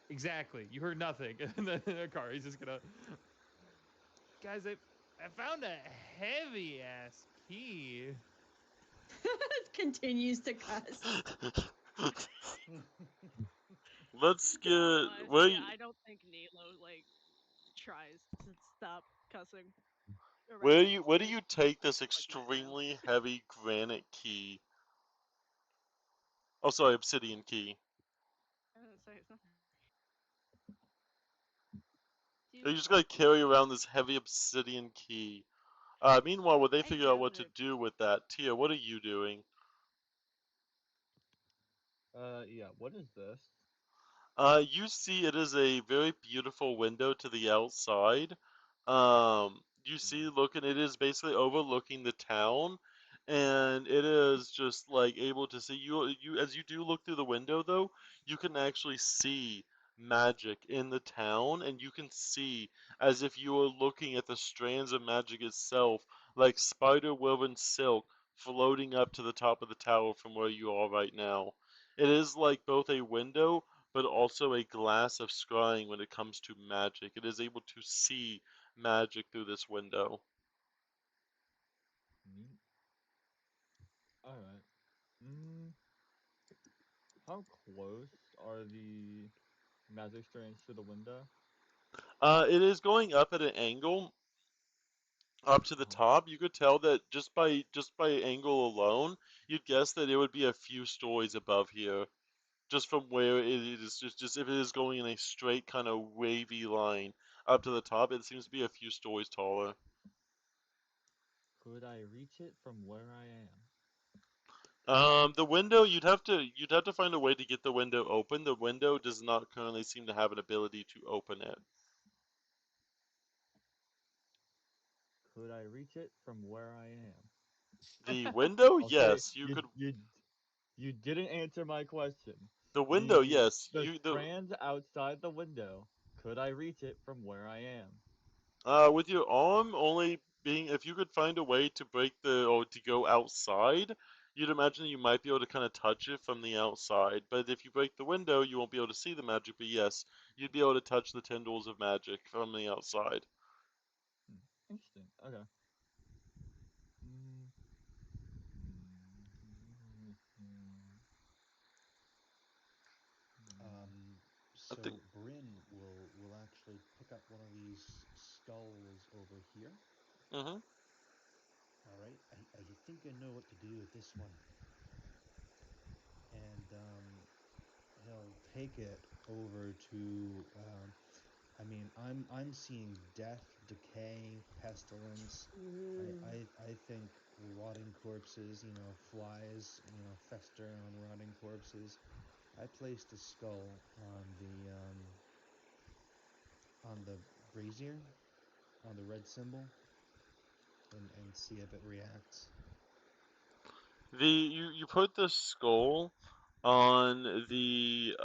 exactly. You heard nothing, and then in the car, he's just gonna. Guys, I found a heavy ass key. Continues to cuss. Let's No, get where honestly, I don't think Nilo like tries to stop cussing around where do like you take this like right now. extremely heavy granite key? Oh, sorry, obsidian key. So it's not. You Do just gotta carry around this heavy obsidian key. Meanwhile, while they I figure out grab what to the do with that, Tia, what are you doing? Yeah. What is this? You see, it is a very beautiful window to the outside. You see, looking, it is basically overlooking the town, and it is just like able to see you as you do look through the window, though, you can actually see magic in the town, and you can see as if you were looking at the strands of magic itself, like spider woven silk floating up to the top of the tower from where you are right now. It is like both a window but also a glass of scrying when it comes to magic. It is able to see magic through this window. Neat. All right. Mm, how close are the magic strands to the window? It is going up at an angle up to the Uh-huh. top. You could tell that just by angle alone, you'd guess that it would be a few stories above here, just from where it is. Just if it is going in a straight kind of wavy line up to the top, it seems to be a few stories taller. Could I reach it from where I am? The window you'd have to find a way to get the window open. The window does not currently seem to have an ability to open it. Could I reach it from where I am? The window, Okay, yes, you could. you didn't answer my question. The window, The yes, the you the strands outside the window. Could I reach it from where I am? with your arm only being if you could find a way to break the or to go outside, you'd imagine you might be able to kind of touch it from the outside. But if you break the window, you won't be able to see the magic. But yes, you'd be able to touch the tendrils of magic from the outside. Hmm, interesting. Okay. Mm, mm, mm, mm. Um, I think. so Bryn will actually pick up one of these skulls over here. Hmm. All right, I think I know what to do with this one, and he'll take it over to. I mean, I'm seeing death, decay, pestilence. Mm. I think rotting corpses. Flies. Fester on rotting corpses. I placed a skull on the brazier, on the red symbol, and see if it reacts. You put the skull on the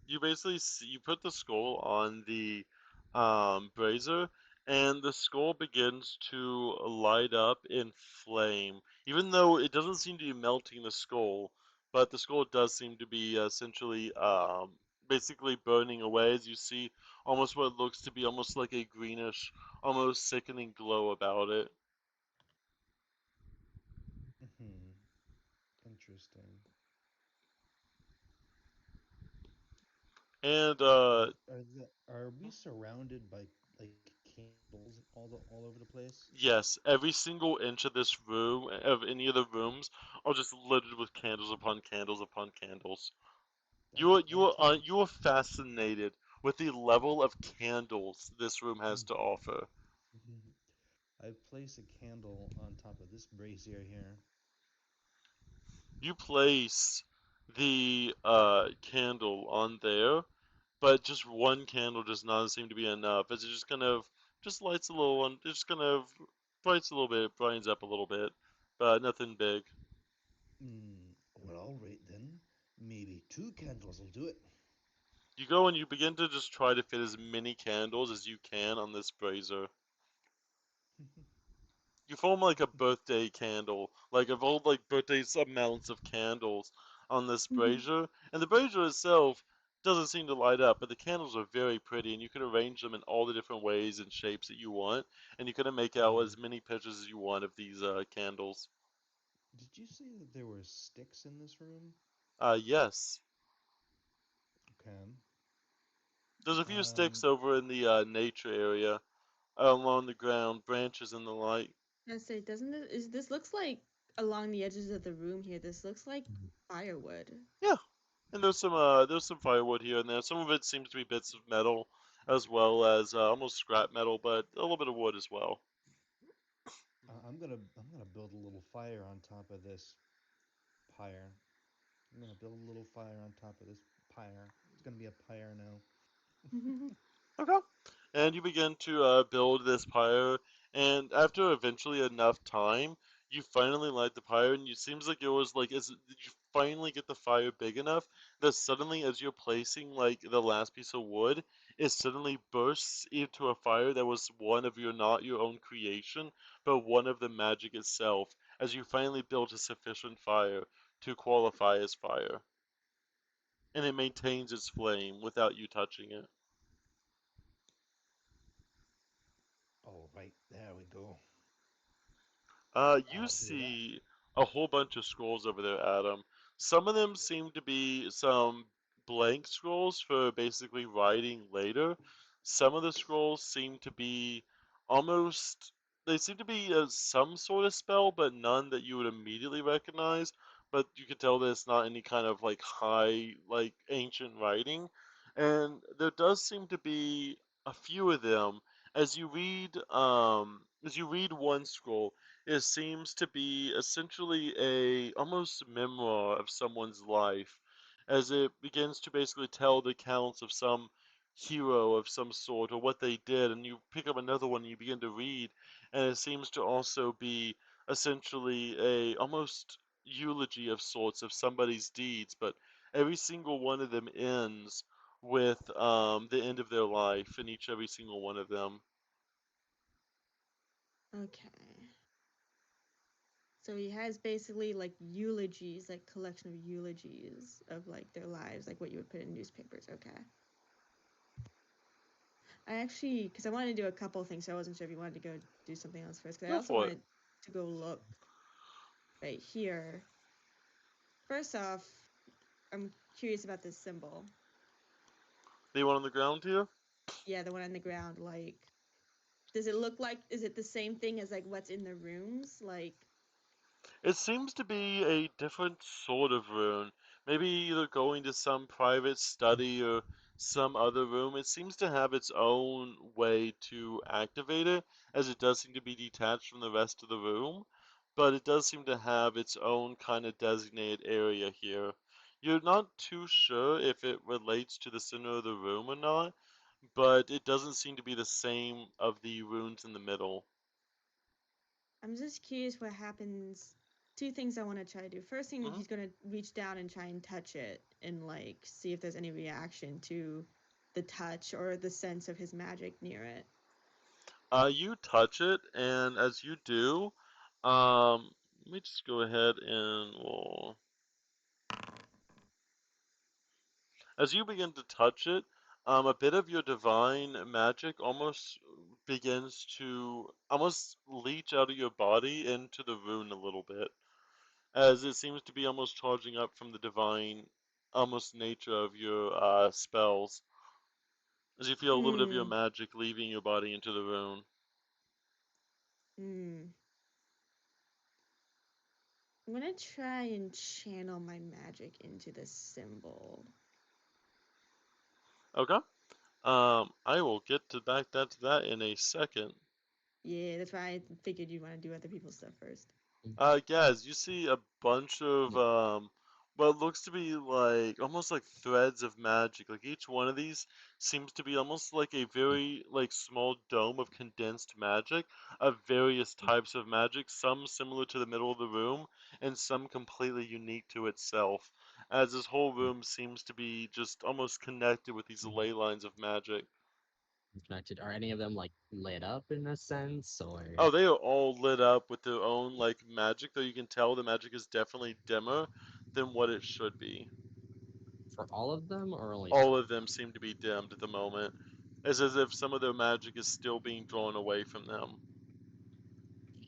you basically you put the skull on the brazier, and the skull begins to light up in flame, even though it doesn't seem to be melting the skull, but the skull does seem to be essentially basically burning away as you see almost what looks to be almost like a greenish, almost sickening glow about it. Hmm. Interesting. And Are we surrounded by like candles all over the place? yes, every single inch of this room, of any of the rooms, are just littered with candles upon candles upon candles. That that takes. You are fascinated with the level of candles this room has to offer. I place a candle on top of this brazier here. You place the candle on there, but just one candle does not seem to be enough, as it just kind of just lights a little, it just kind of brights a little bit, brightens up a little bit, but nothing big. Well, all right then. Maybe two candles will do it. You go and you begin to just try to fit as many candles as you can on this brazier. You form like a birthday candle, like of old like birthday amounts of candles on this brazier, and the brazier itself doesn't seem to light up, but the candles are very pretty, and you can arrange them in all the different ways and shapes that you want, and you can make out as many pictures as you want of these candles. Did you say that there were sticks in this room? Yes. Okay. There's a few sticks Um, over in the nature area, along the ground, branches and the like. I say, doesn't it? Is this looks like along the edges of the room here? This looks like firewood. Yeah, and there's some firewood here and there. Some of it seems to be bits of metal, as well as almost scrap metal, but a little bit of wood as well. I'm gonna build a little fire on top of this pyre. I'm gonna build a little fire on top of this pyre. It's gonna be a pyre now. Okay. And you begin to build this pyre, and after eventually enough time, you finally light the pyre, and it seems like it was like, did you finally get the fire big enough that suddenly, as you're placing like the last piece of wood, it suddenly bursts into a fire that was one of your not your own creation, but one of the magic itself, as you finally built a sufficient fire to qualify as fire, and it maintains its flame without you touching it. All right, there we go. You I'll do that. see a whole bunch of scrolls over there, Adam. Some of them seem to be some blank scrolls for basically writing later. Some of the scrolls seem to be almost, they seem to be some sort of spell, but none that you would immediately recognize. But you can tell that it's not any kind of like high, like ancient writing. And there does seem to be a few of them as you read one scroll, it seems to be essentially a almost memoir of someone's life, as it begins to basically tell the accounts of some hero of some sort or what they did, and you pick up another one and you begin to read, and it seems to also be essentially a almost eulogy of sorts of somebody's deeds, but every single one of them ends with the end of their life in each every single one of them. Okay. So he has basically like eulogies, like collection of eulogies of like their lives, like what you would put in newspapers. Okay. I actually, because I wanted to do a couple things, so I wasn't sure if you wanted to go do something else first. Because I Go also for it. wanted to go look right here. First off, I'm curious about this symbol. The one on the ground here? Yeah, the one on the ground. Like, does it look like? Is it the same thing as like what's in the rooms? Like, It seems to be a different sort of rune. Maybe either going to some private study or some other room. It seems to have its own way to activate it, as it does seem to be detached from the rest of the room. But it does seem to have its own kind of designated area here. You're not too sure if it relates to the center of the room or not, but it doesn't seem to be the same of the runes in the middle. I'm just curious what happens. Two things I want to try to do. First thing, Hmm. he's gonna reach down and try and touch it and like see if there's any reaction to the touch or the sense of his magic near it. You touch it, and as you do, let me just go ahead and as you begin to touch it, a bit of your divine magic almost begins to almost leach out of your body into the rune a little bit, as it seems to be almost charging up from the divine, almost nature of your spells, as you feel a little bit of your Hmm. magic leaving your body into the rune. Hmm. I'm gonna try and channel my magic into this symbol. Okay. I will get to back to that in a second. Yeah, that's why I figured you'd want to do other people's stuff first. Guys, you see a bunch of Yeah. what looks to be like almost like threads of magic. Like each one of these seems to be almost like a very like small dome of condensed magic of various types of magic, some similar to the middle of the room and some completely unique to itself. As this whole room seems to be just almost connected with these ley lines of magic. Connected. Are any of them like lit up in a sense, or Oh, they are all lit up with their own like magic, though you can tell the magic is definitely dimmer than what it should be. for all of them, or only All some? of them seem to be dimmed at the moment. It's as if some of their magic is still being drawn away from them.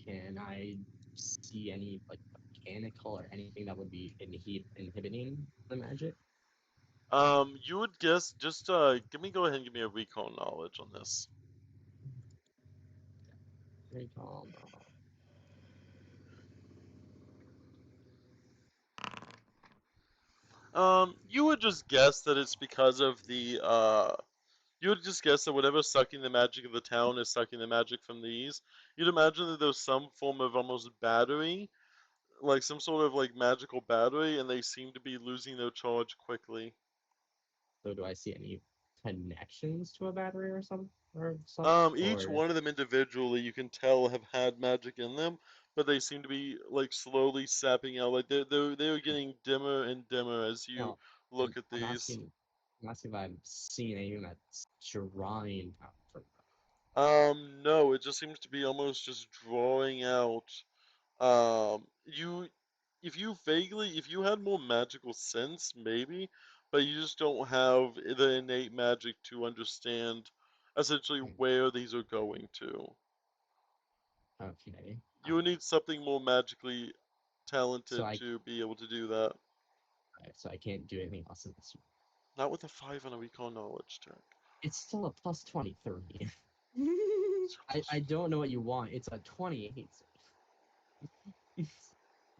Can I see any like mechanical or anything that would be inhibiting the magic? You would guess just go ahead and give me a recall knowledge on this. Recall. You would just guess that it's because of the you would just guess that whatever's sucking the magic of the town is sucking the magic from these. You'd imagine that there's some form of almost battery, like some sort of like magical battery, and they seem to be losing their charge quickly. So do I see any connections to a battery or such? Each Or one of them individually, you can tell have had magic in them, but they seem to be like slowly sapping out. Like they're getting dimmer and dimmer as you no, look at I'm these. asking if I'm seeing anything that's drawing out from No, it just seems to be almost just drawing out. You, if you had more magical sense, maybe, but you just don't have the innate magic to understand essentially them. where these are going to. Okay. You would need something more magically So talented I to be able to do that. so I can't do anything else in this. Not with a 5 on a recall knowledge check. It's still a plus 23. I don't know what you want. It's a 28.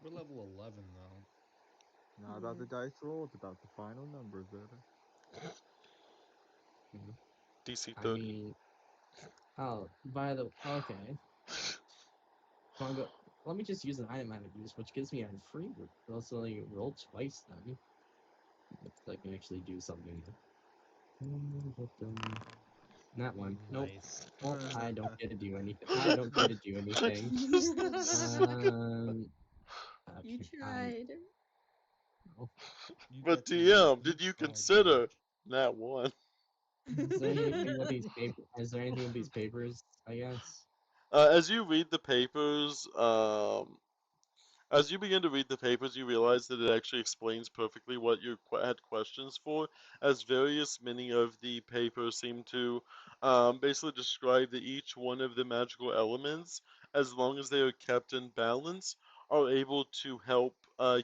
We're level 11 though. Not about the dice roll, it's about the final numbers, baby. DC I 30. mean, oh, okay. Wanna go? Let me just use an item I haven't used, which gives me a free. Also, only roll twice then. So I can actually do something. That one. Nope. Nice. Well, I don't get to do anything. I don't get to do anything. This is sick. Um. You Okay. tried. Oh. You But definitely TM, did you tried, buddy. consider that one? Is there anything with these paper? Is there anything with these papers? I guess. As you read the papers, as you begin to read the papers, you realize that it actually explains perfectly what you had questions for, as various many of the papers seem to basically describe that each one of the magical elements, as long as they are kept in balance, are able to help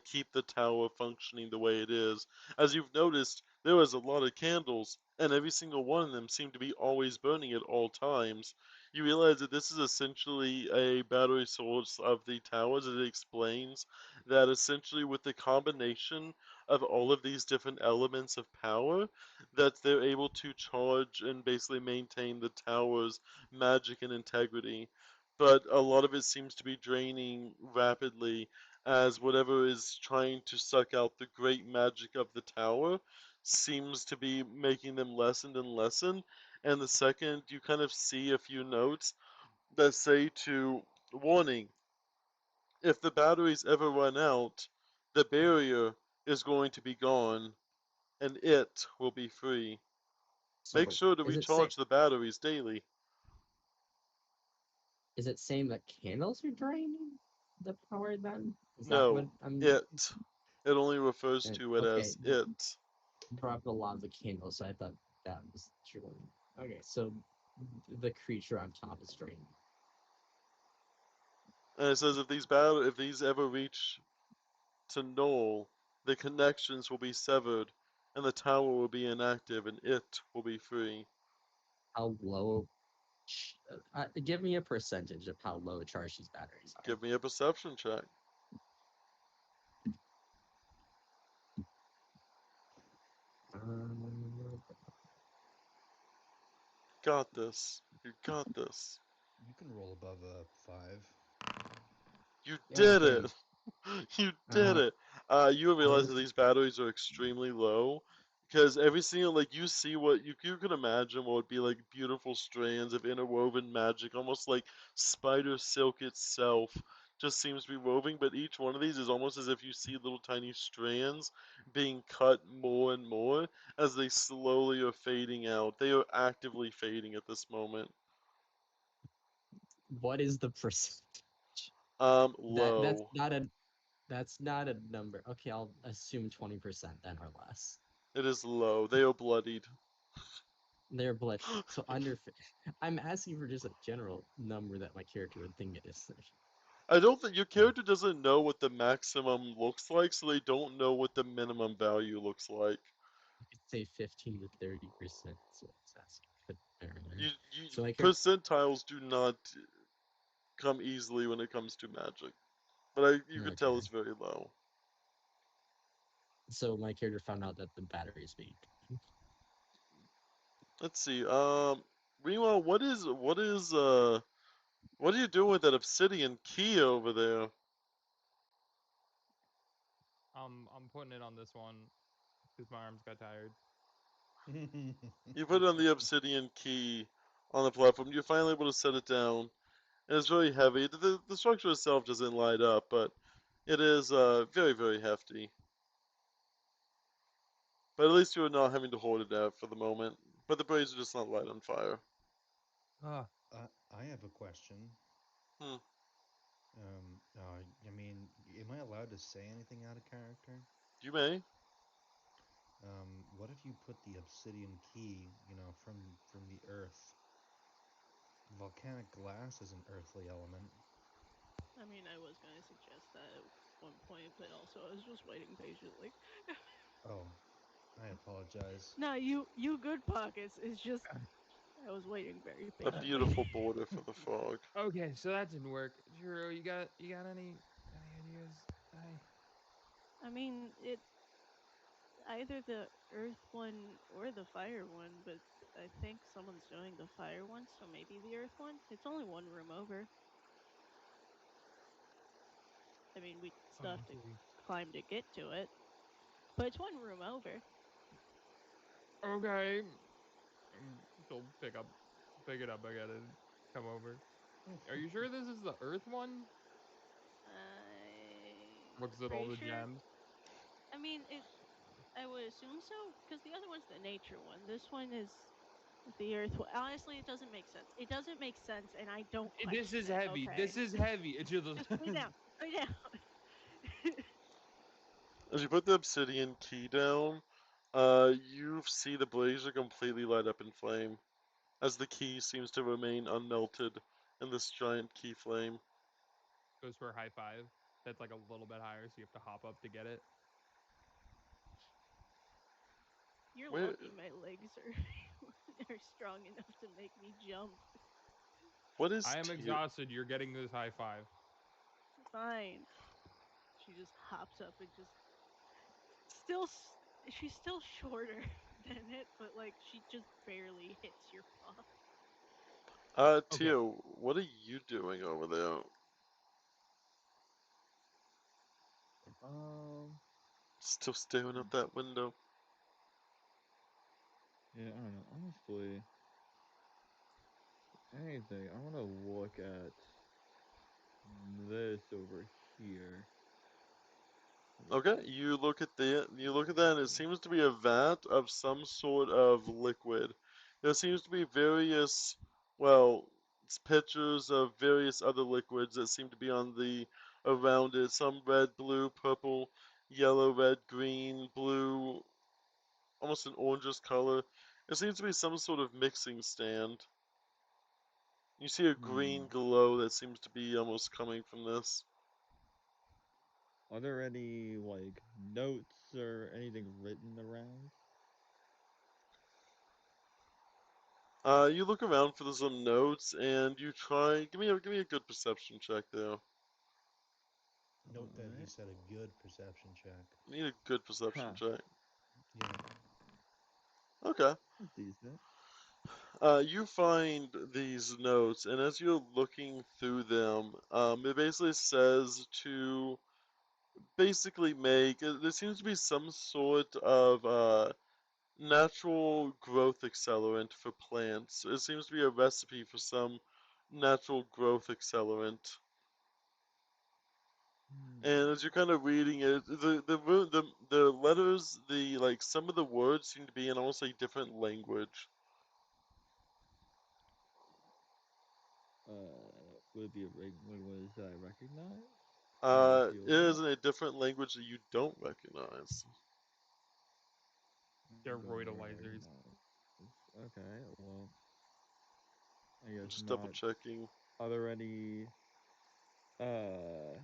keep the tower functioning the way it is. As you've noticed, there is a lot of candles, and every single one of them seem to be always burning at all times. You realize that this is essentially a battery source of the towers. It explains that essentially with the combination of all of these different elements of power, that they're able to charge and basically maintain the tower's magic and integrity. But a lot of it seems to be draining rapidly as whatever is trying to suck out the great magic of the tower seems to be making them lessened and lessened, and the second you kind of see a few notes that say to warning, if the batteries ever run out, the barrier is going to be gone and it will be free. Make So sure to is it say? recharge the batteries daily. Is it saying that candles are draining the power? Then is that what No, I'm? it. It only refers to it Okay, as it. brought up a lot of the candles, so I thought that was true. Okay, so the creature on top is draining. And it says if these ever reach to null, the connections will be severed, and the tower will be inactive, and it will be free. How low? Give me a percentage of how low charged these batteries are. Give me a perception check. Um, Got this. You got this. You can roll above a 5. You yeah, I did can. it. You did it. you What realize if that these batteries are extremely low because every single like you see what you can imagine what would be like beautiful strands of interwoven magic, almost like spider silk itself just seems to be woven, but each one of these is almost as if you see little tiny strands being cut more and more as they slowly are fading out. They are actively fading at this moment. what is the percentage? That Low. that's not a number. Okay, I'll assume 20% then or less. It is low. They are bloodied. They're blood. So under. I'm asking for just a general number that my character would think it is. I don't think your character doesn't know what the maximum looks like, so they don't know what the minimum value looks like. I could say 15 to 30%. So that's good. You So my character. percentiles do not come easily when it comes to magic, but you could tell Okay. it's very low. So my character found out that the battery is being. Let's see. Meanwhile, what are you doing with that obsidian key over there? I'm putting it on this one because my arms got tired. You put it on the obsidian key on the platform. You're finally able to set it down, and it's very heavy. The structure itself doesn't light up, but it is very, very hefty. But at least you're not having to hold it out for the moment. But the blaze are just not light on fire. Ah, I have a question. Hmm. I mean, am I allowed to say anything out of character? You may. What if you put the obsidian key, from the earth? Volcanic glass is an earthly element. I mean, I was gonna suggest that at one point, but also I was just waiting patiently. Oh, I apologize. No, you good pockets. It's just I was waiting very A patiently. beautiful border for the fog. okay, so that didn't work. Jiro, you got any ideas? I mean, it either the earth one or the fire one, but I think someone's doing the fire one, so maybe the earth one. It's only one room over. I mean, we still have to Okay. climb to get to it, but it's one room over. Okay. She'll pick it up again and come over. Are you sure this is the Earth one? I'm Looks at all pretty the sure. gems. I mean, it. I would assume so because the other one's the nature one. This one is the earth one. Honestly, it doesn't make sense. It doesn't make sense, and I don't This question is it. heavy. This Okay, is heavy. It's just just put it down. Put it down. As you put the obsidian key down, you see the blazer completely light up in flame, as the key seems to remain unmelted in this giant key flame. goes for a high five. That's like a little bit higher, so you have to hop up to get it. You're Where, lucky my legs are are strong enough to make me jump. what is I am tear? exhausted. You're getting this high five. Fine. She just hops up and just still. She's still shorter than it, but like she just barely hits your paw. Okay. Tear, what are you doing over there? Um, Still staring at that window. yeah, I don't know. Honestly, anything. I want to look at this over here. Okay, you look at that, and it seems to be a vat of some sort of liquid. There seems to be various, well, it's pictures of various other liquids that seem to be on the around it. Some red, blue, purple, yellow, red, green, blue, almost an orangish color. It seems to be some sort of mixing stand. You see a green Hmm. glow that seems to be almost coming from this. Are there any like notes or anything written around? You look around for some notes, and you try. Give me a good perception check there. Note that he Alright. said a good perception check. Need a good perception Ha. check. Yep. Okay. That's decent. You find these notes, and as you're looking through them, it basically says to basically make. There seems to be some sort of natural growth accelerant for plants. It seems to be a recipe for some natural growth accelerant. And as you're kind of reading it, the letters, the like some of the words seem to be in almost like different language. Would it be a language that I recognize? It is in a different language that you don't recognize. They're Don't roidalizers. recognize. Okay, well, I guess Just double not. checking. Are there any uh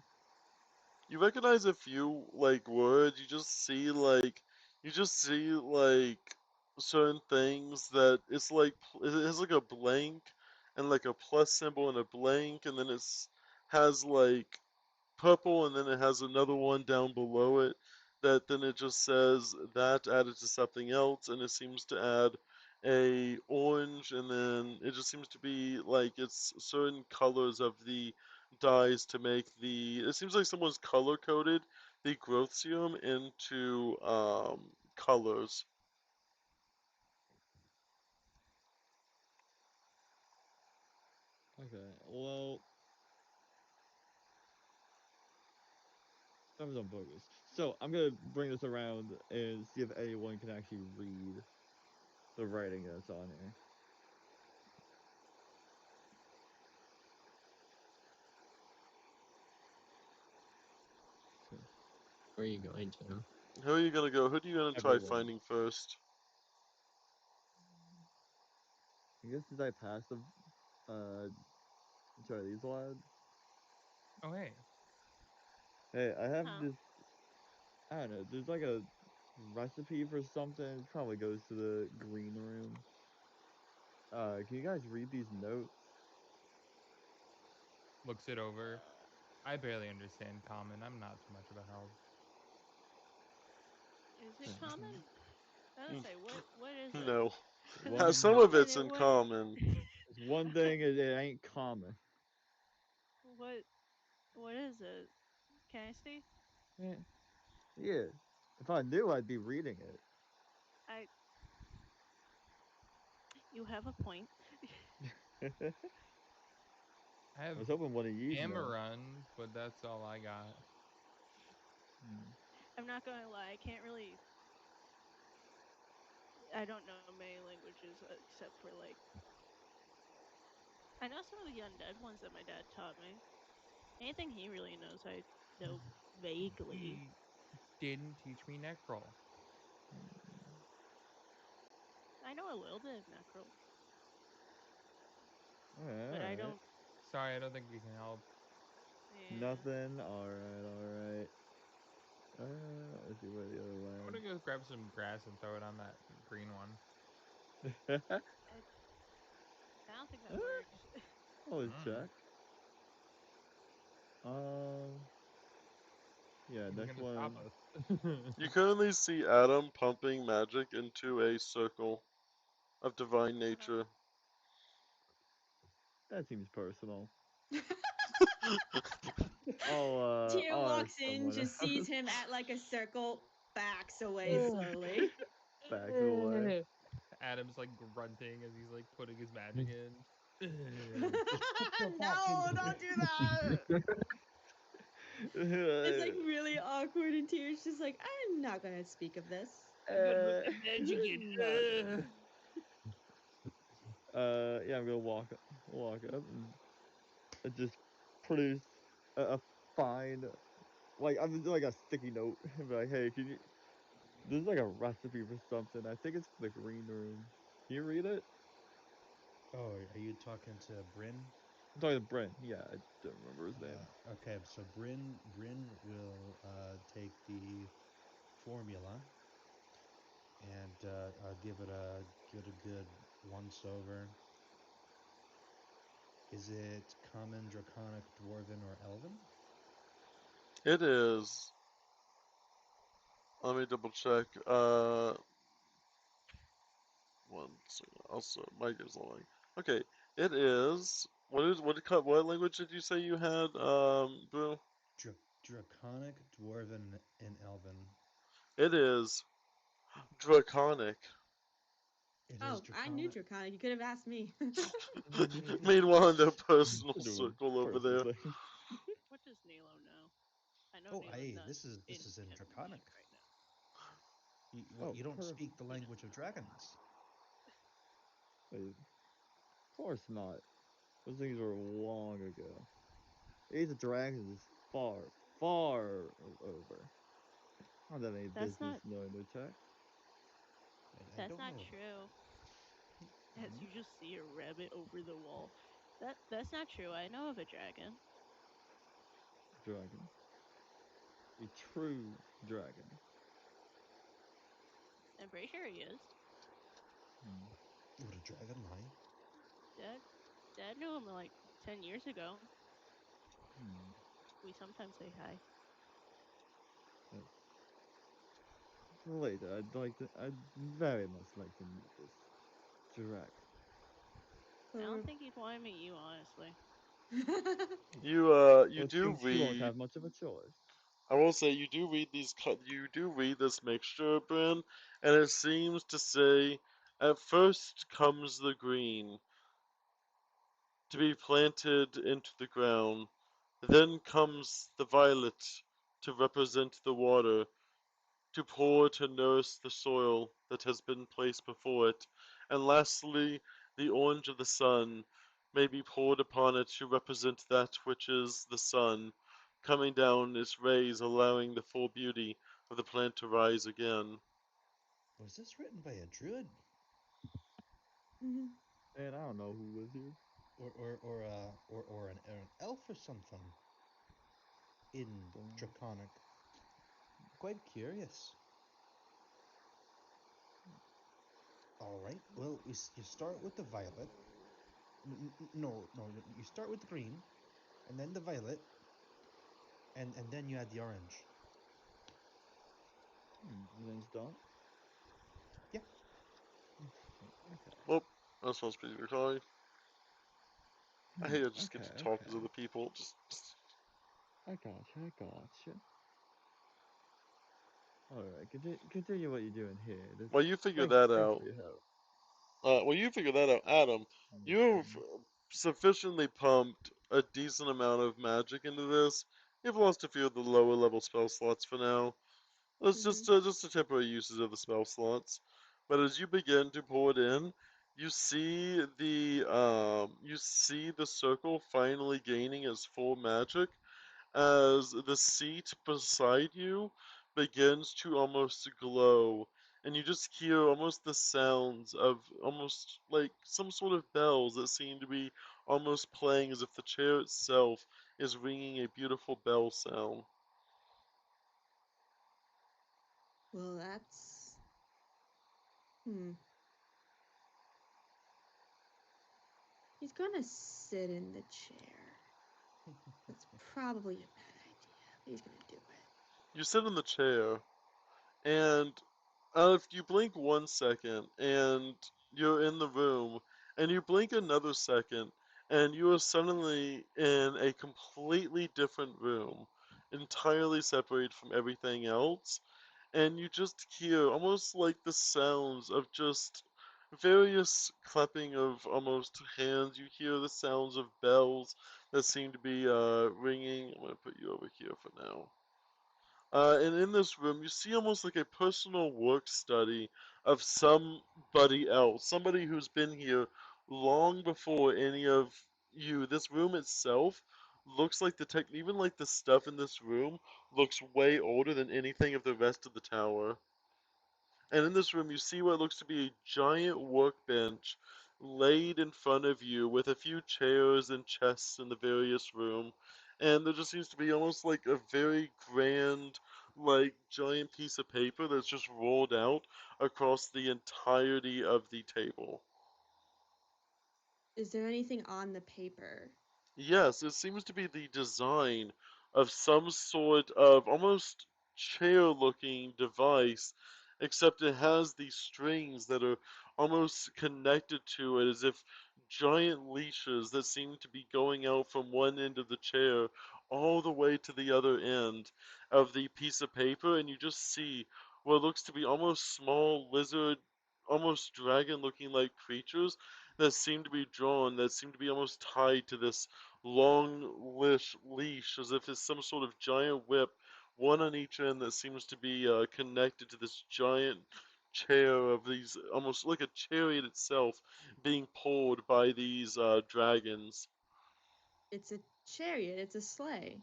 You recognize a few like words. You just see like certain things that it's like it has like a blank and like a plus symbol and a blank, and then has like purple, and then it has another one down below it that then it just says that added to something else, and it seems to add a orange, and then it just seems to be like it's certain colors of the dyes to make the. It seems like someone's color coded the growth serum into colors. okay, well, that was on bogus. So I'm gonna bring this around and see if anyone can actually read the writing that's on here. Where are you going to? Who are you gonna go? Who are you gonna try Everyone. finding first? I guess since I passed the sorry, these lads. Oh hey, Hey, I have Huh? this I don't know, there's like a recipe for something. It probably goes to the green room. Can you guys read these notes? looks it over. I barely understand common. I'm not too much of a help. Is it common? I was say, what is it? No. Because if it's Some One of common, it's it in would. common. It's one thing, it ain't common. what what is it? Can I see? Eh, yeah. If I knew, I'd be reading it. I You have a point. I I have was hoping one of you'd know. Amarun, but that's all I got. Hmm. I'm not gonna lie, I can't really. I don't know many languages except for like. I know some of the undead ones that my dad taught me. Anything he really knows, I know vaguely. He didn't teach me Necrol. I know a little bit of Necrol, Alright, but I alright. don't. Sorry, I don't think we can help. Yeah. Nothing. Alright, alright. Let's see where the I'm gonna other go grab some grass and throw it on that green one. lads. I don't think that works. Always Mm. check. Um, yeah, Who's next gonna stop one. us? You currently see Adam pumping magic into a circle of divine Uh-huh. nature. That seems personal. Tyr I'll ask walks in, someone just sees else. him at like a circle, backs away slowly. Backs away. Adam's like grunting as he's like putting his magic in. Just put your back No, into don't it. do that. It's like really awkward, and Tyr's just like, I'm not gonna speak of this. I'm gonna put uh, my magic in. not yeah, I'm gonna walk up and just produce a fine, like I'm just like a sticky note and be like, hey, can you? This is like a recipe for something. I think it's for the green room. Can you read it? Oh, are you talking to Bryn? I'm talking to Brent. Yeah, I don't remember his name. Okay, so Bryn will take the formula and give it a good once over. Is it common, draconic, dwarven, or elven? It is. Let me double check. One second. Also, Mike is lying. Okay, it is. What language did you say you had, Boo? Draconic, Dwarven, and Elven. It is draconic. It is Oh, I knew Draconic. Draconic. You could have asked me. Meanwhile, in their personal We're doing circle over personal there. things. What does Nilo know? I know Oh, Nilo's hey, not this in is in Heavenly Draconic. right now. What? Oh, You don't speak the He does language of not. dragons. wait, of course not. Those things were long ago. Age of Dragons is far, far over. I don't have any That's business not. knowing their tech. I That's don't not know about true. that. As you just see a rabbit over the wall. That's not true. I know of a dragon. Dragon. A true dragon. I'm pretty sure he is. Hmm. Would a dragon lie? Dad, Dad knew him like 10 years ago. Hmm. We sometimes say hi. Yes. Later, I'd very much like to meet this dragon. I don't Or- think he'd want to meet you, honestly. You Well, it do seems he won't read. have much of a choice. I will say you do read you do read this mixture, Bryn, and it seems to say, at first comes the green to be planted into the ground, then comes the violet to represent the water, to pour to nurse the soil that has been placed before it, and lastly the orange of the sun may be poured upon it to represent that which is the sun, coming down its rays, allowing the full beauty of the plant to rise again. Was this written by a druid Mhm. And I don't know who was here. or an elf or something in Don't. Draconic? Quite curious. All right. Well, you start with the violet. No. You start with the green, and then the violet, and then you add the orange. And then it's done. Yeah. Interesting. Okay. Oh, that's supposed to be recording. I hate I just get Okay. to talk as Okay. other people. I gotcha. I gotcha. All right. Continue what you're doing here. This. While you figure Thanks. that Thanks out, for your help. well, you figure that out, Adam. You've Mhm. sufficiently pumped a decent amount of magic into this. You've lost a few of the lower level spell slots for now. It's Mhm. just a temporary uses of the spell slots. But as you begin to pour it in, you see the circle finally gaining its full magic as the seat beside you begins to almost glow, and you just hear almost the sounds of almost like some sort of bells that seem to be almost playing as if the chair itself is ringing a beautiful bell sound. Well, that's. Hmm. He's gonna sit in the chair. That's probably a bad idea, but he's gonna do it. You sit in the chair, and if you blink 1 second and you're in the room, and you blink another second, and you are suddenly in a completely different room, entirely separated from everything else, and you just hear almost like the sounds of just various clapping of almost hands. You hear the sounds of bells that seem to be ringing. I'm going to put you over here for now. And in this room, you see almost like a personal work study of somebody else, somebody who's been here long before any of you. This room itself looks like even like the stuff in this room looks way older than anything of the rest of the tower. And in this room, you see what looks to be a giant workbench laid in front of you with a few chairs and chests in the various room. And there just seems to be almost like a very grand, like giant piece of paper that's just rolled out across the entirety of the table. Is there anything on the paper? Yes, it seems to be the design of some sort of almost chair looking device, except it has these strings that are almost connected to it as if giant leashes that seem to be going out from one end of the chair all the way to the other end of the piece of paper, and you just see what looks to be almost small lizard, almost dragon-looking like creatures that seem to be drawn, that seem to be almost tied to this long leash, as if it's some sort of giant whip, one on each end that seems to be connected to this giant chair of these, almost like a chariot itself, being pulled by these dragons. It's a chariot. It's a sleigh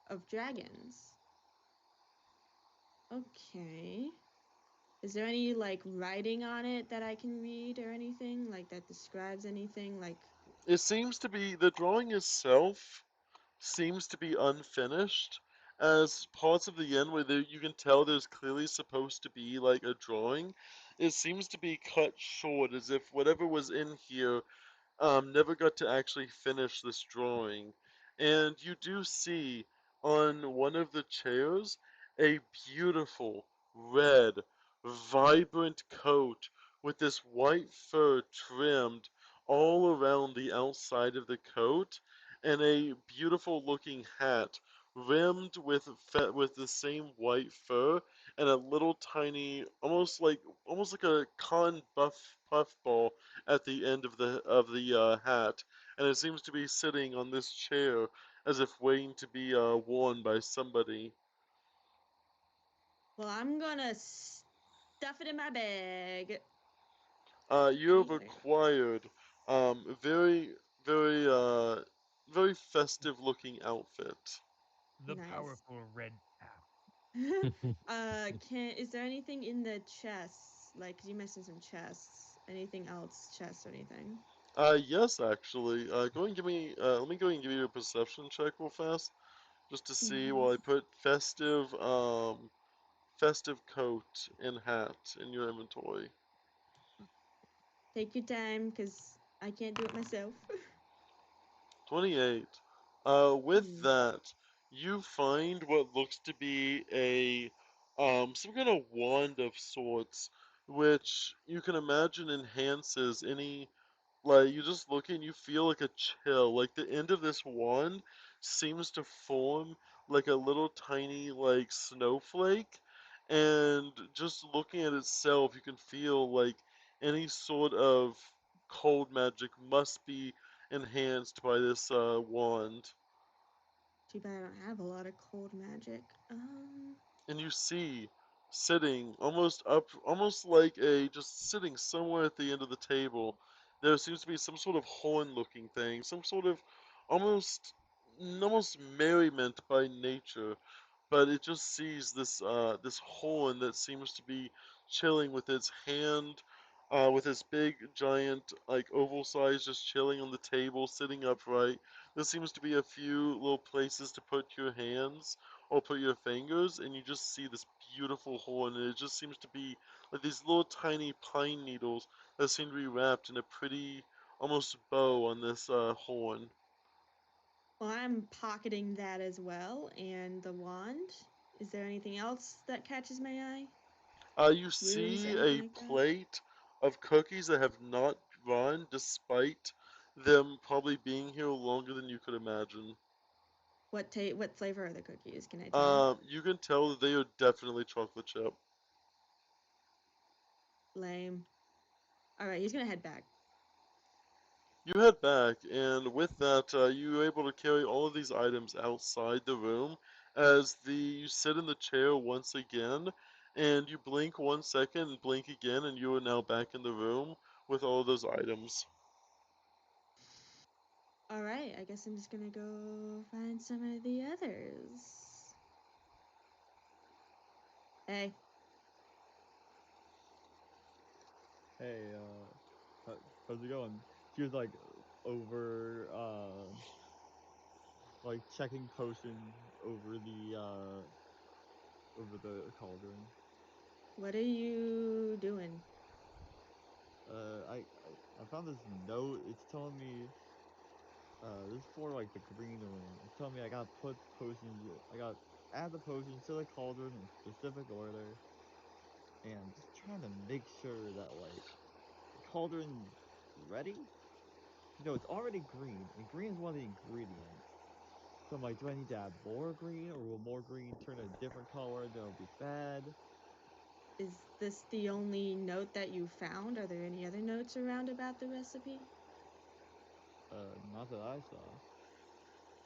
of dragons. Okay. Is there any like writing on it that I can read or anything like that describes anything like It seems to be the drawing itself seems to be unfinished, as parts of the end where you can tell there's clearly supposed to be like a drawing, it seems to be cut short, as if whatever was in here never got to actually finish this drawing. And you do see on one of the chairs a beautiful, red, vibrant coat with this white fur trimmed all around the outside of the coat, and a beautiful looking hat rimmed with the same white fur, and a little tiny, almost like a con buff puffball at the end of the hat, and it seems to be sitting on this chair as if waiting to be worn by somebody. well, I'm gonna stuff it in my bag. You have Anyway. acquired very very festive looking outfit. The Nice. powerful red cap. Is there anything in the chests? Like, 'cause you mentioned some chests. Anything else? Chests or anything? Yes, actually. Go and give me. Let me go and give you a perception check real fast, just to see while I Nice. put festive coat and hat in your inventory. Take your time, cause I can't do it myself. 28. With Hmm. that, you find what looks to be a some kind of wand of sorts, which you can imagine enhances any, like, you just look and you feel like a chill. Like the end of this wand seems to form like a little tiny like snowflake, and just looking at itself, you can feel like any sort of cold magic must be enhanced by this wand. Too bad I don't have a lot of cold magic. And you see sitting almost up, almost like a just sitting somewhere at the end of the table, there seems to be some sort of horn looking thing, some sort of almost almost merriment by nature, but it just sees this horn that seems to be chilling with its hand, with its big giant like oval size, just chilling on the table, sitting upright. There seems to be a few little places to put your hands or put your fingers, and you just see this beautiful horn, and it just seems to be like these little tiny pine needles that seem to be wrapped in a pretty almost bow on this horn. Well, I'm pocketing that as well, and the wand. Is there anything else that catches my eye? You Runes, see anything a like that? plate of cookies that have not run, despite them probably being here longer than you could imagine. What flavor are the cookies? Can I tell? You can tell that they are definitely chocolate chip. Lame. All right, he's gonna head back. You head back, and with that, you're able to carry all of these items outside the room as you sit in the chair once again, and you blink 1 second and blink again, and you are now back in the room with all of those items. All right, I guess I'm just gonna go find some of the others. Hey, Hey, how's it going? She was like over, like checking potions over the cauldron. what are you doing? I found this note. It's telling me, this is for like the green room. It's telling me I gotta put potions. I got add the potions to the cauldron in specific order, and I'm just trying to make sure that like the cauldron's ready. You know, it's already green, and green is one of the ingredients. So I'm like, do I need to add more green, or will more green turn a different color? Then it'll be bad. Is this the only note that you found? Are there any other notes around about the recipe? Not that I saw.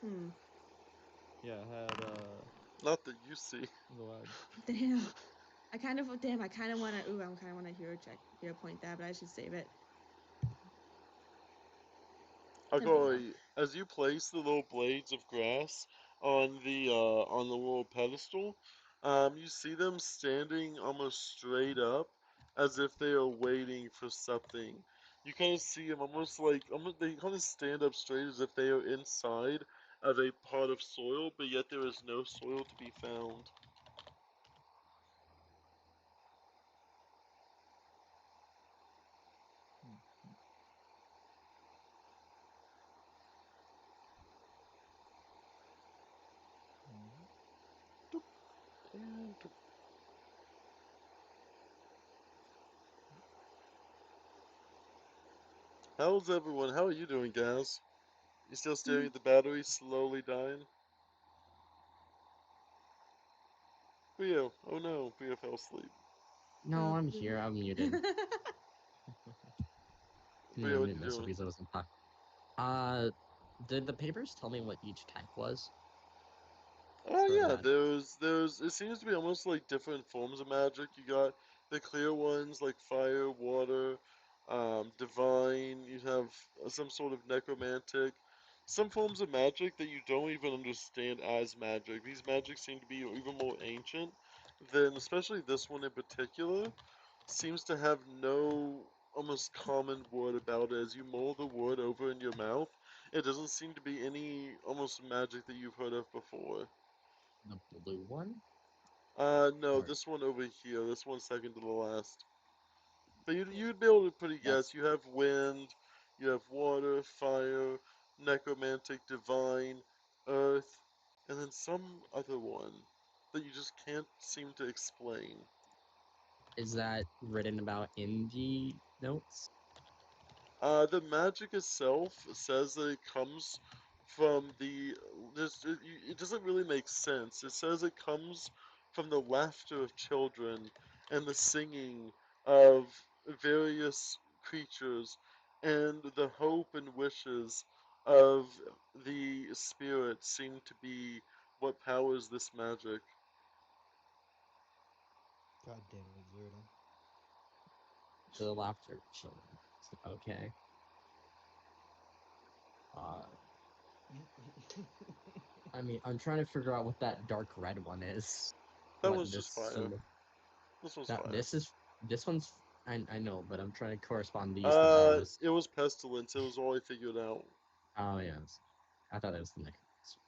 Hmm. Yeah, I had Not that you see. go ahead. Damn. I kind of want to. Ooh, I kind of want to hero point that, but I should save it. Simple though. Okay, as you place the little blades of grass on the little pedestal, you see them standing almost straight up, as if they are waiting for something. You kind of see them almost they kind of stand up straight as if they are inside of a pot of soil, but yet there is no soil to be found. Hmm. Hmm. And how's everyone? How are you doing, Gaz? You still staring Mm, at the battery, slowly dying? Brio, oh no, Brio fell asleep. No, I'm here. I'm muted. Brio, No, what mute you myself doing? because I wasn't talking. Uh, did the papers tell me what each type was? Oh For yeah, that, there's it seems to be almost like different forms of magic. You got the clear ones like fire, water, divine. You have some sort of necromantic, some forms of magic that you don't even understand as magic. These magics seem to be even more ancient than, especially this one in particular, seems to have no almost common word about it. As you mull the word over in your mouth, it doesn't seem to be any almost magic that you've heard of before. the blue one, No, or this one over here. This one's second to the last. But you'd be able to pretty guess. that's You have wind, you have water, fire, necromantic, divine, earth, and then some other one that you just can't seem to explain. is that written about in the notes? The magic itself says that it comes from the. It doesn't really make sense. It says it comes from the laughter of children and the singing of various creatures and the hope and wishes of the spirit seem to be what powers this magic. God damn it, Zerda. The laughter children. Okay. Uh, I mean, I'm trying to figure out what that dark red one is. That What one's this just fire. symbol? This one's That fire. this one's. I know, but I'm trying to correspond these because I was. It was pestilence. It was all I figured out. Oh yes, I thought it was the necromancer.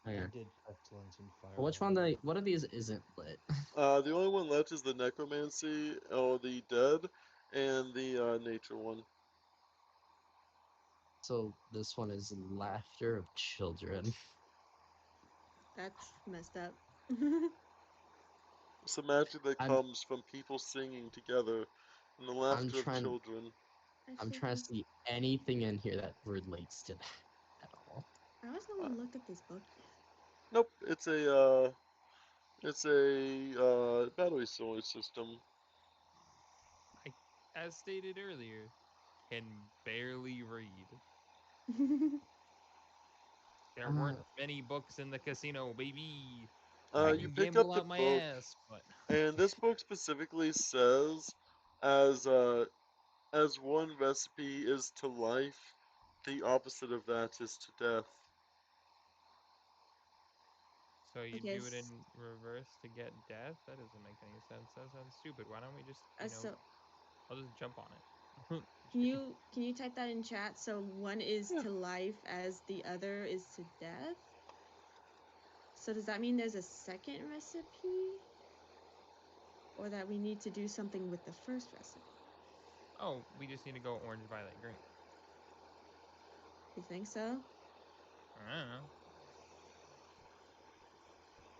I Okay. did pestilence and Well, which fireball one? earlier. What of these isn't lit? The only one left is the necromancy, or the dead, and the nature one. So this one is laughter of children. That's messed up. It's the magic that I'm comes from people singing together and the I'm laughter of trying children. I'm Actually, trying to see anything in here that relates to that at all. I was not Uh, even looked at this book yet. nope, it's a battery storage system. I, as stated earlier, can barely read. There weren't Uh, many books in the casino, baby. I You can pick up gamble the out my book, ass, but and this book specifically says, as one recipe is to life, the opposite of that is to death. so I you do it guess. in reverse to get death? That doesn't make any sense. That sounds stupid. Why don't we just, So I'll just jump on it. Just can kidding. you type that in chat? So one is Yeah. to life as the other is to death. So does that mean there's a second recipe, or that we need to do something with the first recipe? Oh, we just need to go orange, violet, green. You think so? I don't know.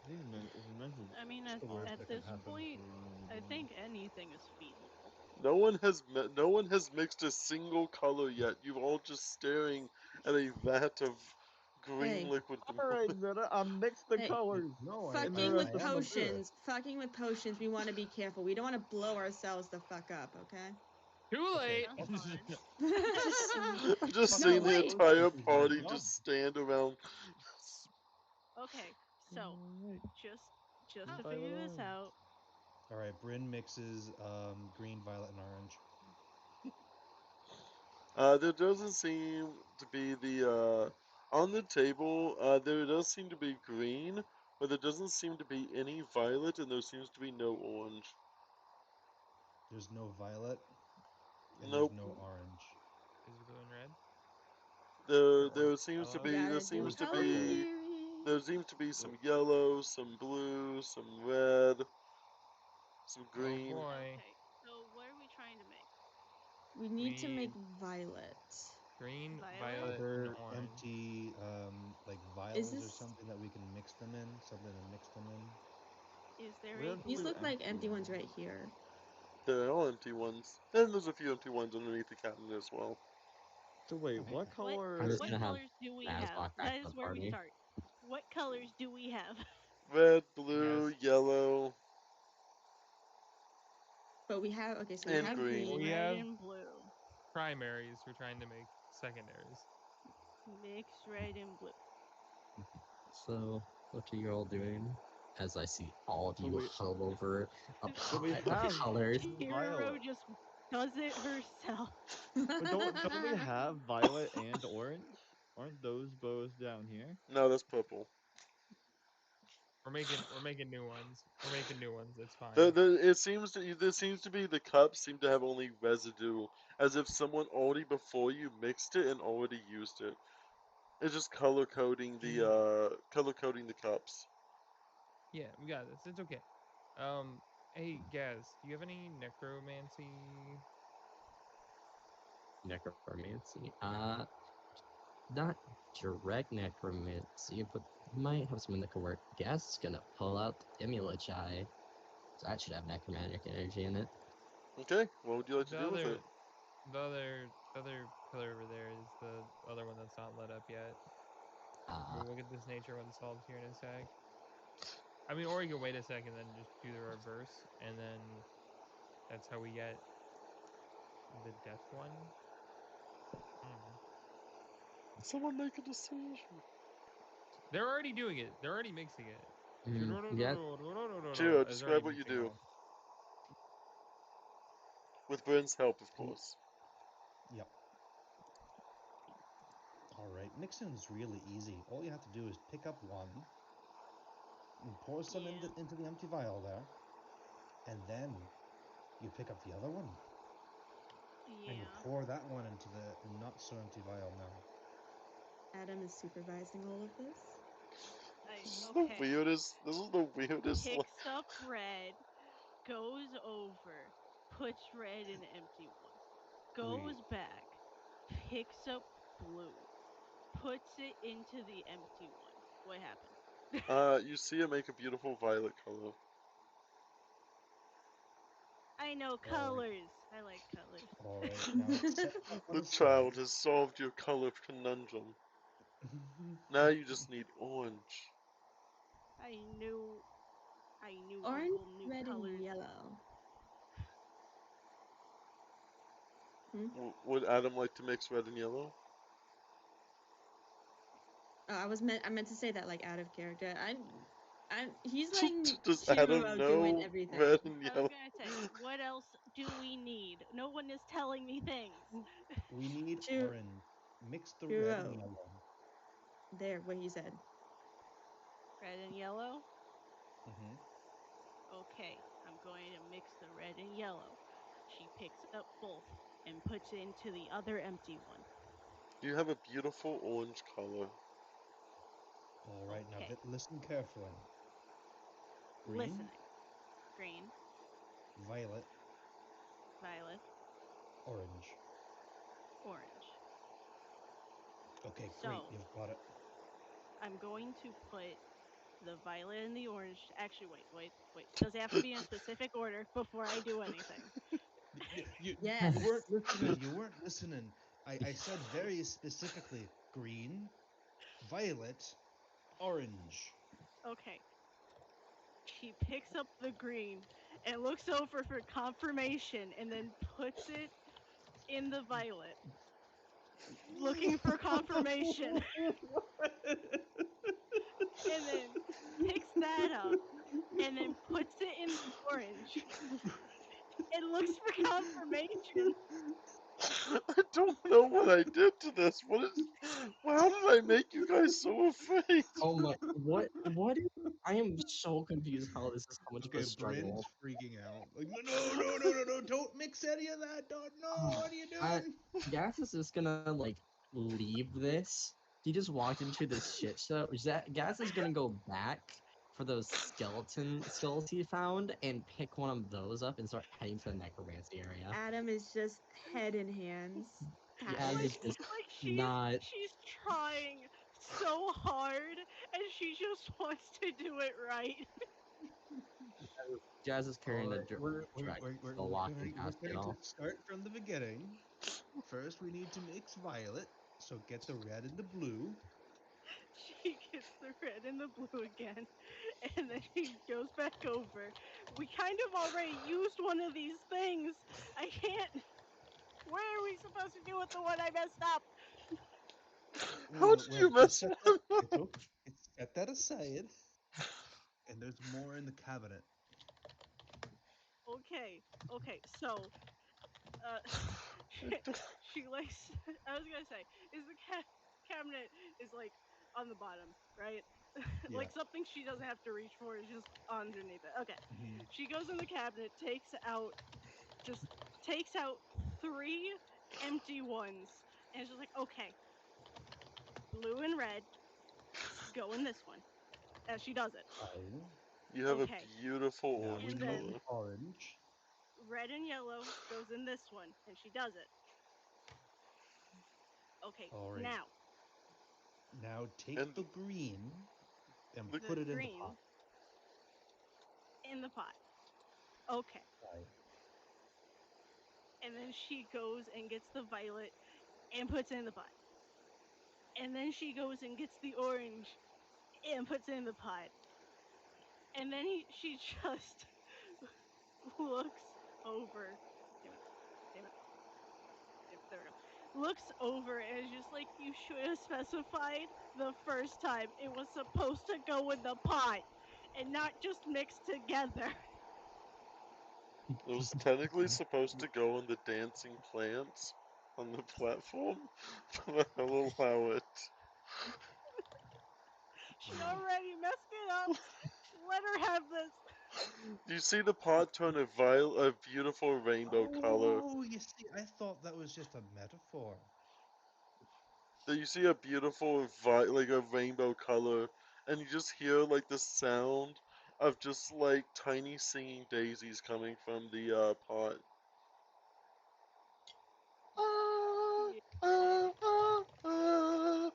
I think if it mentions I mean, Just the worst at that can this happen. point, I green, think anything is feasible. No one has mixed a single color yet. You're all just staring at a vat of green Hey. liquid at the All right, moment. Zeta, I mixed the Hey. colors No, in the Fucking rest with I of am the a good. book. potions, we want to be careful. We don't want to blow ourselves the fuck up, okay? Too Okay. late. Sounds fun. Just I've just No, seen Fucking the wait. entire potions is my party job. just stand around. Okay, so Alright, just green, to violet, figure this orange. out, All right, Bryn mixes green, violet, and orange. There doesn't seem to be on the table. There does seem to be green, but there doesn't seem to be any violet, and there seems to be no orange. There's no violet, and there's Nope. no orange. Is blue and red? There seems to Yellow? be gotta do color Purple. theory. there seems to be some yellow, some blue, some red, some Oh green. boy. okay. So what are we trying to make? We need to make We violet. green, Violet? Are violet, and there orange. empty like Is vials or this? something that we can mix them in? Something to mix them in? Is there Where a do These we look like empty empty ones them? right here. They're all empty ones, and there's a few empty ones underneath the cabinet as well. So wait, Okay. what what I'm just color? what gonna have colors do we Naz have? walk back That to is the where we party. start. What colors do we have? Red, blue, Yes. yellow, But we have okay, so we and have Mix green. We green. red have and blue. primaries. We're trying to make secondaries. Mix red and blue. So, what are you all doing? As I see all of So you we huddle over a so we pot of have colors. Hero violet. just does it herself. But don't we have violet and orange? Aren't those both down here? No, that's purple. We're making new ones. We're making new ones. It's fine. There seems to be the cups seem to have only residue, as if someone already before you mixed it and already used it. It's just color coding the cups. Yeah, we got this. It's okay. Hey, Gaz, do you have any necromancy? Necromancy. Not direct necromancy, but might have something that could work. Gas is gonna pull out the Emulage Eye. So that should have necromantic energy in it. Okay, what would you like to The do with it? other, the other pillar over there is the other one that's not lit up yet. We'll get this nature one solved here in a sec. I mean, or you can wait a second, then just do the reverse, and then that's how we get the death one. Hmm. Someone make a decision. They're already doing it. They're already mixing it. Yeah, Chiro, Is already describe what you mixing do. all. With Bryn's help, of Mm, course. Yep. All right, mixing's really easy. All you have to do is pick up one and pour some Yeah. into the empty vial there, and then you pick up the other one and you Yeah. pour that one into the not so empty vial now. Adam is supervising all of this. This is the Okay. weirdest. This is the weirdest. Picks up red, goes over, puts red in the empty one, We goes back, picks up blue, puts it into the empty one. What happened? You see it make a beautiful violet color. I know all right, colors. I like colors. all right. Now set that one The aside. child has solved your color conundrum. Now you just need orange. I knew Orange, people knew red, and colors. yellow. Hmm? Would Adam like to mix red and yellow? Oh, I meant to say that like out of character. He's letting Does Adam Chiro doing know everything. red and I was yellow? gonna say, what else do we need? No one is telling me things. We need Chiro, orange. Mix the red and Chiro. yellow. There, what he said. Red and yellow? Hmm. Okay, I'm going to mix the red and yellow. She picks up both and puts it into the other empty one. You have a beautiful orange color. All right, now Okay, listen carefully. Green, listening. Green, violet, violet, orange. orange. Okay, great, So, you've got it. I'm going to put the violet and the orange. Actually, wait. Does it have to be in specific order before I do anything? You weren't Yes. listening. You weren't listening. I said very specifically green, violet, orange. Okay. She picks up the green and looks over for confirmation and then puts it in the violet, looking for confirmation, and then picks that up and then puts it in the orange and looks for confirmation. I don't know what I did to this. How did I make you guys so afraid? Oh my, I am so confused how this is so much of Okay, a Bryn's struggle. freaking out. Like, no, don't mix any of that. Don't, no, what are you I doing? Gas is just gonna like leave this. He just walked into this shit show. Gas is gonna go back for those skeleton skulls he found and pick one of those up and start heading to the necromancy area. Adam is just head in hands. Gas is just Like not. she's trying so hard and she just wants to do it right. Jazz is carrying a We're, dragon we're, we're, skull we're walking going we're past it going to all. start from the beginning. First, we need to mix violet. So get the red and the blue. She gets the red and the blue again, and then she goes back over. We kind of already used one of these things. I can't. Where are we supposed to do with the one I messed up? How did you We'll mess set that. one up? It's okay. It's set that aside. And there's more in the cabinet. Okay, okay, so, uh, she likes. I was gonna say, is the cabinet is like on the bottom, right? Yeah. Like something she doesn't have to reach for is just underneath it. Okay. Mhm. She goes in the cabinet, just takes out three empty ones, and she's like, okay, blue and red, go in this one. As she does it. Fine. You have a Okay. beautiful Now we orange And need then color. orange. red and yellow goes in this one, and she does it. Okay, All right. now Now take And the green and the the put it in the pot. green in the pot. Okay. Fine. And then she goes and gets the violet and puts it in the pot. And then she goes and gets the orange and puts it in the pot. And then she just looks over. Damn it. Damn it. Damn it. There we go. Looks over and is just like, you should have specified the first time it was supposed to go in the pot and not just mixed together. it was technically supposed to go in the dancing plants on the platform, but I'll allow it. She already messed it up. Let her have this. You see the pot turn a beautiful rainbow color. Oh, you see, I thought that was just a metaphor. You see a beautiful like a rainbow color, and you just hear like the sound of just like tiny singing daisies coming from the pot. Ah, Yeah. ah, ah, ah.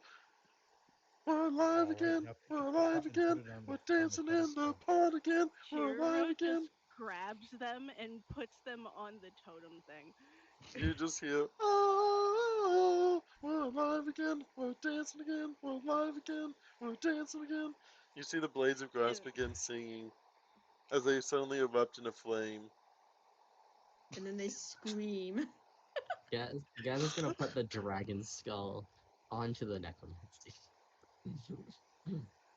We're alive All right, again. now pick We're up the alive pot and put again. it We're on the dancing in the pedestal. pot again. We're alive Chiro just again. grabs them and puts them on the totem thing. You just hear, oh, we're alive again. We're dancing again. We're alive again. We're dancing again. You see the blades of grass And begin singing as they suddenly erupt in a flame. And then they scream. Gaz is gonna put the dragon skull onto the necromancy.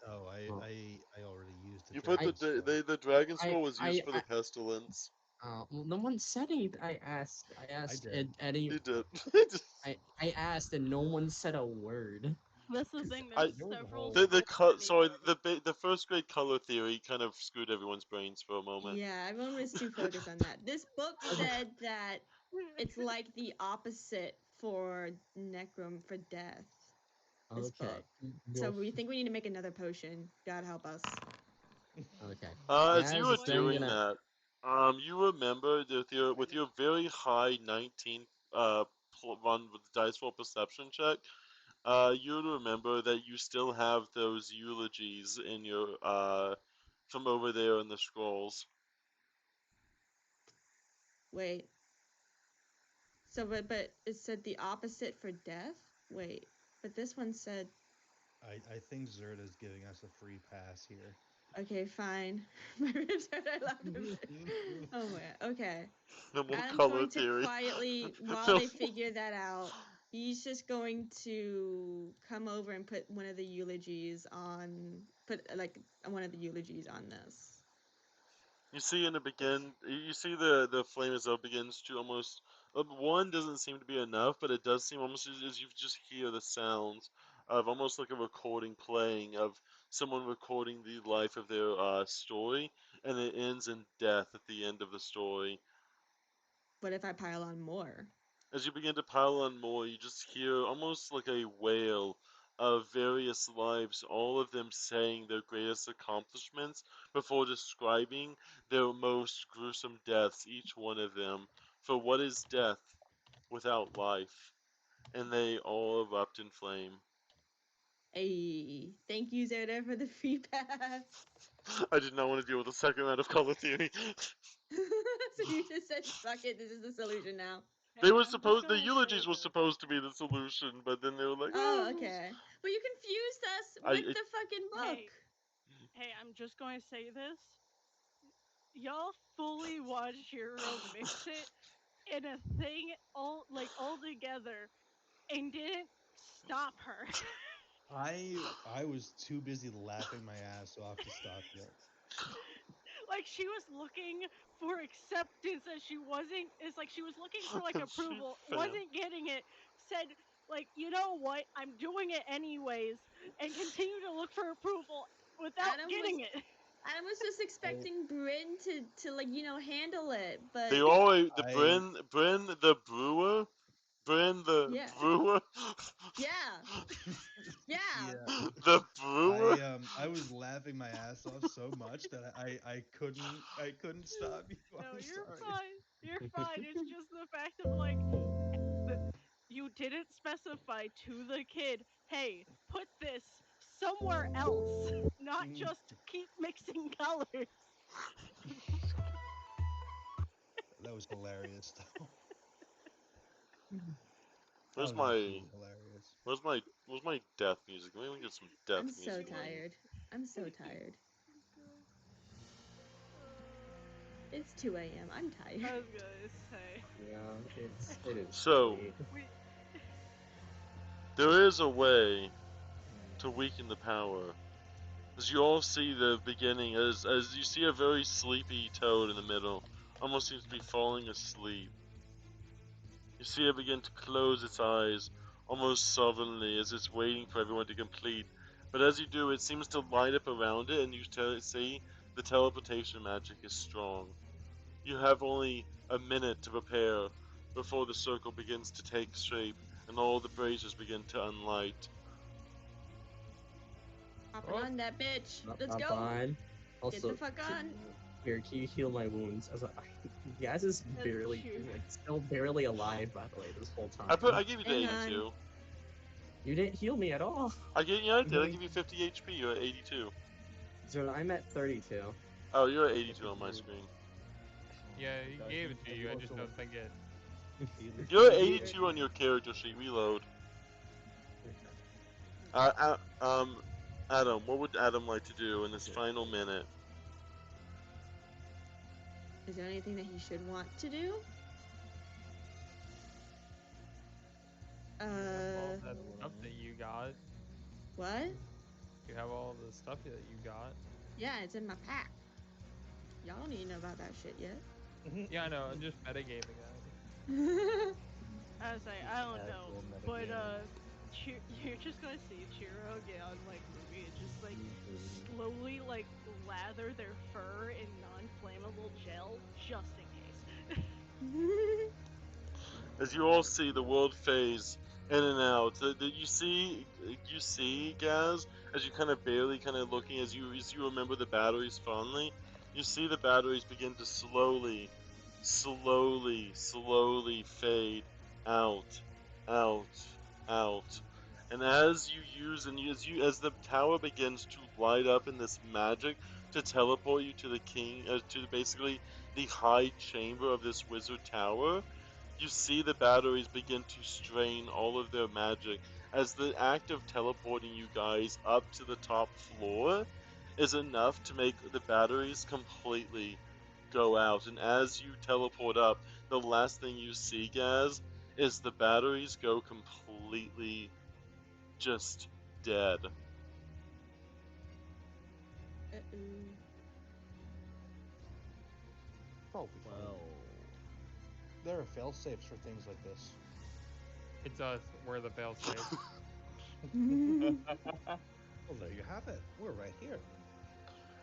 Oh, Oh, I already used the You put I, dragon skull. the dragon I, skull was used for the I, pestilence. well, no one said anything. I I asked did. Eddie. You did. I asked, and no one said a word. that's the 'Cause thing. I There's There was a several whole. people sorry anyways. the first grade color theory kind of screwed everyone's brains for a moment. Yeah, everyone was too focused on that. This book Okay. said that it's like the opposite for Necrom for death. This Okay. book. So we think we need to make another potion. God help us. Okay. As you Gaz were is What then doing gonna. that, you remember with your very high 19 run with the dice roll perception check, you remember that you still have those eulogies in your from over there in the scrolls. Wait. So but it said the opposite for death? Wait. But this one said I think Zerd is giving us a free pass here. Okay, fine. My ribs hurt. I laughed a bit. Oh my. Okay. No more Adam's color going to theory. quietly, while No they more- figure that out, he's just going to come over and put one of the eulogies on, one of the eulogies on this. You see in the begin, you see the flame as it begins to almost. One doesn't seem to be enough, but it does seem almost as you just hear the sounds of almost like a recording playing of someone recording the life of their story, and it ends in death at the end of the story. What if I pile on more? As you begin to pile on more, you just hear almost like a wail of various lives, all of them saying their greatest accomplishments before describing their most gruesome deaths, each one of them. For what is death without life? And they all erupt in flame. Hey, thank you, Zoda, for the free pass. I did not want to deal with a second round of color theory. So you just said, fuck it, this is the solution now. They Hey, were I'm just supposed, the gonna say eulogies were this. supposed to be the solution, but then they were like, Oh, oh, okay. But you confused us I, with it, the fucking book. Hey, I'm just going to say this. Y'all fully watched Hero mix it in a thing all together and didn't stop her. I was too busy laughing my ass off to stop you. Like she was looking for acceptance and she wasn't. It's like she was looking for like because she's approval, a fan. wasn't getting it, said like, you know what, I'm doing it anyways, and continue to look for approval without Adam was getting it. Adam was just expecting Bryn to handle it, They but all the I Bryn the brewer, Bryn the yeah, brewer, yeah, yeah. yeah. the brewer. I was laughing my ass off so much that I couldn't stop you. No, I'm you're sorry. fine. You're fine. It's just the fact of like the, you didn't specify to the kid, hey, put this somewhere else, not Mm, just keep mixing colors. that was hilarious though. That Where's was my absolutely hilarious. where's my death music? Maybe we can get some death I'm so music going. tired. I'm so tired. Uh, It's 2 a.m. I'm I tired. was gonna say Yeah, it is So late. we. there is a way to weaken the power. As you all see the beginning, as you see a very sleepy toad in the middle, almost seems to be falling asleep. You see it begin to close its eyes almost sullenly as it's waiting for everyone to complete. But as you do, it seems to light up around it, and you see the teleportation magic is strong. You have only a minute to prepare before the circle begins to take shape and all the braziers begin to unlight. Hopping Oh, on that bitch. Let's Not go. fine. Get the Also, fuck on. here, can you heal my wounds? As Gaz is That's barely, cute. like, still barely alive, by the way, this whole time. I gave you the Hang on. 82. You didn't heal me at all. I did. I give you 50 HP. You're at 82. So I'm at 32. Oh, you're at 82 on my screen. yeah, he Guys, gave it to have you. I also, just don't think it. You're at He- 82 on your character sheet. Reload. Okay. Adam, what would Adam like to do in this final minute? Is there anything that he should want to do? You have all that stuff that you got. What? You have all the stuff that you got. Yeah, it's in my pack. Y'all don't even know about that shit yet. Yeah, I know. I'm just metagaming that. I was like, I don't know, Casual but metagaming. You're just gonna see Chiro get on like Ruby and just like slowly like lather their fur in non-flammable gel just in case. As you all see the world phase in and out, you see, Gaz, as you kind of barely kind of looking as you remember the batteries fondly, you see the batteries begin to slowly fade out, out, out. And as you use and as the tower begins to light up in this magic to teleport you to the king, to basically the high chamber of this wizard tower, You see the batteries begin to strain all of their magic as the act of teleporting you guys up to the top floor is enough to make the batteries completely go out. And as you teleport up, the last thing you see, Gaz, is the batteries go completely just dead. Uh-oh. Probably fine. Well, There are fail safes for things like this. It's us. We're the failsafe. Well, there you have it. We're right here.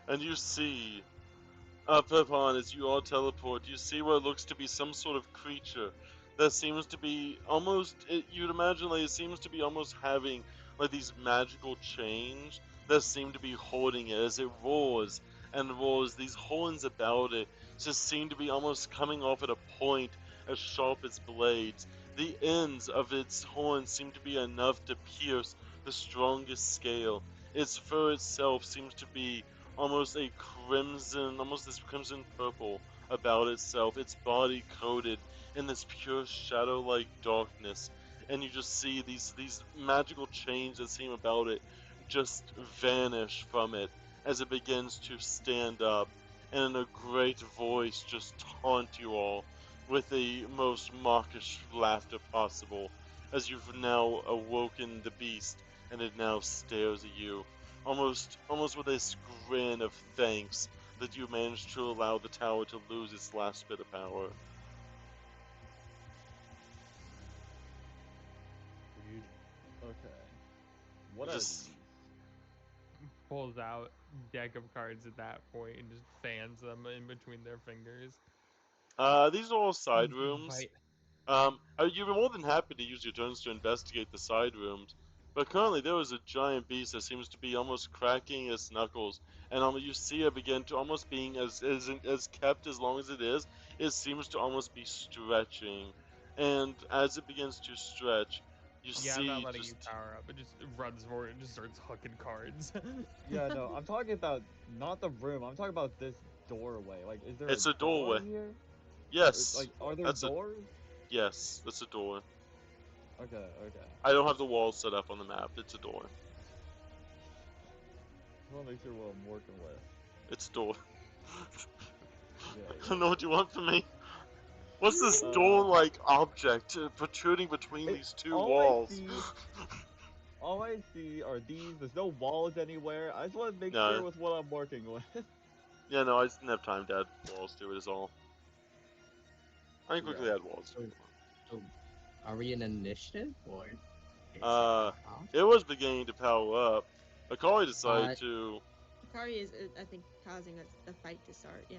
And you see, up upon as you all teleport, you see what looks to be some sort of creature that seems to be almost, you'd imagine like it seems to be almost having like these magical chains that seem to be holding it as it roars and roars. These horns about it just seem to be almost coming off at a point as sharp as blades. The ends of its horns seem to be enough to pierce the strongest scale. Its fur itself seems to be almost a crimson, almost this crimson purple about itself, its body coated in this pure shadow-like darkness, and you just see these magical chains that seem about it just vanish from it as it begins to stand up, and in a great voice just taunt you all with the most mawkish laughter possible, as you've now awoken the beast, and it now stares at you almost with a grin of thanks that you managed to allow the tower to lose its last bit of power. Weird. okay. What are Just- these? Pulls out deck of cards at that point and just fans them in between their fingers. These are all side rooms. Right. You're more than happy to use your turns to investigate the side rooms, but currently there is a giant beast that seems to be almost cracking its knuckles, and you see it begin to almost being as kept as long as it seems to almost be stretching, and as it begins to stretch, you Yeah, I'm not see letting just you power up. It just runs forward and just starts hooking cards. Yeah, no, I'm talking about not the room. I'm talking about this doorway. Like, is there it's a a door doorway. here? Yes, Like, are there that's a doors? yes, that's a door. Okay, okay. I don't have the walls set up on the map. It's a door. Just want to make sure what I'm working with. It's a door. Yeah, I don't know what you want from me. What's this Uh, door-like object protruding between It, these two all walls? all I see are these. There's no walls anywhere. I just want to make No. sure with what I'm working with. Yeah, no, I just didn't have time to add walls to it is all. I can quickly Yeah. add walls if you So, are we in initiative or? Is want. it off? It was beginning to power up. Akari decided to... Akari is, I think, causing a fight to start. Yeah.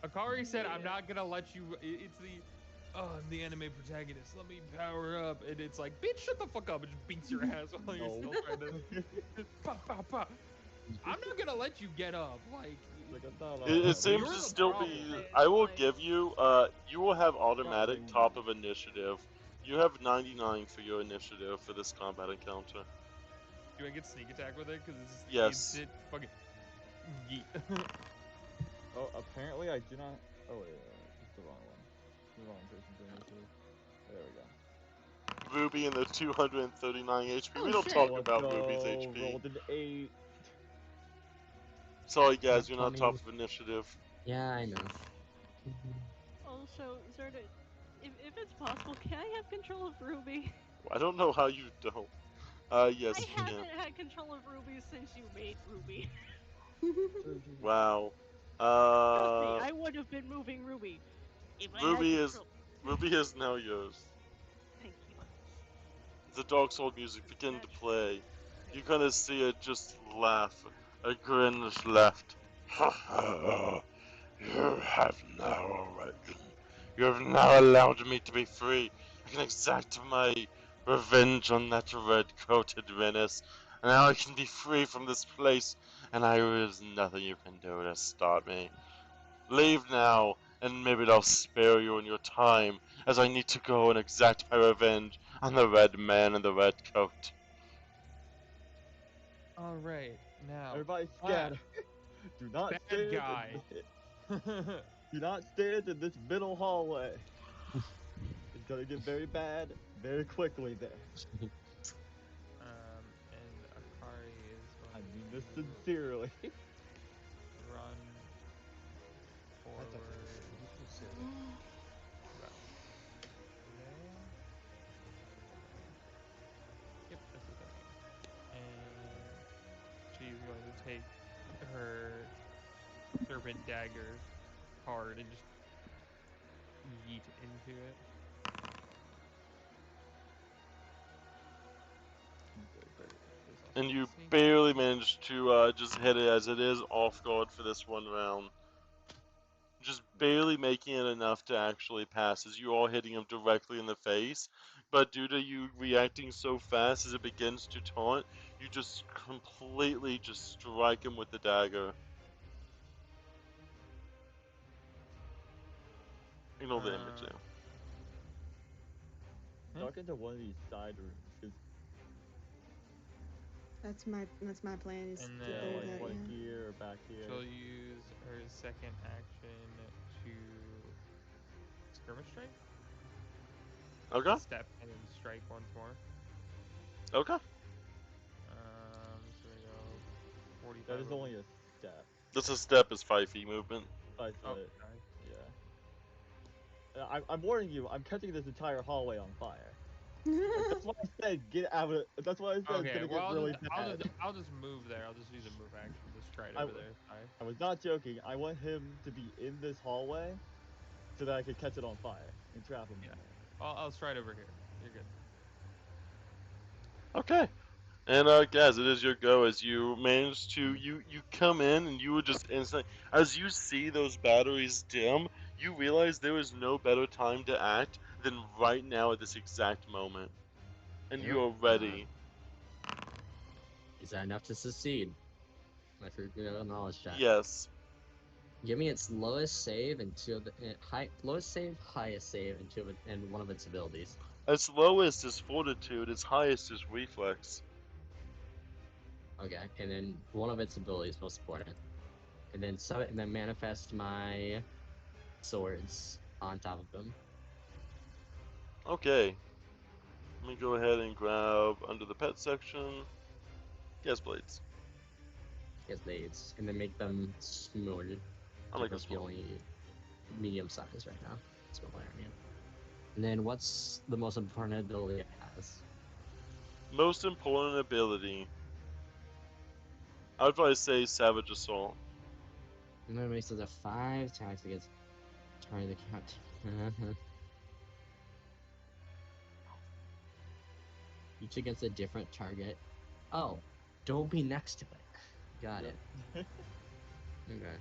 Akari said, "I'm Yeah. not gonna let you." It's the, oh, I'm the anime protagonist. Let me power up, and it's like, bitch, shut the fuck up, and just beats your ass while you're No. still trying to. Pa, pa, pa. I'm not gonna let you get up. Like, Like, I'm not, It seems you're to the still problem. be... Say I will like- give you... you will have automatic Not top of initiative. You have 99 for your initiative for this combat encounter. Do I get sneak attack with it? Because it's just Yes. instant fucking yeet. Oh, apparently I do not. Oh wait, it's the wrong one. The wrong person for initiative. There we go. Ruby and the 239 HP. Oh, We don't shit. talk Let's about go. Ruby's HP. Rolled an 8. Sorry, guys, Nat you're not 20. top of initiative. Yeah, I know. Also, Zerda, if it's possible, can I have control of Ruby? I don't know how you don't. Yes, I you can. haven't had control of Ruby since you made Ruby. Wow. Trust me, I would have been moving Ruby if I had Ruby is control. Ruby is now yours. Thank you. The Dark Soul music begin to play. Thank You kind of see it just laugh. A grin is left. You have now awakened. You have now allowed me to be free. I can exact my revenge on that red-coated menace. And now I can be free from this place, and there is nothing you can do to stop me. Leave now, and maybe I'll spare you in your time, as I need to go and exact my revenge on the red man in the red coat. All right, now Everybody Flash, scatter. Do not bad stand. guy. Do not stand in this middle hallway. gonna get very bad very quickly there. And Akari is I going mean this to sincerely. run Pathfinder, forward you can say that. about there. Yep, that's what that means. And she's going to take her serpent dagger hard and just yeet into it. There's also And you sneak barely attack. managed to just hit it as it is off guard for this one round. Just barely making it enough to actually pass as you all hitting him directly in the face. But due to you reacting so fast as it begins to taunt, you just completely just strike him with the dagger. Ignore the image Uh, there. Duck into one of these side rooms, cause That's my plan is And to yeah, do then that. like Yeah. here or back here. she'll use her second action to skirmish strike, Okay. step, and then strike once more. Okay. So we go That 45 is over. only a step. This a step is 5 feet movement. I Oh, said, sorry. yeah. I'm warning you. I'm catching this entire hallway on fire. Like, that's why I said get out of it. That's why I said it's Okay, gonna well get really bad. I'll just move there. I'll just use a move action to stride I, over there. Sorry. I was not joking. I want him to be in this hallway so that I could catch it on fire and trap him Yeah. in there. I'll stride over here. You're good. Okay. And Gaz, it is your go as you manage to you come in and you would just instantly as you see those batteries dim, you realize there is no better time to act than right now at this exact moment. And Yep. you are ready. Is that enough to succeed? I forget a knowledge check. Yes. Give me its lowest save and lowest save, highest save, and one of its abilities. Its lowest is fortitude, its highest is reflex. Okay, and then one of its abilities, most important. And then manifest my swords on top of them. Okay. Let me go ahead and grab under the pet section. Yes, blades. Yes, blades, and then make them small. I'll They're make it supposed to be small. only medium size right now. Small area. And then what's the most important ability it has? Most important ability. I would probably say Savage Assault. And then it makes it a 5 attacks against target count. Each against a different target. Oh, don't be next to it. Got Yep. it. Okay.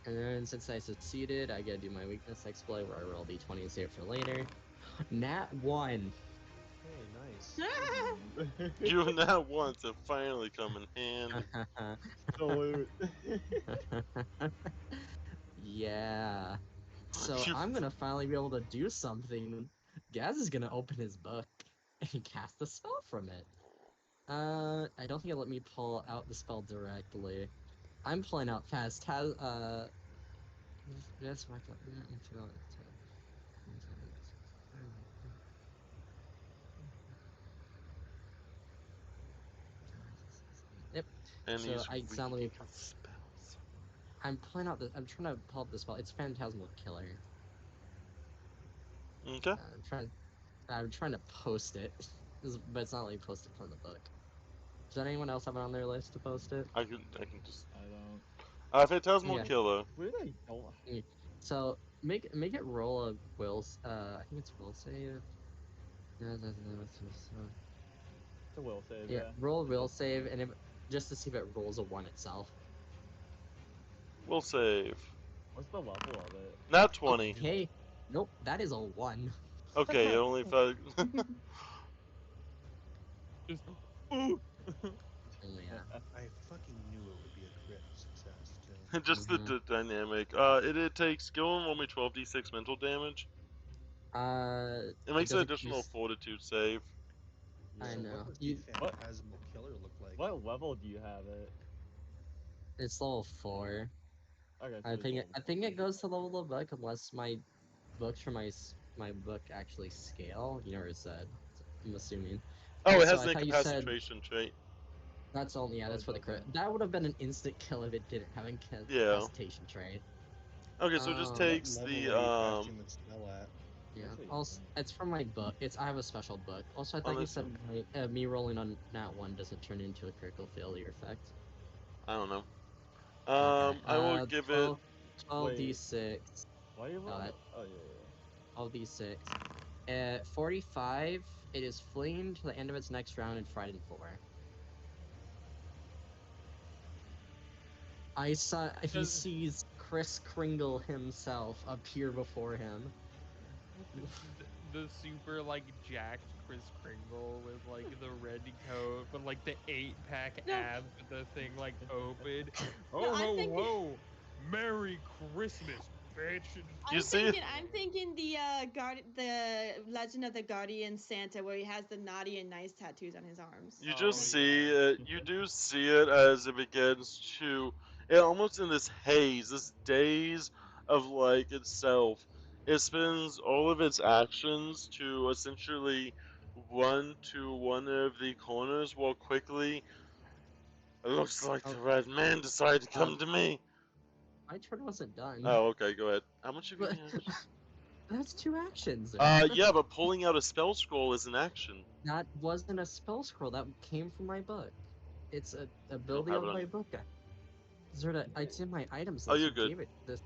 And then since I succeeded, I gotta do my weakness exploit where I roll d20 and save it for later. Nat 1. Hey, nice. You now want to finally come in handy. Salute. Yeah. So You I'm gonna finally be able to do something. Gaz is gonna open his book and cast a spell from it. I don't think it'll let me pull out the spell directly. I'm pulling out that's my Yep. and So he's I sound reading let me. the spells. I'm pulling out the. I'm trying to pull up the spell. It's Phantasmal Killer. Okay. I'm trying. I'm trying to post it, but it's not letting me post it from the book. Does anyone else have it on their list to post it? I can just. I don't. Phantasmal Okay. Killer. What did I don't? Mm. So make it roll a I think it's will save. It's a will save, Yeah, yeah. roll a will save, and if just to see if it rolls a one itself. We'll save. What's the level of it? Not 20. Okay. Nope, that is a one. Okay, it only fell. Just Oh yeah. I fucking knew it would be a crit success too. Just the Mm-hmm. dynamic. It takes skill and roll me 12d6 mental damage. It It makes an doesn't additional use. fortitude save. Yeah. I So what know. does the You. What phantasmal killer look like? what level do you have it? It's level 4. Okay, so I it's think. level I four. think it goes to level of book unless my books for my my book actually scale? You never said. I'm assuming. Oh, it Also, has I an thought you said incapacitation trait. that's only Oh, that's it for the crit. doesn't. That would have been an instant kill if it didn't have Yeah. incapacitation trade. Okay, so it just What takes level the are you casting the spell at? Yeah. That's what he Also, said. it's from my book. It's I have a special book. Also, I Oh, thought you that's said me rolling on nat one doesn't turn into a critical failure effect. I don't know. Okay. I will give it. 12 Wait, d6. why are you Oh, rolling? that Oh yeah, yeah. 12 d6. At 45, it is flamed to the end of its next round and frightened 4. He Does sees Chris Kringle himself appear before him. the super like jacked Chris Kringle with like the red coat, but like the 8-pack No, abs with the thing like open. no, Oh I'm ho thinking. ho! Merry Christmas, bitch! You I'm see, thinking. I'm thinking the Legend of the Guardian Santa, where he has the naughty and nice tattoos on his arms. you Oh just see yeah. it. You do see it as it begins to, almost in this haze, this daze of like itself. It spends all of its actions to essentially run to one of the corners while quickly. It looks like Oh, the red man decided to uh, come to me. my turn wasn't done. Oh, okay, go ahead. How much have you But managed? that's 2 actions there. Yeah, but pulling out a spell scroll is an action. That wasn't a spell scroll. That came from my book. It's a You don't ability have it of on my you. book. It's in my items Oh, list. you're You good. gave it this.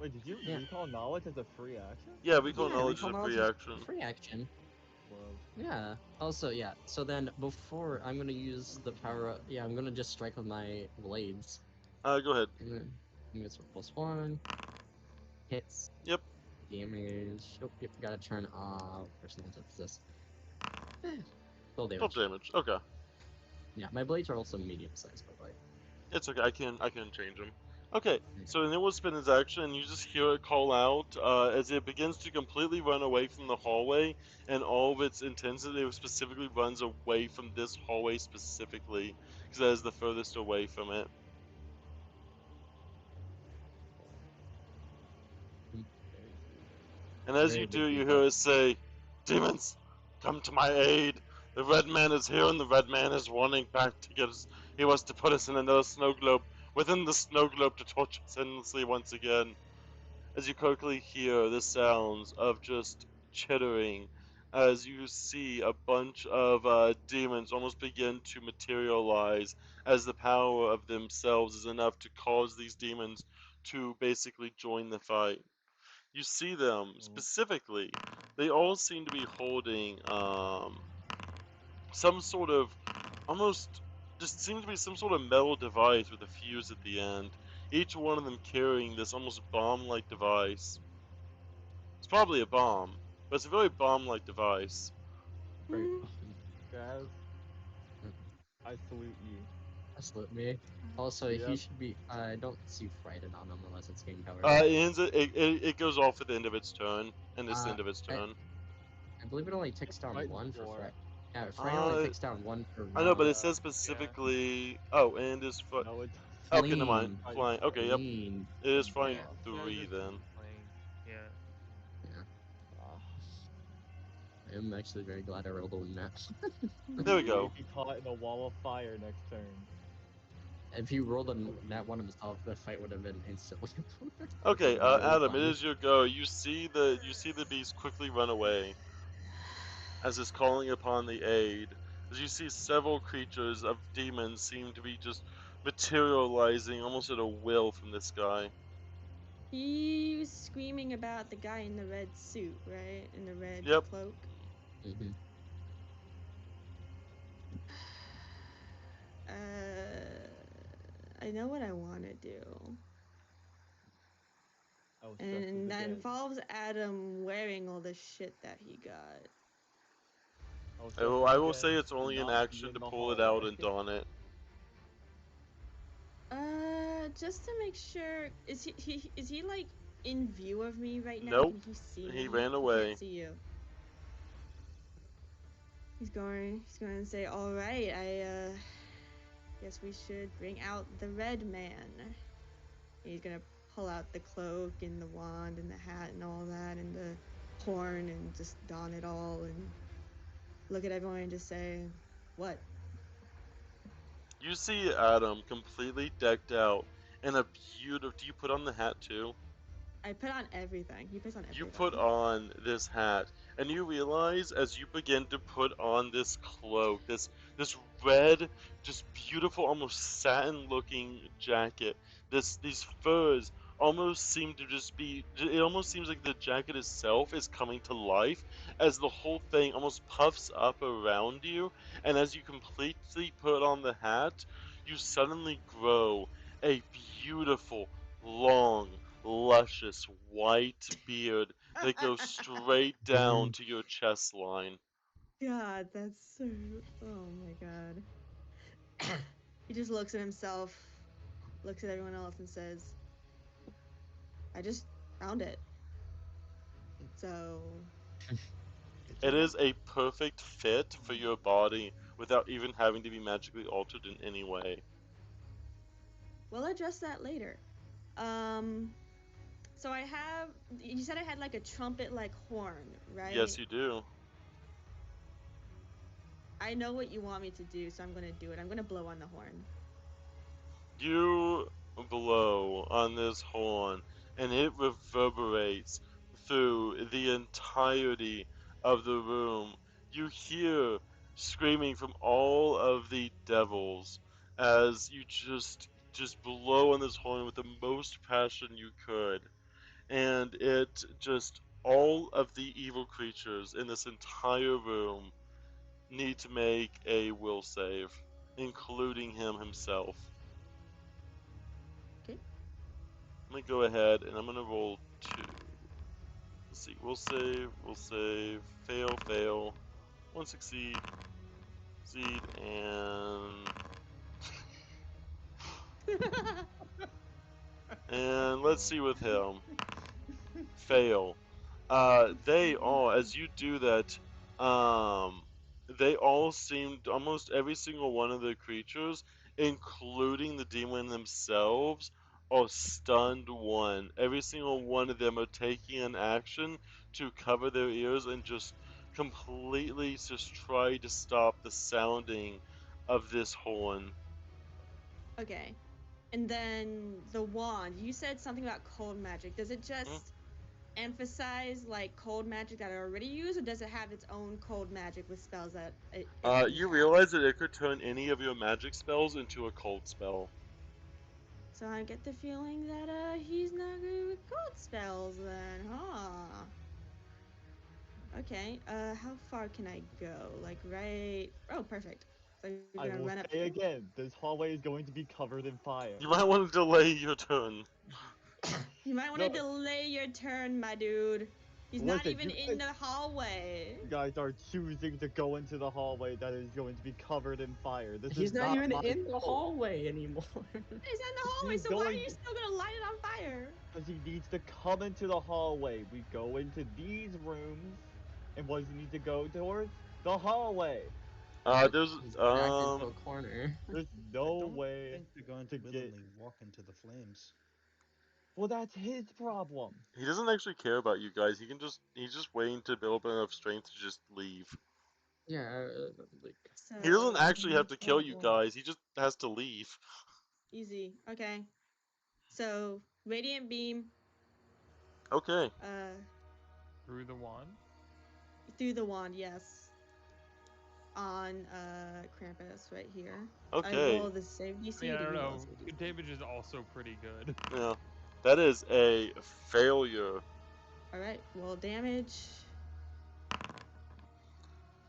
Wait, did you Yeah, recall knowledge as a free action? Yeah, recall yeah. knowledge is Recall a knowledge free is a action. free action. Well, Yeah. Also, yeah. So then before I'm gonna use the power. Yeah, I'm gonna just strike with my blades. Go ahead. And then I'm gonna +1 hits Yep. damage. Oh, yep. Gotta turn off personal this. Full 12 damage. damage. Okay. Yeah, my blades are also medium sized, by the way. It's okay. I can change them. Okay. Yeah. So then it will spin its action, and you just hear it call out as it begins to completely run away from the hallway, and all of its intensity specifically runs away from this hallway specifically, because that is the furthest away from it. Mm, very sweet. And as very you do, big you deal. hear it say, "Demons, come to my aid! The red man is here, and the red man is wanting back to get us. He wants to put us in another snow globe, within the snow globe to torture us endlessly once again." As you quickly hear the sounds of just chittering, as you see a bunch of demons almost begin to materialize, as the power of themselves is enough to cause these demons to basically join the fight. You see them Mm. specifically. They all seem to be holding some sort of almost just seems to be some sort of metal device with a fuse at the end. Each one of them carrying this almost bomb-like device. It's probably a bomb, but it's a very bomb-like device. Very Mm, fun. Jazz, Mm, I salute you. Salute me. Also, he Yep. should be. I don't see frightened on him unless it's game covered. It goes off at the end of its turn, and it's the Uh, end of its I, turn. I believe it only takes down Right 1 for before. fright. Yeah, fright only Uh, takes down 1 per I know, but round. it says Yeah. specifically. Oh, and is No, it okay, never mind. Flamed. right Flying. Okay, before. yep. Flamed. It is Yeah. flying Yeah. Says 3 it's then. playing. Yeah. Yeah, Ah. I am actually very glad I rolled a win that. There we He go. would be caught in a wall of fire next turn. If he rolled a That would be nat one himself, the fight would have been instantly over. Okay, Really Adam, it funny. is your go. You see the beast quickly run away as it's calling upon the aid. As you see several creatures of demons seem to be just materializing almost at a will from this guy. he was screaming about the guy in the red suit, right? In the red Yep. cloak. Hmm. I know what I want to do. I was just And that again. involves Adam wearing all the shit that he got. I was I just will, I will say again it's only an not be action in to the pull it out hallway. and don it. Just to make sure, is he like in view of me right now? Nope. Can he see He me? ran He can't away. see you. He's going to say, "All right, I guess we should bring out the red man." He's gonna pull out the cloak and the wand and the hat and all that and the horn and just don it all and look at everyone and just say, "What?" You see Adam completely decked out in a beautiful. Do you put on the hat too? I put on everything. He puts on You put everything. on this hat, and you realize as you begin to put on this cloak, this red, just beautiful, almost satin-looking jacket. These furs almost seem to just be. It almost seems like the jacket itself is coming to life as the whole thing almost puffs up around you, and as you completely put on the hat, you suddenly grow a beautiful, long, luscious white beard that goes straight down Damn. to your chest line. God, that's so. Oh my god. He just looks at himself, looks at everyone else, and says, "I just found it. So It's It okay. is a perfect fit for your body without even having to be magically altered in any way. we'll address that later." Um. So I have. You said I had like a trumpet-like horn, Yes, right? you do. I know what you want me to do, so I'm gonna do it. I'm gonna blow on the horn. You blow on this horn, and it reverberates through the entirety of the room. You hear screaming from all of the devils as you just blow on this horn with the most passion you could, and it just all of the evil creatures in this entire room need to make a will save, including him himself. Okay. I'm gonna go ahead and I'm gonna roll two. Let's see. We'll save, fail, fail, one succeed, succeed, and let's see with him. Fail. They all, as you do that, um, they all seemed almost every single one of the creatures, including the demon themselves, are stunned one. Every single one of them are taking an action to cover their ears and just completely just try to stop the sounding of this horn. Okay. And then the wand. You said something about cold magic. Does it Mm. just emphasize like cold magic that I already use, or does it have its own cold magic with spells that it can You cast? realize that it could turn any of your magic spells into a cold spell. So I get the feeling that he's not good with cold spells then, huh? Okay. How far can I go? Like right? Oh, perfect. So you're gonna I run will up say here. again, this hallway is going to be covered in fire. You might want to delay your turn. You might want to No, delay your turn, my dude. He's not listen, even in the hallway. you guys are choosing to go into the hallway that is going to be covered in fire. This is He's not not even my in the fault. hallway anymore. He's in the hallway, He's so why are going you still gonna light it on fire? because he needs to come into the hallway. We go into these rooms, and what does he need to go towards? The hallway. But There's he's backed into a corner. There's I no don't way think they're going to to get. willingly walk into the flames. Well, that's his problem. he doesn't actually care about you guys. He's just waiting to build up enough strength to just leave. Yeah, like He doesn't So actually have to kill you guys. He just has to leave. easy. Okay. So radiant beam, Okay. uh, Through the wand. through the wand, yes, on Krampus right here. I Okay. roll the save I mean, DC. I Or did don't we roll a know. save Good DC? damage is also pretty good. Yeah. That is a failure. All right. Roll damage.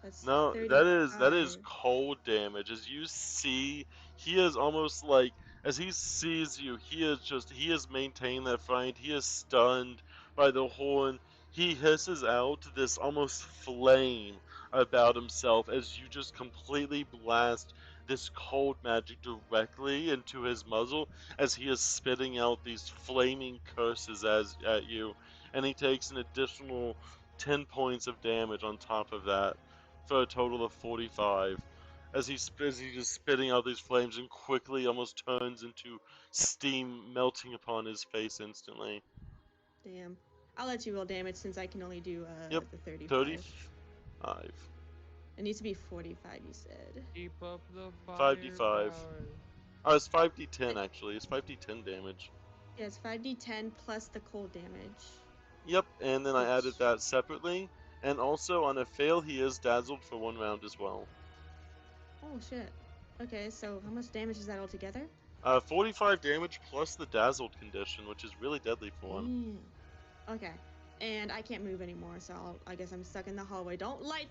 That's No, that is 35. cold damage. As you see, he is almost like as he sees you, he is maintaining that fight. He is stunned by the horn. He hisses out this almost flame about himself as you just completely blast this cold magic directly into his muzzle as he is spitting out these flaming curses as at you, and he takes an additional 10 points of damage on top of that for a total of 45. As he's just spitting out these flames and quickly almost turns into steam melting upon his face instantly. Damn. I'll let you roll damage since I can only do Yep. the 35. 35. It needs to be 45, you said. Keep up the 5d5. firepower. Oh, it's 5d10 actually. It's 5d10 damage. Yeah, it's 5d10 plus the cold damage. Yep, and then I added Which- that separately. And also, on a fail, he is dazzled for 1 round as well. Oh shit. Okay, so how much damage is that altogether? 45 damage plus the dazzled condition, which is really deadly for him. Damn. Okay. And I can't move anymore, so I guess I'm stuck in the hallway. Don't light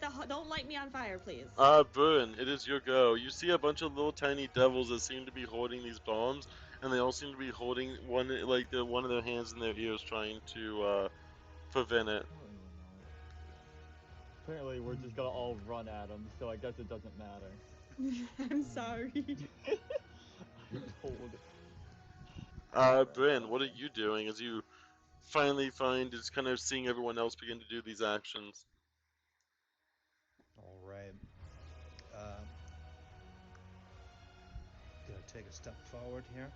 me on fire, please. Bruin, it is your go. You see a bunch of little tiny devils that seem to be holding these bombs, and they all seem to be holding one of their hands in their ears, trying to prevent it. I don't even know. Apparently, we're just gonna all run at him, so I guess it doesn't matter. I'm sorry. I'm told. Alright, Bryn, what are okay. you doing as you finally find is kind of seeing everyone else begin to do these actions? All right. Gonna take a step forward here,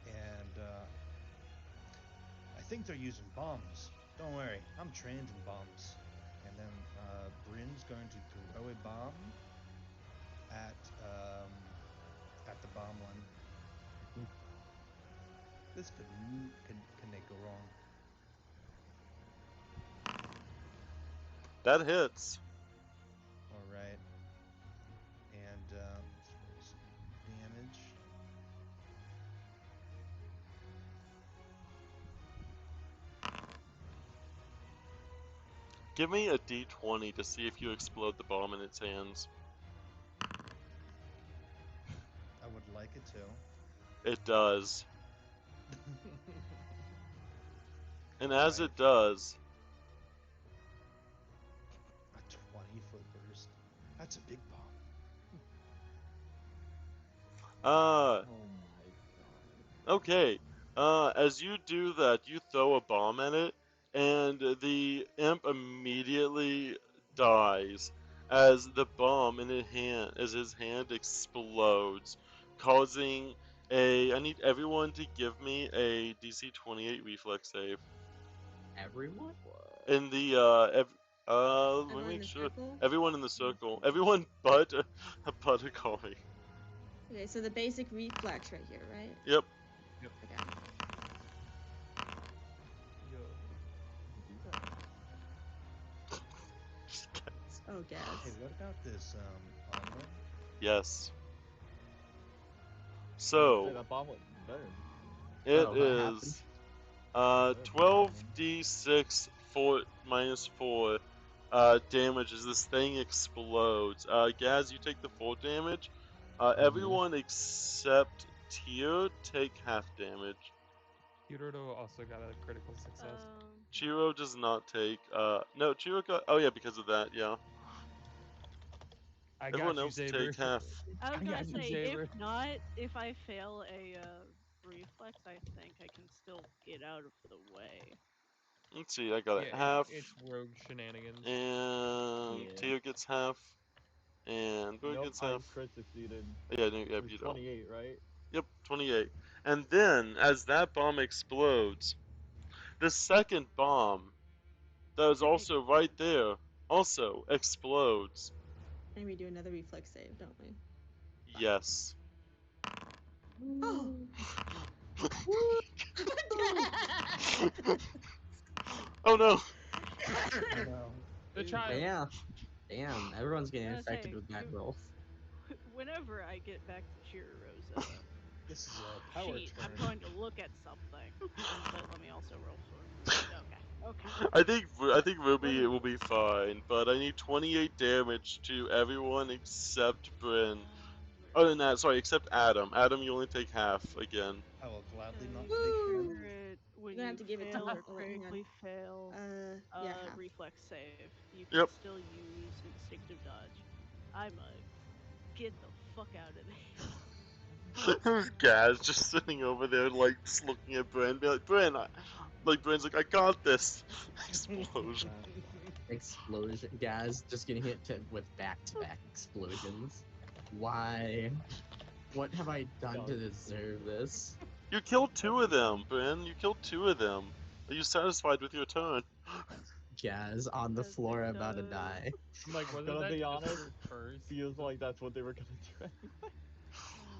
and I think they're using bombs. Don't worry, I'm trained in bombs. And then Bryn's going to throw a bomb at the bomb one. This can they go wrong? That hits. All right. And let's roll some damage. Give me a d20 to see if you explode the bomb in its hands. I would like it to. It does. And as Right. it does, A 20-foot burst. That's a big bomb. uh, Oh my god. okay. As you do that, you throw a bomb at it, and the imp immediately dies as the bomb in his hand explodes, causing a. I need everyone to give me a DC 28 reflex save. Everyone? What? In the let me Everyone in make the sure. circle? Everyone in the circle. Everyone but but Akari. Okay, so the basic reflex right here, right? Yep. Okay. Yo. Do that. Oh, gas. Hey, what about this armor? Yes. Say So that bomb went better. it Oh, what happened? is Better than mine. 12d6 4 minus 4 damage as this thing explodes. Gaz, you take the full damage. Everyone except Tyr take half damage. Hiroto also got a critical success. Chiro does not take. No, Chiro got. Oh yeah, because of that. Yeah. I Everyone got you, else Saber. take half. I was I gonna got you, say, Saber. if not, if I fail a reflex, I think I can still get out of the way. Let's see. I got Yeah, it half, it's rogue shenanigans. and Yeah. Tyr gets half, and Boo Nope, gets I half. crit succeeded. Yeah, no, It yep, was you don't. 28, right? Yep, 28. And then, as that bomb explodes, the second bomb that was also right there also explodes. And we do another reflex save, don't we? Yes. Oh! Oh no! No. The Ew. child. Yeah. Damn, everyone's getting I was gonna infected say, with that roll. whenever I get back to Chirirosa This is our power sheet, turn. I'm going to look at something. But let me also roll for. Okay. I think Ruby Whatever. will be fine, but I need 28 damage to everyone except Bryn. Where Oh, is and that, sorry, except Adam. Adam, you only take half again. I will gladly not You take Woo! damage. crit when You're gonna you have to give it to fail me. or Oh, wait, hang on. critically fail Yeah, half. reflex save. You can Yep. still use instinctive dodge. I'ma get the fuck out of there. Gaz just sitting over there, like, just looking at Bryn, be like, Bryn, Bryn's like, I got this. Explosion. Explosion. Guys, just getting with back-to-back explosions. Why? What have I done to Done. deserve this? You killed two of them, Bryn. You killed two of them. Are you satisfied with your turn? Gaz on the I think floor about to so. die. I'm like, wasn't Gonna that be just honest, her first? feels like that's what they were gonna do anyway.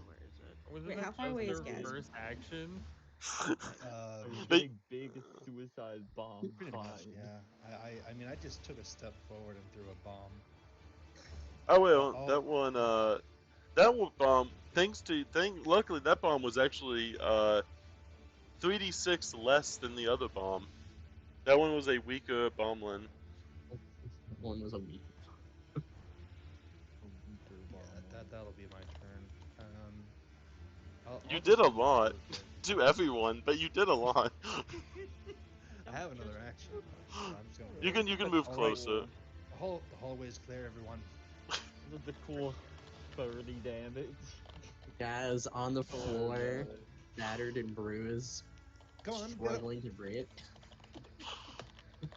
Where is it? Wasn't Wait, that how far just away is her Gaz? first action? A But big, big suicide bomb Pretty much, fine. yeah. I mean, I just took a step forward and threw a bomb. oh well, Oh, that one that one bomb. Luckily that bomb was actually 3d6 less than the other bomb. That one was a weaker bomblet. One was a weak. A weaker yeah, bomb. that'll be my turn. You I'll did just a move lot real quick. to everyone, but you did a lot. I have another action, so I'm just gonna You move. can That's move All right, closer. the hallway's clear, everyone. That's a cool 30 damage. Gaz on the Oh, floor, God. battered and bruised, Come on, get up. struggling to breathe.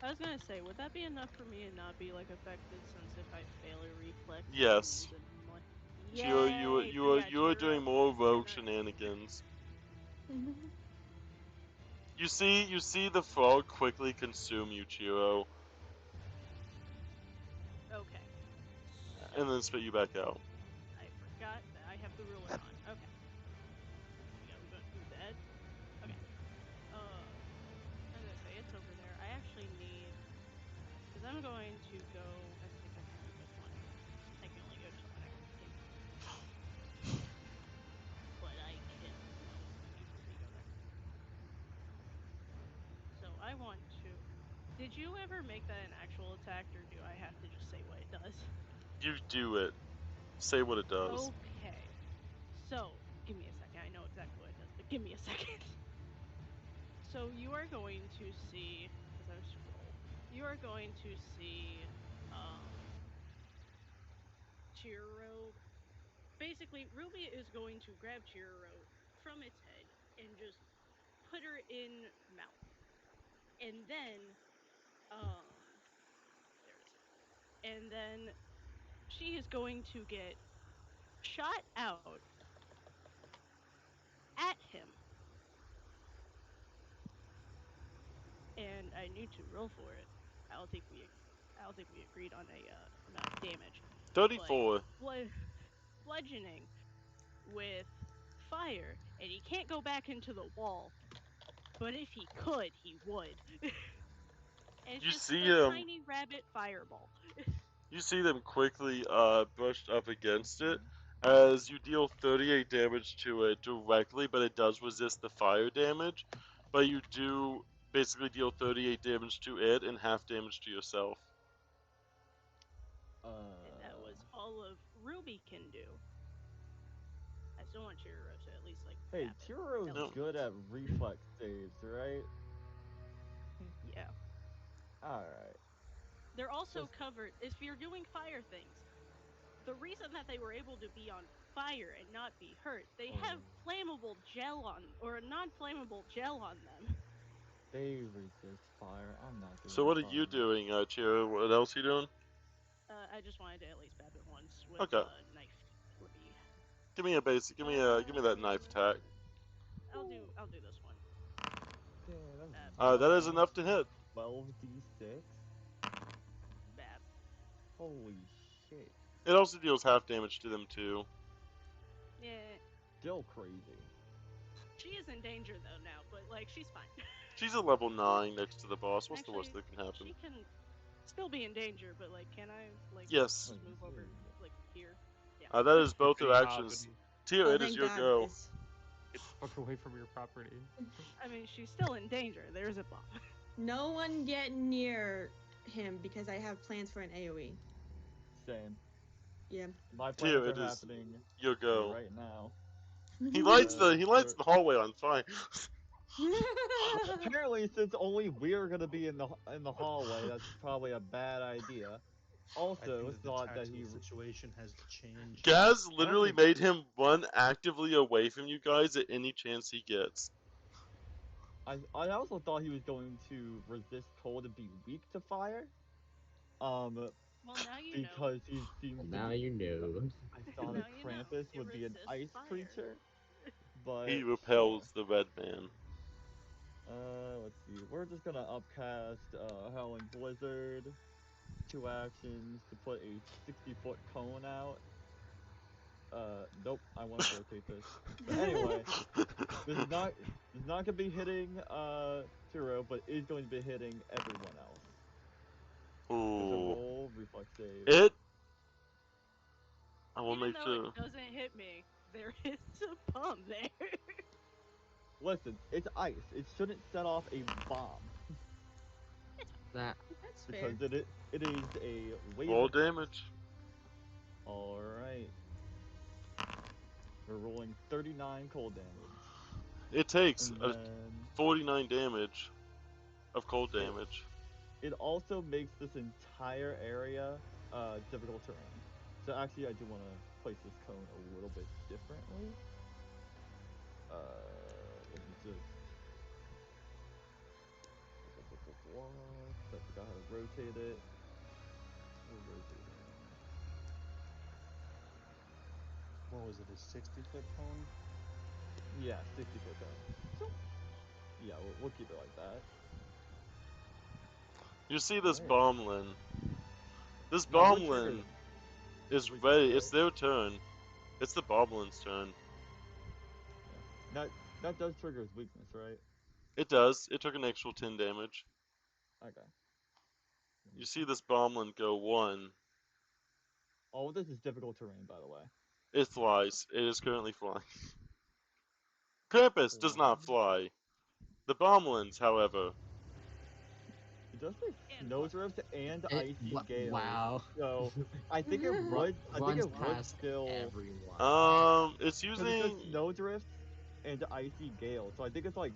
I was gonna say, would that be enough for me and not be like affected since if I fail a reflex, I Yes. lose a more. Chiro, Yay! So you yeah, you are doing Chiro, more rogue 10 or shenanigans. You see the frog quickly consume you, Chiro, okay. and then So spit you back out. I forgot that I have the ruler on. Okay. Yeah, we went through that. Okay. I was gonna say it's over there. I actually need because I'm going to go. I don't think I can move just one. I can only go just one. Okay. Damn it. But I can. No, you let me go there. So I want to. Did you ever make that an actual attack, or do I have to just say what it does? You do it. Say what it does. Okay. So give me a second. I know exactly what it does, but give me a second. So you are going to see, as I scroll, you are going to see Chiro. Basically, Ruby is going to grab Chiro from its head and just put her in mouth. And then where is it? And then she is going to get shot out at him. And I need to roll for it. I don't think we I don't think we agreed on a amount of damage. But 34. bludgeoning with fire, and he can't go back into the wall. But if he could, he would. And it's You just see a him. tiny rabbit fireball. You see them quickly brushed up against it Mhm. as you deal 38 damage to it directly, but it does resist the fire damage. But you do basically deal 38 damage to it and half damage to yourself. And that Uh, was all of Ruby can do. I still want Chiruro to at least like hey, zap it. Tiro's At No. least good once. at reflex saves, right? Yeah. Alright. They're also Just, covered if you're doing fire things. The reason that they were able to be on fire and not be hurt, they have oh, flammable gel on or non-flammable gel on them. they resist fire. I'm not So doing what are you fire. doing, Chiro? What else are you doing? I just wanted to at least bab it once with Okay. knife three. Give me a basic. Give me that knife attack. I'll do this one. Yeah, that's Bab, That is enough to hit. 12d6? bab. Holy shit. It also deals half damage to them too. Yeah, Still crazy. she is in danger though now, but like she's fine. She's a level 9 next to the boss. What's the worst Actually, that can happen? she can still be in danger, but like, can I like Yes. just Let's move over see. like here? Yeah. That is both her Pretty actions. hobbity. Tio, Oh, it is thank your God, go. because Get the fuck away from your property. I mean, she's still in danger. There's a bomb. no one get near him because I have plans for an AoE. Same. Yeah. My Tio, plans are it is happening your go. right now. He lights Uh, the hallway on fire. apparently, since only we're gonna be in the hallway, that's probably a bad idea. I think Also, that the thought that tactical he. situation has changed. Gaz I literally also made him run actively away from you guys at any chance he gets. I also thought he was going to resist cold and be weak to fire. Um, Well, now you know. because he Well, seems to now be. you know. I thought a Now you know. Krampus It would be an resists ice fire. creature, He but sure. repels the red man. Let's see. We're just gonna upcast Howling Blizzard. 2 actions to put a 60-foot cone out. Nope. I want to rotate this. But anyway, this is not gonna be hitting Turo, but is going to be hitting everyone else. There's a Ooh. roll reflex save. It. I will Even make though sure. it doesn't hit me, there is a bomb there. Listen, it's ice. It shouldn't set off a bomb That That's fair. because it is a wave Roll of ice. damage. All right. We're rolling 39 cold damage. It takes And a then 49 damage of cold It- damage. it also makes this entire area difficult terrain. So actually, I do want to place this cone a little bit differently. Let me just. I forgot how to rotate it. We're rotating. What was it? A 60-foot cone? Yeah, 60-foot cone. So, yeah, we'll keep it like that. You see this Alright. bombling. This Now, what triggers bombling is weakness, ready. right? It's their turn. It's the boblin's turn. Yeah. That does trigger his weakness, right? It does. It took an actual 10 damage. Okay. You see this bombling go 1. All of this is difficult terrain, by the way. It flies. It is currently flying. Krampus does not fly. The bomblins, however. It does say And snowdrift and it. icy gales. Wow. So I think it Ru- would. I think runs it would past still. everyone. It's Because it says using. snowdrift and icy gale. So I think it's like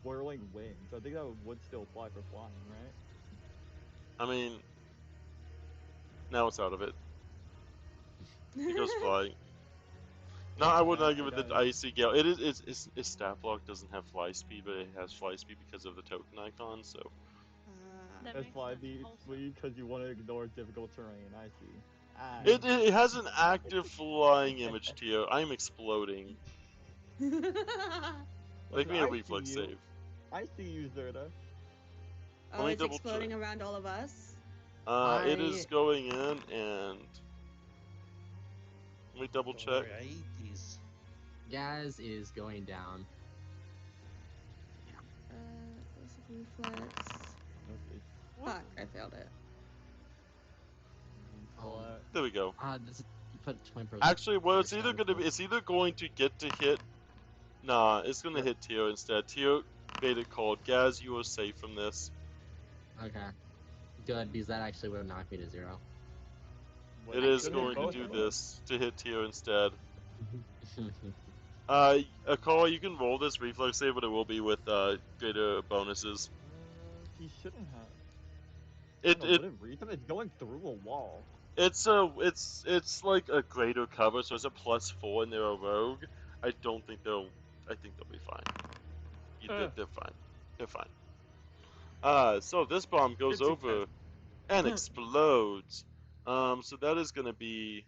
whirling wind. So I think that would still apply for flying, right? I mean, now it's out of it. It goes flying. No, I would not give it the Okay. icy gale. It is. Its stat block doesn't have fly speed, but it has fly speed because of the token icon. So that That's makes fly sense. Also, because you want to ignore difficult terrain. I see. I it has an active flying image tier. I'm exploding. Make Listen, me a I see reflex you. save. I see you, Zerda. Oh, Let me it's double exploding check. around all of us. It is going in, and let me double Don't check. worry, I eat these. Gaz is going down. Basic reflex. Okay. Fuck, I failed it. Reflex. There we go. You put 20%. Actually, well, it's either going to get to hit. Nah, it's gonna Yep. hit Tio instead. Tio made it called. Gaz, you are safe from this. Okay. Good, because that actually would have knocked me to 0. What, It I is can going to handle do it. this to hit Tio instead. A call. You can roll this reflex save, but it will be with greater bonuses. He shouldn't have. It No, it what a reason! It's going through a wall. it's like a greater cover, so it's a +4, and they're a rogue. I don't think they'll. I think they'll be fine. They're fine. They're fine. So this bomb goes Good success. over and explodes. So that is going to be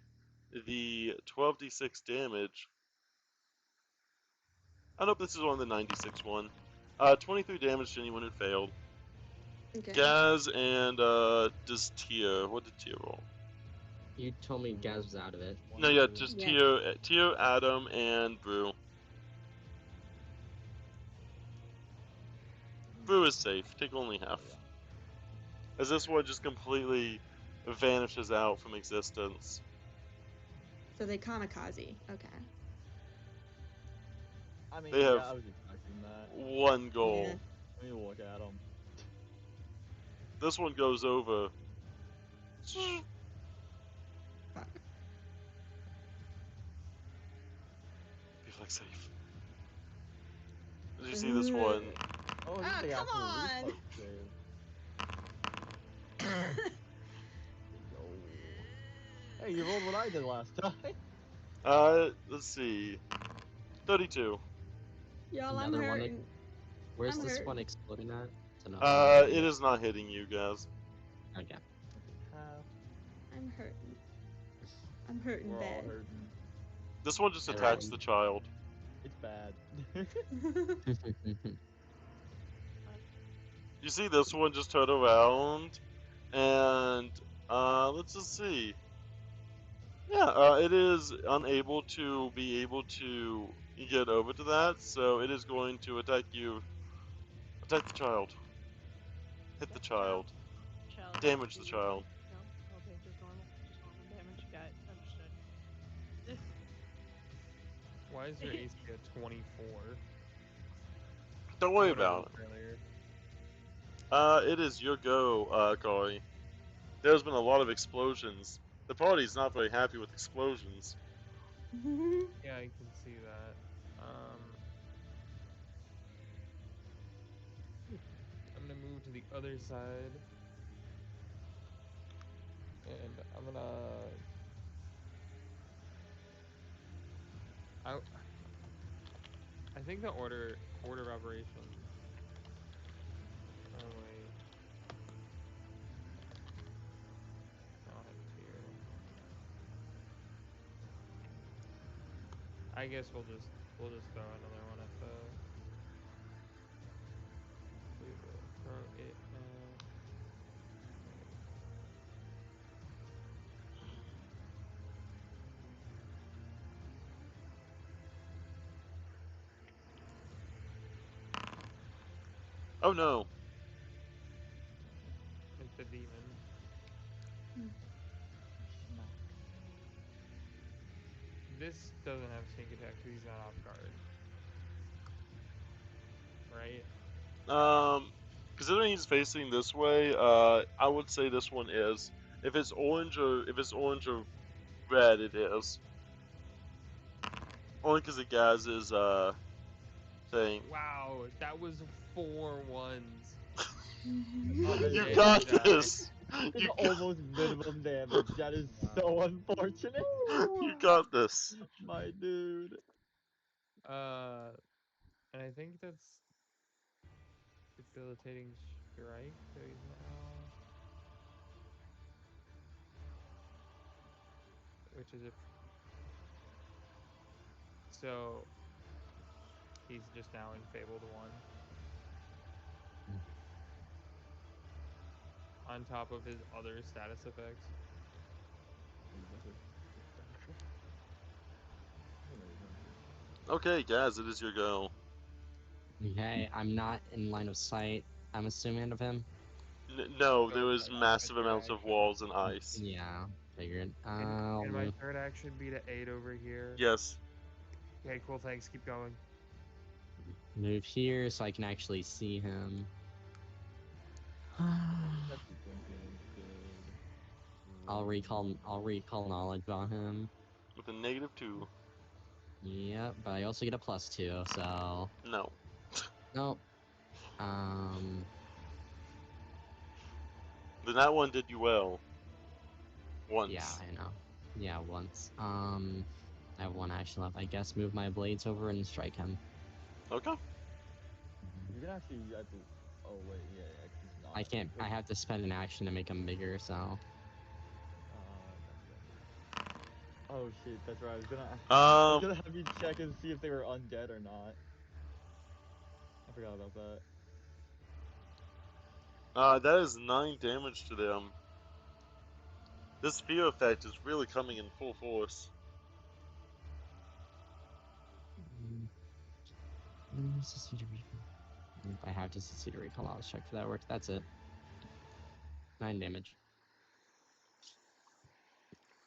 the 12d6 damage. I hope this is on the 96 one. 23 damage to anyone who failed. Okay. Gaz and does Tia? What did Tia roll? You told me Gaz was out of it. No, yeah, just Yeah. Tia, Adam, and Brew. Brew is safe. Take only half. As this one just completely vanishes out from existence. So they kamikaze. Okay. I mean, They have yeah, I was expecting that. one goal. Yeah. Let me look at him. This one goes over. Fuck. Reflex save. Did you see this one? Oh, Ah, this is come actual on! reflex save. Yo. Hey, you rolled what I did last time. Let's see. 32. Y'all, I'm Another one. hurting. Where's I'm this hurt. one exploding at? It's another It is not hitting you guys. Okay. I'm hurting. I'm hurting We're all bad. hurting. This one just And attacks then- the child. It's bad. You see this one just turn around, and let's just see. Yeah, it is unable to be able to get over to that, so it is going to attack you. Attack the child. Hit the child. Child has to Damage the be child. no. Okay, just normal damage. Got it. Understood. Why is your AC at 24? Don't I worry went over about this earlier. it. It is your go, Kari. There's been a lot of explosions. The party's not very happy with explosions. Yeah, I can see that. I'm gonna move to the other side, and I'm gonna. I I think the order of operations. Oh wait, I'll have tier. I guess we'll just throw another one at the. We will throw it at. Oh no. At the demon. This doesn't have sneak attack because he's not off guard, right? Considering he's facing this way, I would say this one is. If it's orange or red, it is. Only because of Gaz's thing. Wow, that was 4 ones. You Damn, got die. this. It's You got, almost minimum damage. That is so unfortunate. you got this. My dude. Uh, and I think that's debilitating strike. So he's now, which is a. So he's just now in Fabled 1 on top of his other status effects. Okay, Gaz, it is your go. Okay, I'm not in line of sight. I'm assuming of him. No, there So was my massive third amounts of action. walls and ice. Yeah, figured. Can my third action be to 8 over here? Yes. Okay, cool. Thanks. Keep going. Move here so I can actually see him. I'll recall knowledge on him. With a -2. Yeah, but I also get a +2, so No. nope. Um, Then that one did you well. yeah, Once. I know. Yeah, once. I have one action left. I guess move my blades over and strike him. Okay. You can actually. I believe, oh wait, yeah, 'cause he's not. I can't. I have to spend an action to make him bigger. So Oh shit, that's right. I was Um, gonna have you check and see if they were undead or not. I forgot about that. that is 9 damage to them. This fear effect is really coming in full force. if I have to succeed a recall, I'll check for that work. That's it. 9 damage.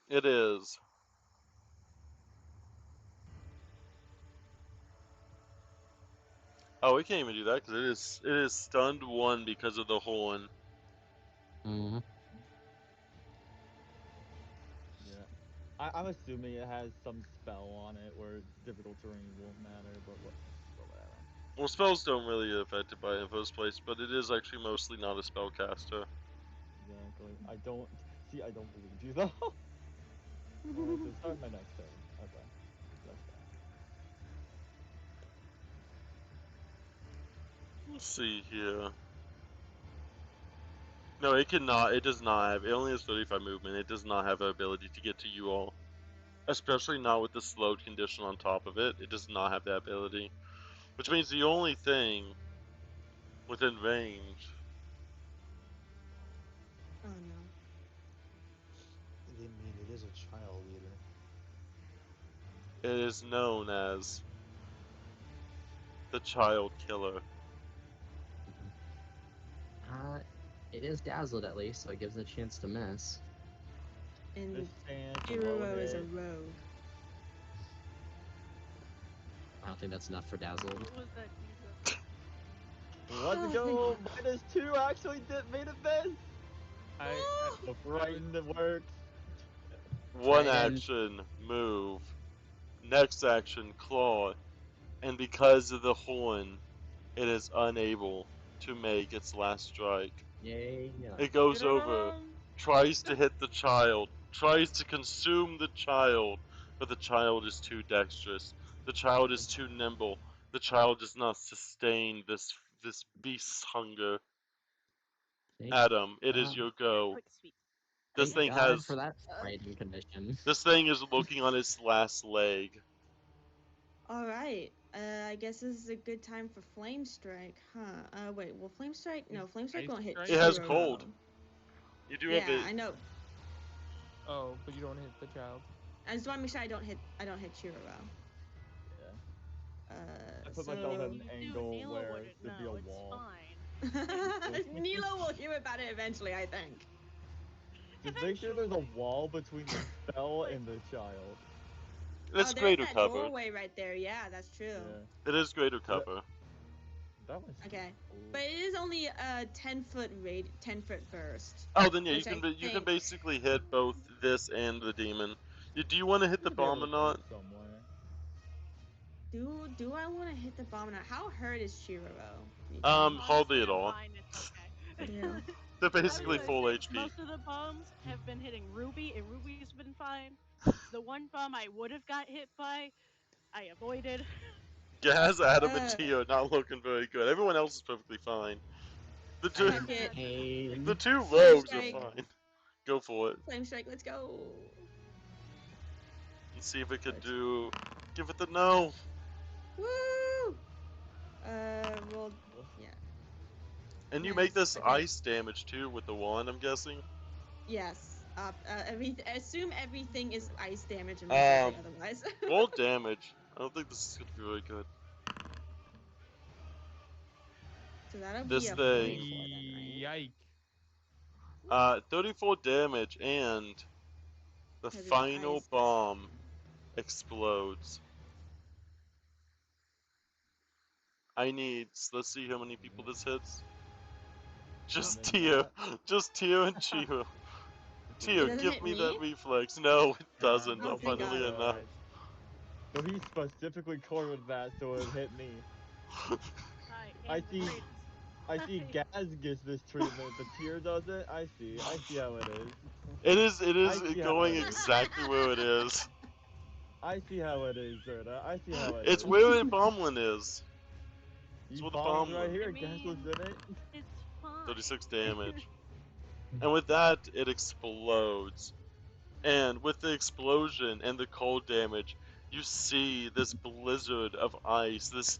It is. Oh, we can't even do that because it is stunned 1 because of the horn. Mm-hmm. Yeah. I'm assuming it has some spell on it where difficult terrain won't matter, but whatever. Well, spells don't really get affected by it in the first place, but it is actually mostly not a spellcaster. Exactly. I don't believe you though. Alright, so start my next turn. Okay. That's fine. Let's see here. No, it cannot. It does not have. It only has 35 movement. It does not have the ability to get to you all. Especially not with the slowed condition on top of it. It does not have that ability. Which means the only thing within range child eater? It is known as the child killer. It is dazzled at least, so it gives it a chance to miss. And This stands a low Kiruro is a hit. rogue. I don't think that's enough for dazzled. What was that D7? Let's Oh, go! thank -2 actually made it miss! I The frightened it works. One Try again. action, move. Next action, claw. And because of the horn, it is unable to make its last strike. Yay. It goes over, tries to hit the child, tries to consume the child, but the child is too dexterous. The child is too nimble. The child does not sustain this beast's hunger. Thank Adam, it is God. your go. Quick speed. This Thank thing God for has. that fighting condition. This thing is looking on its last leg. All right. I guess this is a good time for Flame Strike, huh? Wait, will Flame Strike? No, Flame Strike Ice won't hit Strike? It has Chiroro. cold. You do have Yeah, it. I know. Oh, but you don't hit the child. I just want to make sure I don't hit Chiroro. Yeah. I put So myself at an You do, angle Nila where wouldn't there'd be a know. It's wall. fine. Nilo will hear about it eventually, I think. Just make sure there's a Eventually. wall between the spell But- and the child. It's Oh, there's greater that cover. doorway right there. Yeah, that's true. Yeah. It is greater cover. That was Okay, cool. but it is only a 10-foot burst. Oh, then yeah, Which I you can think- basically hit both this and the demon. Do you want to hit the Should be able bomb or to not? fit somewhere. Do I want to hit the bomb now? How hurt is Chiroro? Hardly Honestly, at I'm all. fine. It's okay. Yeah. They're I was basically gonna full say, HP. most of the bombs have been hitting Ruby, and Ruby's been fine. The one bomb I would have got hit by, I avoided. Gaz, Adam, and Uh, Tio not looking very good. Everyone else is perfectly fine. The two, Fuck it. Pain. the two Flame rogues are Strike. fine. Go for it. Flame Strike, let's go. And see if it could Let's- do. Give it the no. Woo! Roll. Yeah. And you Nice. make this Okay. ice damage too with the wand, I'm guessing. Yes. Assume everything is ice damage unless I say otherwise. Roll damage. I don't think this is gonna be really good. So that'll This be a thing. 44 then, right? Yike. 34 damage, and the 'Cause it's final ice. bomb explodes. Let's see how many people this hits. Just then Tio. that- Just Tio and Chio. Tio, doesn't give hit me me? that reflex. No, it doesn't, Oh, thank funnily God. enough. So he specifically cornered that so it hit me. I I am the see- greatest. I see Gaz gets this treatment, but Tyr doesn't. I see how it is. It I is see how going it is. exactly where it is. I see how it is, Zerda. I see how it It's is. where the bomblin is. He where the bombs bomb right went. here. I Gaz was mean- in it. It's fine. 36 damage. And with that, it explodes. And with the explosion and the cold damage, you see this blizzard of ice, this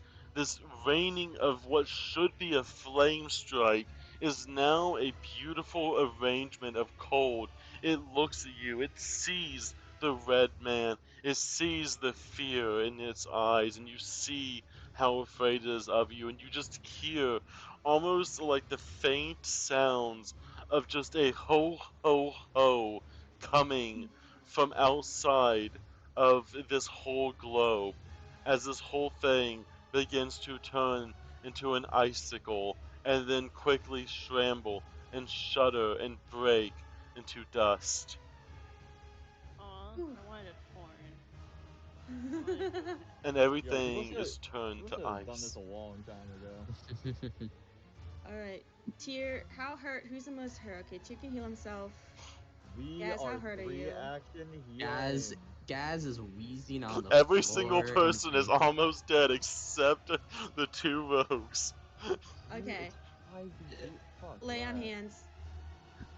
raining of what should be a flame strike is now a beautiful arrangement of cold. It looks at you, it sees the red man, it sees the fear in its eyes, and you see how afraid it is of you, and you just hear almost like the faint sounds of just a ho ho ho coming from outside of this whole globe as this whole thing begins to turn into an icicle and then quickly scramble and shudder and break into dust. Aw, Whew. I wanted Torn. And Yo, everything is turned we to should have done this ice. a long time ago. Alright. Tyr, how hurt? Who's the most hurt? Okay, Tyr can heal himself. We Gaz, how are hurt are 3 you? action Gaz, healing. Gaz is wheezing on the Every floor. single person is and- almost dead except the two rogues. Okay. 5v8. Fuck Lay on that. hands.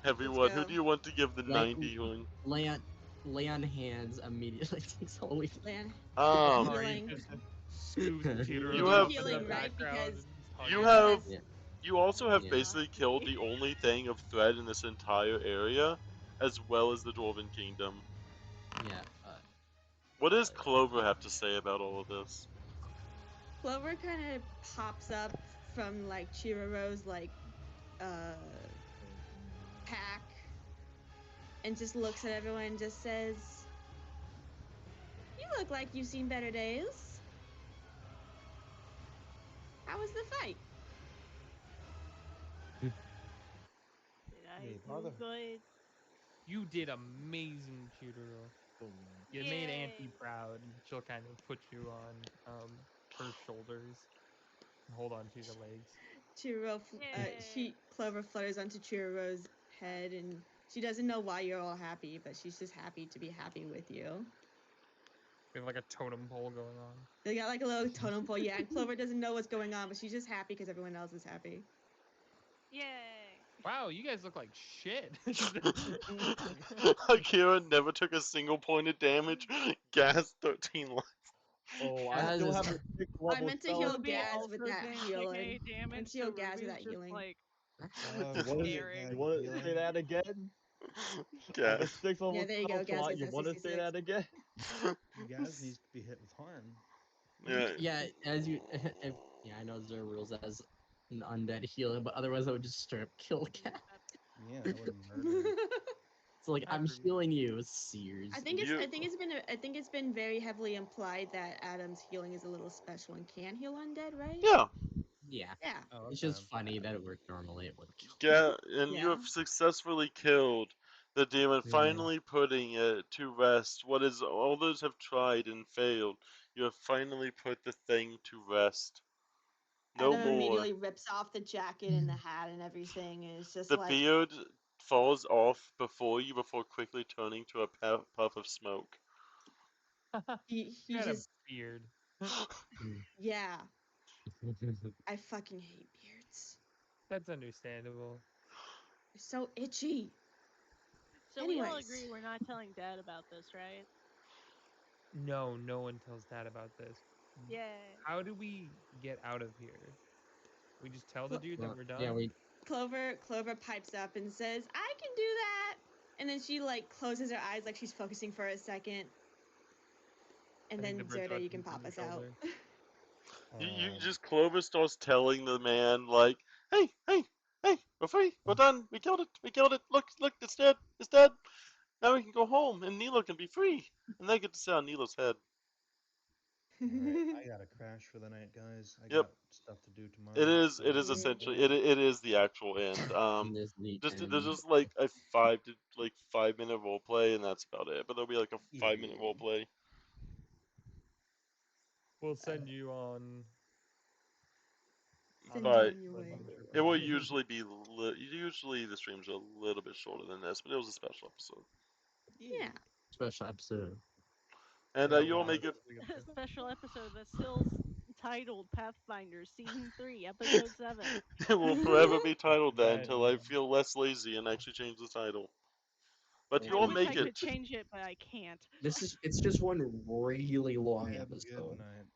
Everyone, who go. do you want to give the Like- 90 healing? Lay on hands immediately takes only. Lay on. Um, Healing. Just scoots Teeter You up have- in the Healing, right? background Because- and You hugging him. have- Because- You also have Yeah. basically killed the only thing of threat in this entire area, as well as the Dwarven Kingdom. Yeah. What does Yeah. Clover have to say about all of this? Clover kind of pops up from like Chiroro's like uh pack and just looks at everyone and just says, "You look like you've seen better days. How was the fight?" Did I Hey, do brother. good? You did amazing, Chiruro. You made Auntie Yay. proud. She'll kind of put you on her shoulders and hold on to the legs. Yay. Clover flutters onto Chiroro's head, and she doesn't know why you're all happy, but she's just happy to be happy with you. We have like a totem pole going on. They got like a little totem pole, yeah, and Clover doesn't know what's going on, but she's just happy because everyone else is happy. Yay. Wow, you guys look like shit. Akira never took a single point of damage. Gas 13 life. Oh, I Gaz still is- have a 6th I level meant to spell. heal Ruby Gaz with also that didn't take healing. any I damage, meant to so heal Gaz with Ruby's that just healing. like Ruby You staring. want to say that again? I have a Gas. 6th level Yeah, there you spell go. Gaz slot. gets You that want to say 66. that again? Gaz needs to be hit with harm. Yeah. Yeah, as you, yeah, I know there are rules as an undead healer, but otherwise I would just straight up kill cat. Yeah, that would murder. So like, Hi, I'm Ruby. healing you, Sears. I think You- it's been very heavily implied that Adam's healing is a little special and can heal undead, right? Yeah. Yeah, Yeah. Oh, it's okay. just funny that it worked normally. It would kill. And you Yeah. have successfully killed the demon, Yeah. finally putting it to rest. What is others have tried and failed, you have finally put the thing to rest. No Adam more. immediately rips off the jacket and the hat and everything, and it's just The like beard falls off before you, before quickly turning to a puff of smoke. he You had just a beard. yeah. I fucking hate beards. That's understandable. They're so itchy. So we all Anyways. agree we're not telling Dad about this, right? No, no one tells Dad about this. Yay. How do we get out of here? We just tell the Clo- dude that we're done? Yeah, we Clover pipes up and says, "I can do that." And then she like closes her eyes like she's focusing for a second. And I think the then bird Zerda, starts you can moving pop her us out. shoulder. You Um, just, Clover starts telling the man, like, hey, hey, hey, we're free, we're done, we killed it, look, it's dead, it's dead. Now we can go home, and Nilo can be free, and they get to sit on Nilo's head. Alright, I gotta crash for the night, guys. I Yep. got stuff to do tomorrow. It is essentially, it is the actual end. this the Just there's end. just like a 5 minute role play, and that's about it. But there'll be like a 5 minute role play. We'll send you on. Send you But on your way. it will usually be usually the streams are a little bit shorter than this, but it was a special episode, Yeah. Special episode. and Yeah, you'll wow, make it. that's really good. Special episode that's still titled Pathfinder Season 3, Episode 7. It will forever be titled that Right, until I feel less lazy and actually change the title. But I you'll wish make I could it. change it, but I can't. It's just one really long Have a good episode. night.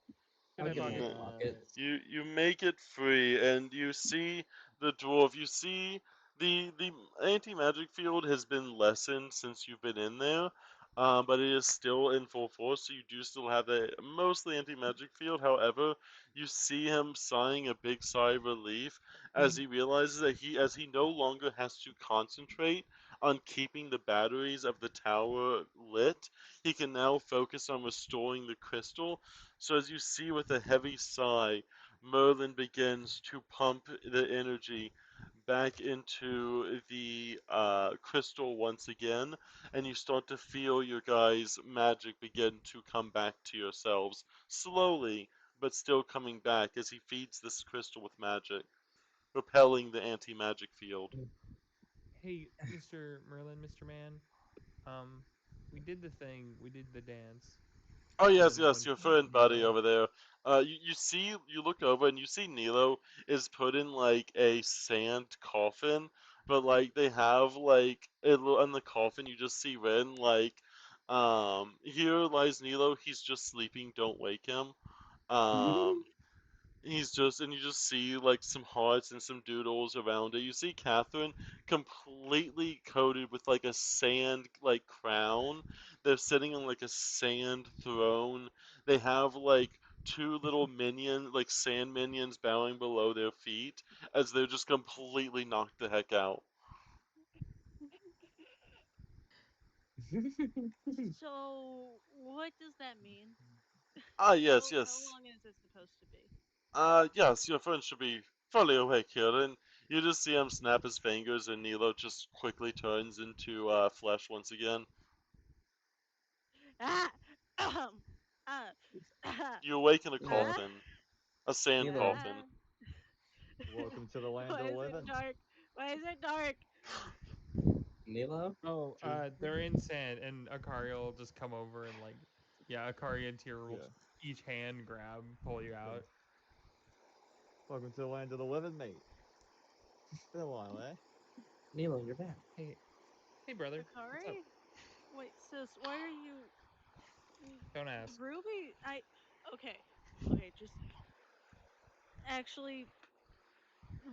Good night, Good Pocket. night, Yeah. Pockets. You make it free, and you see the dwarf. You see the anti magic field has been lessened since you've been in there, but it is still in full force. So you do still have a mostly anti magic field. However, you see him sighing a big sigh of relief as he realizes that as he no longer has to concentrate on keeping the batteries of the tower lit. He can now focus on restoring the crystal. So as you see with a heavy sigh, Merlin begins to pump the energy back into the crystal once again, and you start to feel your guys' magic begin to come back to yourselves, slowly, but still coming back as he feeds this crystal with magic, repelling the anti-magic field. Hey, Mr. Merlin, Mr. Man. Um, we did the thing. We did the dance. Oh And yes, then yes, when your friend buddy Nilo, over there. You look over and you see Nilo is put in like a sand coffin, but like they have like in the coffin you just see written like, here lies Nilo. He's just sleeping. Don't wake him. Um, and you just see like some hearts and some doodles around it. You see Catherine completely coated with like a sand like crown They're sitting on like a sand throne. They have like two little minions, like sand minions, bowing below their feet as they're just completely knocked the heck out. So, what does that mean? Ah, yes, How yes. long is it supposed to be? Yes, your friend should be fairly awake here, and you just see him snap his fingers, and Nilo just quickly turns into flesh once again. Ah! Ah! Ah! You awake in a Nilo, Ah! coffin, a sand Nilo, Ah! coffin. Welcome to the land Why of the is it living. dark? Why is it dark? Nilo. Oh, they're in sand, and Akari will just come over and like, yeah, Akari and Tyr will Yeah. each hand grab, pull you Welcome, out. welcome to the land of the living, mate. Been a while, eh? Nilo, you're back. Hey, hey, brother, what's up? Akari? Wait, sis, why are you. Don't ask. Ruby? Okay. Okay, just. Actually,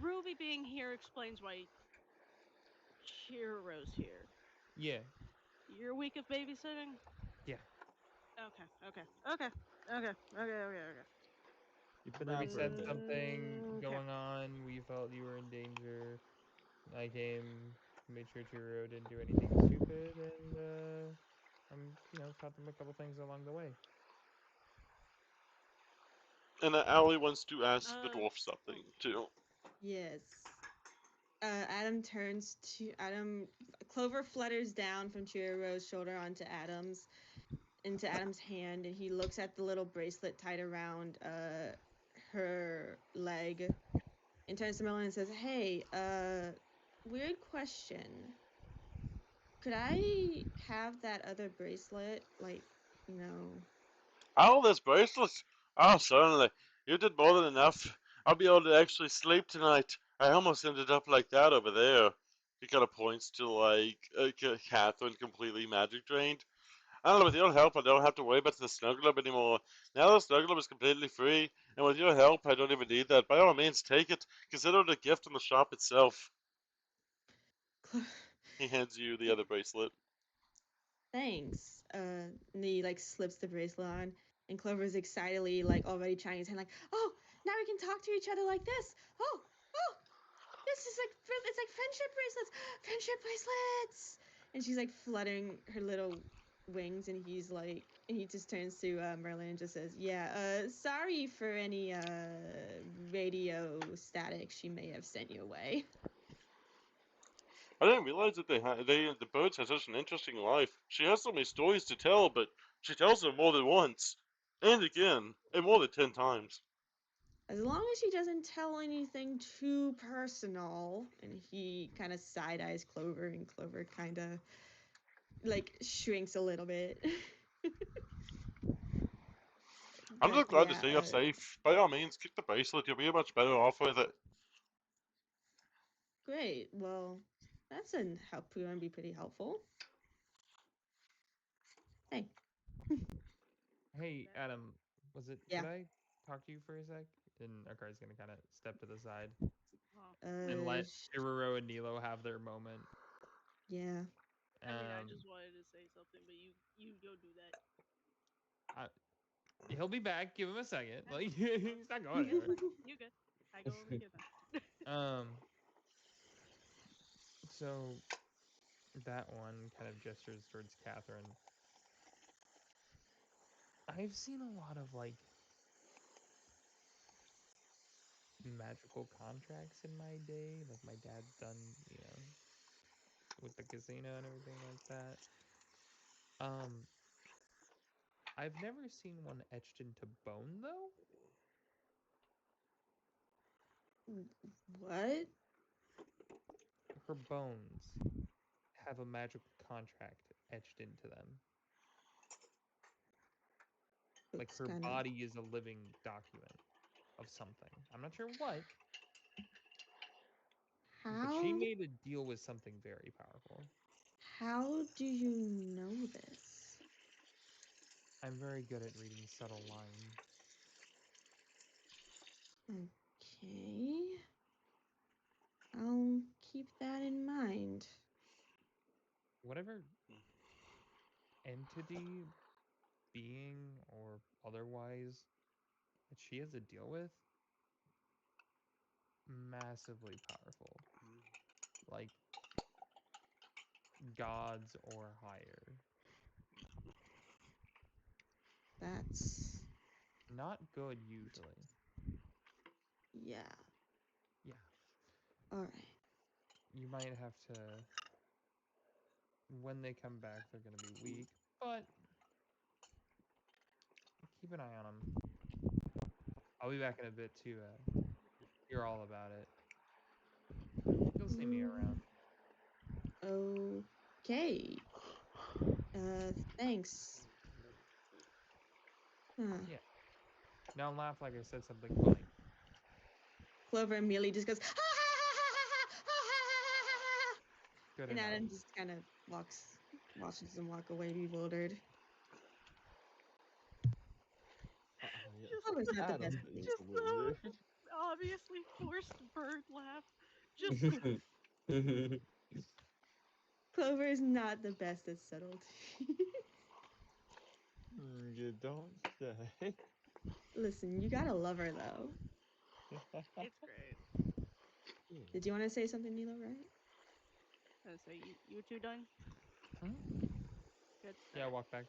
Ruby being here explains why Chihiro's here. Yeah, Your week of babysitting? yeah. Okay, okay, okay, okay, okay, okay. You've been Ruby out for a said bit. something Okay. going on. We felt you were in danger. I came, made sure Chiro didn't do anything stupid, and I'm, taught them a couple things along the way. And Allie wants to ask the Uh, dwarf something too. Yes. Adam. Clover flutters down from Chihiro's shoulder onto into Adam's hand, and he looks at the little bracelet tied around her leg, and turns to Merlin and says, "Hey, weird question. Could I have that other bracelet? Like, you know." Oh, this bracelet! Oh, certainly. You did more than enough. I'll be able to actually sleep tonight. I almost ended up like that over there. He kind of points to like Catherine completely magic drained. I don't know, with your help, I don't have to worry about the snuggle up anymore. Now the snuggle up is completely free, and with your help, I don't even need that. By all means, take it. Consider it a gift from the shop itself. Clo- He hands you the other bracelet. Thanks. And he like slips the bracelet on, and Clover's excitedly like already trying his hand, like, "Oh, now we can talk to each other like this. Oh, oh, this is like it's like friendship bracelets, friendship bracelets." And she's like fluttering her little wings, and he just turns to Merlin and just says, "Yeah, sorry for any radio static she may have sent you away." I didn't realize that the birds have such an interesting life. She has so many stories to tell, but she tells them more than once, and again, and more than 10 times. As long as she doesn't tell anything too personal. And he kind of side eyes Clover, and Clover kind of like shrinks a little bit. I'm But just glad to yeah, see you're safe. By all means, keep the bracelet. You'll be much better off with it. great. Well, that's an help. Going to be pretty helpful. Hey, Hey, Adam, yeah. could I talk to you for a sec? And Akari's gonna kind of step to the side oh. and let Sh- Chiruro and Nilo have their moment. yeah. I mean, I Um, just wanted to say something, but you go do that. I, he'll be back. Give him a second. I Like will. he's not going You anywhere. good? You good? I go over here then. Um, so that one kind of gestures towards Catherine. I've seen a lot of like magical contracts in my day. Like my dad's done, with the casino and everything like that. Um, I've never seen one etched into bone though. What? Her bones have a magical contract etched into them. Like Looks her kind of. body is a living document of something. I'm not sure what, but she How? made a deal with something very powerful. How do you know this? I'm very good at reading subtle lines. Okay. I'll keep that in mind. Whatever entity, being, or otherwise that she has to deal with, massively powerful. Like gods or higher. That's Not good usually. yeah. Yeah. All right. You might have to, when they come back, they're going to be weak, but keep an eye on them. I'll be back in a bit to hear all about it. You'll see me around. Okay. Thanks. Huh. Yeah. Now laugh like I said something funny. Clover immediately just goes, Good and enough. Adam just kind of watches them walk away bewildered. Yeah, Just Clover's not the best Adam at is things. just the bewildered. obviously forced bird laugh. Just Clover is not the best at subtlety. You don't say. Listen, you gotta love her though. it's great. Did you want to say something, Nilo? Right? So you two done? Hmm? Good. Yeah, Okay. walk back.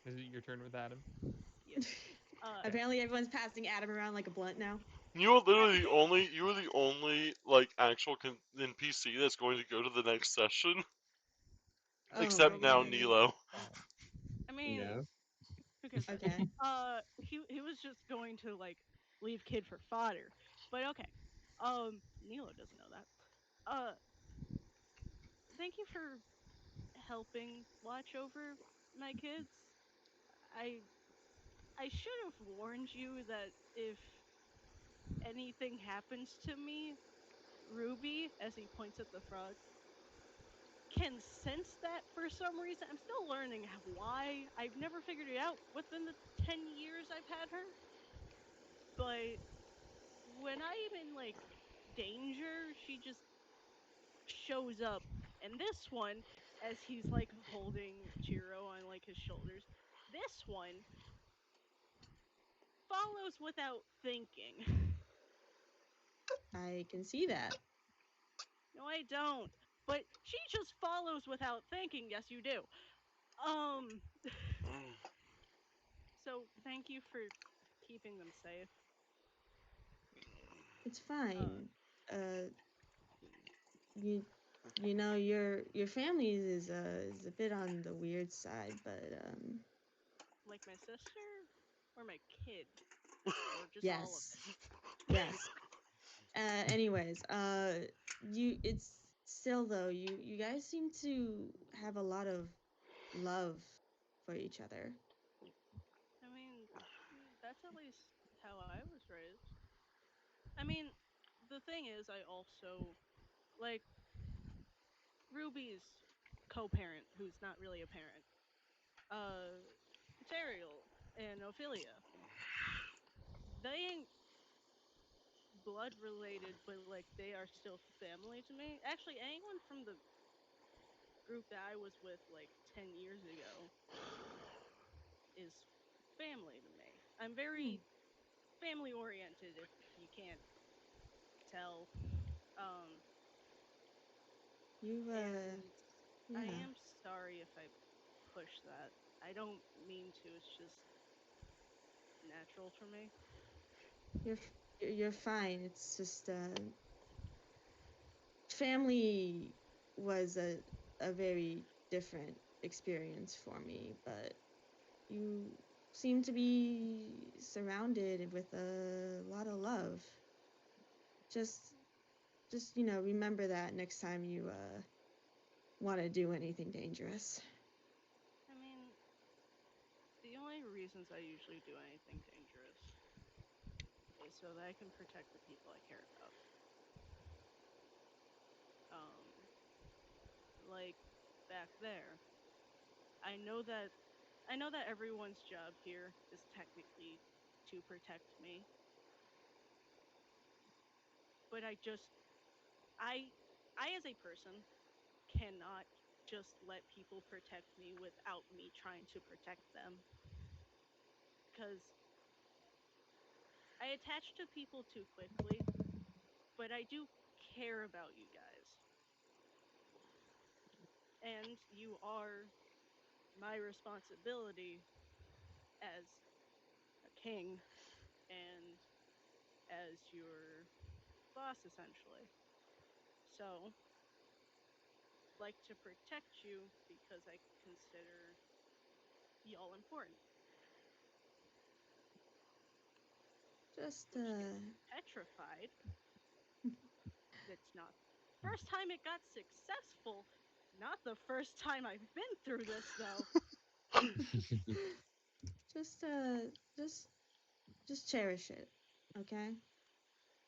Is it your turn with Adam? Yes. Apparently, everyone's passing Adam around like a blunt now. You are literally the only. You are the only like actual NPC that's going to go to the next session, Oh except my now god. Nilo. I mean, Yeah. who cares? Okay. He was just going to like leave kid for fodder, but okay. Nilo doesn't know that. Uh, thank you for helping watch over my kids. I I should have warned you that if anything happens to me, Ruby, as he points at the frog, can sense that for some reason. I'm still learning why. I've never figured it out within the 10 years I've had her. But when I'm in like danger, she just shows up. And this one, as he's like holding Chiro on like his shoulders, this one follows without thinking. I can see that. No, I don't. But she just follows without thinking. Yes, you do. Um. So thank you for keeping them safe. It's Uh, fine. You you know your family is a bit on the weird side, but like my sister or my kid or just all of yes. Yes. Anyways, you it's still though, you guys seem to have a lot of love for each other. it. I mean, that's at least how I was raised. I mean, the thing is, I also like Ruby's co-parent, who's not really a parent. Uh, Teriel and Ophelia. They ain't blood related, but like they are still family to me. Actually, anyone from the group that I was with like 10 years ago is family to me. I'm Hmm. very family oriented if you can't tell. Um You and I yeah. am sorry if I push that. I don't mean to. It's just natural for me. You're fine. It's just family was a very different experience for me, but you seem to be surrounded with a lot of love. Just remember that next time you want to do anything dangerous. I mean, the only reasons I usually do anything dangerous is so that I can protect the people I care about. Like back there, I know that I know that everyone's job here is technically to protect me, but I as a person cannot just let people protect me without me trying to protect them. Because I attach to people too quickly, but I do care about you guys. And you are my responsibility as a king and as your boss, essentially. So, like to protect you because I consider y'all important, Just which gets me petrified. It's not first time it got successful. Not the first time I've been through this though. just uh just just cherish it, okay?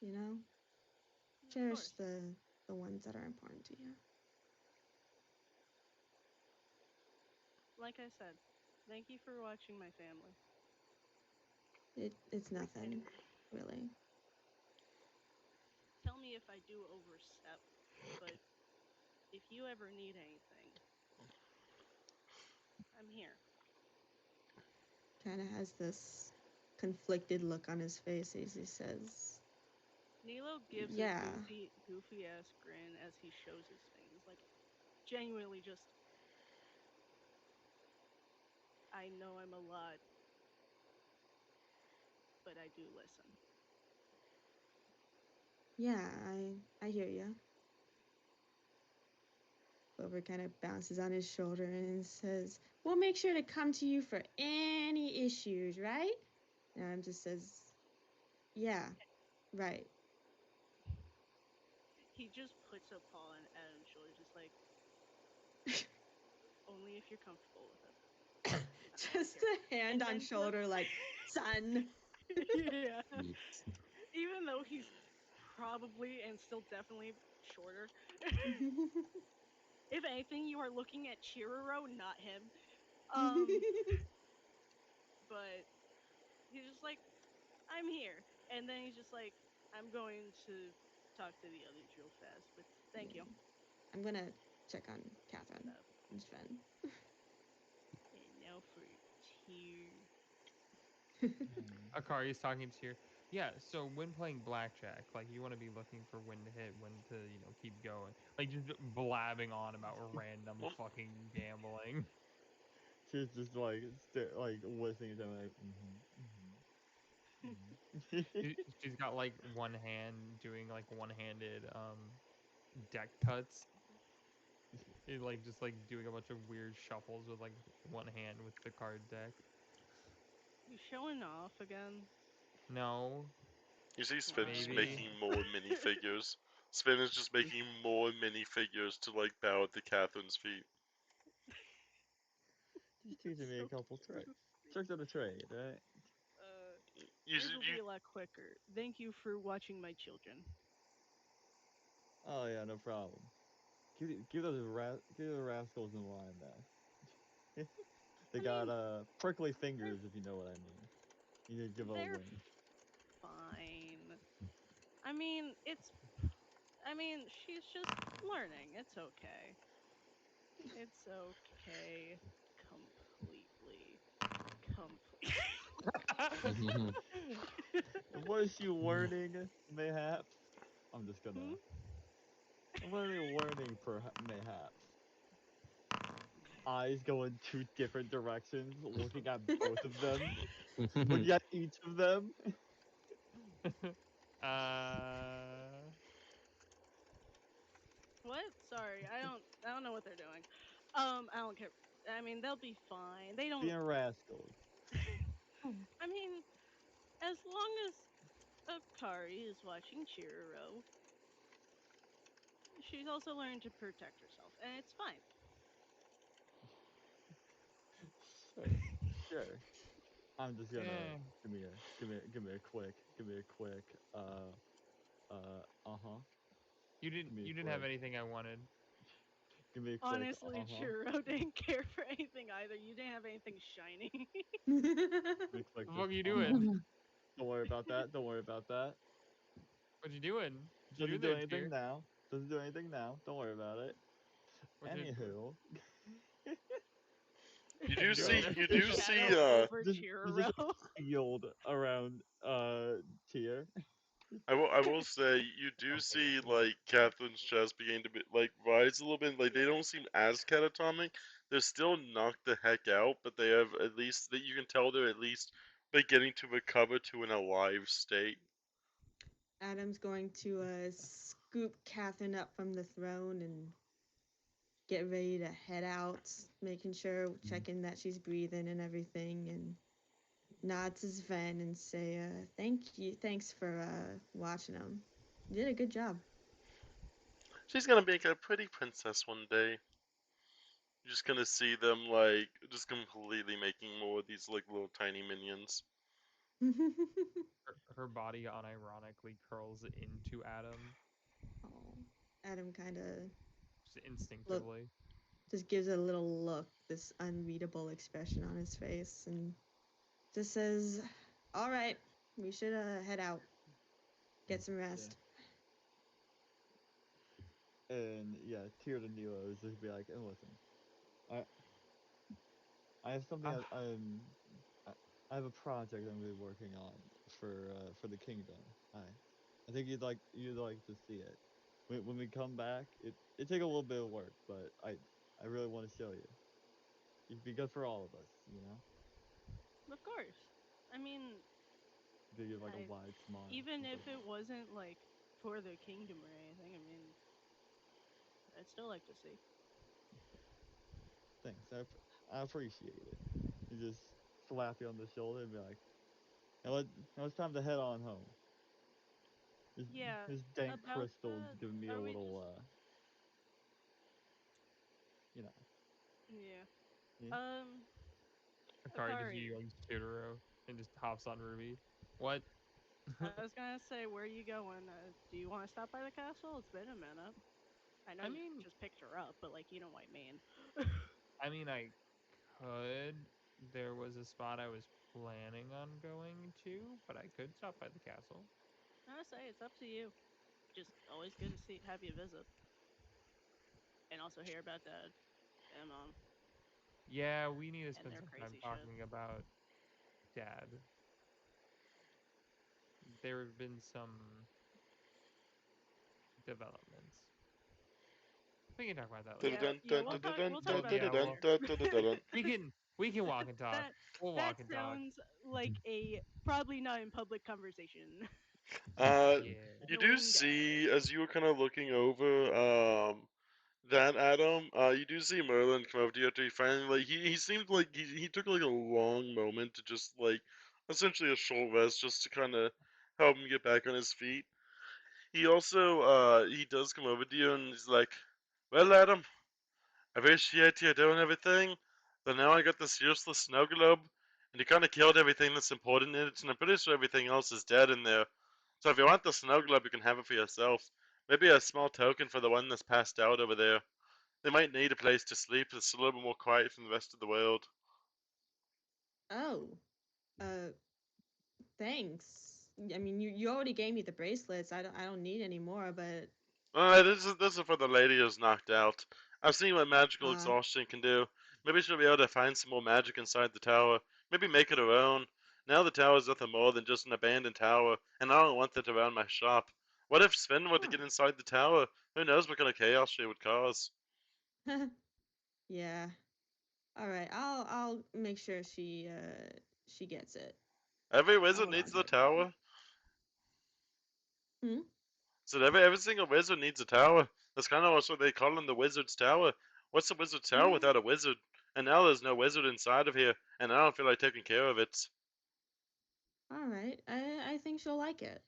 You know? Of Cherish course. the ones that are important to you. Like I said, thank you for watching my family. It's nothing, And really. tell me if I do overstep, but if you ever need anything, I'm here. Kind of has this conflicted look on his face as he says, Nilo gives a "Yeah, goofy ass grin as he shows his fangs. Like, genuinely just, I know I'm a lot, but I do listen. yeah, I hear you." Clover kind of bounces on his shoulder and says, "We'll make sure to come to you for any issues, right?" And Adam just says, "Yeah, right." He just puts a paw on Adam's shoulder, just like, only if you're comfortable with it. I don't Just care. a hand And on then flips. shoulder, like, "Son." Yeah. Yes. Even though he's probably and still definitely shorter. If anything, you are looking at Chiruro, not him. Um, but he's just like, I'm here. And then he's just like, I'm going to talk to the others real fast, but thank Yeah. you. I'm gonna check on Shut Catherine up. and Sven. And now for tears. Hmm. Akari's talking to you. Yeah, so when playing blackjack, like you want to be looking for when to hit, when to, keep going. Like just blabbing on about random Well, fucking gambling. She's just like like listening to him like mm-hmm. She's got like one hand doing like one-handed deck cuts. Like just like doing a bunch of weird shuffles with like one hand with the card deck. You showing off again? No, you see Sven just Why? maybe. making more minifigures. Sven is just making more minifigures to like bow at the Catherine's feet. Just teaching me a So couple tricks. goofy. Tricks of the trade, right? Uh, You, yours will you be a lot quicker. Thank you for watching my children. Oh yeah, no problem. Give those rascals in line there. They I got mean, prickly they're fingers if you know what I mean. You could give a they're wink. fine. I mean, it's. I mean, she's just learning. It's okay. It's okay. Completely. Complete. What is she learning, mayhaps? I'm just Hmm? gonna. What are they learning, mayhaps? Eyes go in two different directions, looking at both of them, looking at each of them. uh, What? Sorry, I don't know what they're doing. I don't care. I mean, they'll be fine. They don't. Being rascals. I mean, as long as Akari is watching Chiruro, she's also learning to protect herself, and it's fine. Sure, sure. I'm just gonna yeah. give me a quick uh-huh. Give me a You didn't have quick anything I wanted. give me a quick Honestly, uh-huh. Chiruro didn't care for anything either. You didn't have anything shiny. Give me a quick The fuck just are you uh-huh. doing? Don't worry about that. Don't worry about that. What you doing? What you doing Doesn't do there, anything Tier? now. Doesn't do anything now. Don't worry about it. Which is Anywho, You do So, see, you The do see, shadow over there's just Chiro. a shield around Tyr. I will say, you do see, like, Catherine's chest beginning to be, like, rise a little bit. Like, they don't seem as catatonic. They're still knocked the heck out, but they have at least, that you can tell they're at least beginning to recover to an alive state. Adam's going to scoop Catherine up from the throne and get ready to head out, making sure, checking that she's breathing and everything, and nod to Sven and say, thanks for watching him. You did a good job. She's gonna make a pretty princess one day. You're just gonna see them, like, just completely making more of these, like, little tiny minions. her body unironically curls into Adam Oh, Adam kind of just instinctively. just gives a little look, this unreadable expression on his face, and just says, "All right, we should head out, get some rest." And yeah, Tyr to Nero is just be like, and listen, I I have something I, I have a project I'm gonna be working on for the kingdom. I think you'd like to see it. When we come back, it take a little bit of work, but I really want to show you. It'd be good for all of us, you know. Of course. I mean, They give like a I, wide smile. even It's if like, it wasn't like for the kingdom or anything, I mean, I'd still like to see. thanks, I appreciate it. You just slap you on the shoulder and be like, now it's time to head on home. This, Yeah, this dank about crystal that, giving me a are we little, just. you know, Yeah. yeah. Um, Akari just Akari, yoinks Totoro and just hops on Ruby. What? I was gonna say, where are you going? Do you want to stop by the castle? It's been a minute. I know I you mean, just picked her up, but like, you know what I mean. I could. There was a spot I was planning on going to, but I could stop by the castle. I say it's up to you. Just always good to have you visit, and also hear about Dad and Mom Yeah, we need to and spend their some time crazy shit. talking about Dad. There have been some developments. We can talk about that later. Yeah, yeah. We'll talk. We'll talk about Yeah, that well, later. we can walk and talk. that We'll that walk and talk. sounds like a probably not in public conversation. Yeah. You do Knowing Dad. see, as you were kind of looking over, that Adam, you do see Merlin come over to you after he finally, like, he seemed like he took like a long moment to just like, essentially a short rest just to kind of help him get back on his feet. He also, he does come over to you and he's like, well, Adam, I appreciate you doing everything, but now I got this useless snow globe, and you kind of killed everything that's important in it, and I'm pretty sure everything else is dead in there. So if you want the snow globe, you can have it for yourself. Maybe a small token for the one that's passed out over there. They might need a place to sleep that's a little bit more quiet from the rest of the world. Oh, uh, thanks. I mean, you already gave me the bracelets. I don't need any more, but This is for the lady who's knocked out. I've seen what magical uh, exhaustion can do. Maybe she'll be able to find some more magic inside the tower. Maybe make it her own. Now the tower's nothing more than just an abandoned tower, and I don't want that around my shop. What if Sven were to huh. get inside the tower? Who knows what kind of chaos she would cause? Yeah. All right. I'll make sure she gets it. Every I'll wizard hold needs on to the it for her. tower. Hmm? So every single wizard needs a tower. That's kind of what they call in the wizard's tower. What's the wizard's tower Yeah. without a wizard? And now there's no wizard inside of here, and I don't feel like taking care of it. All right. I think she'll like it.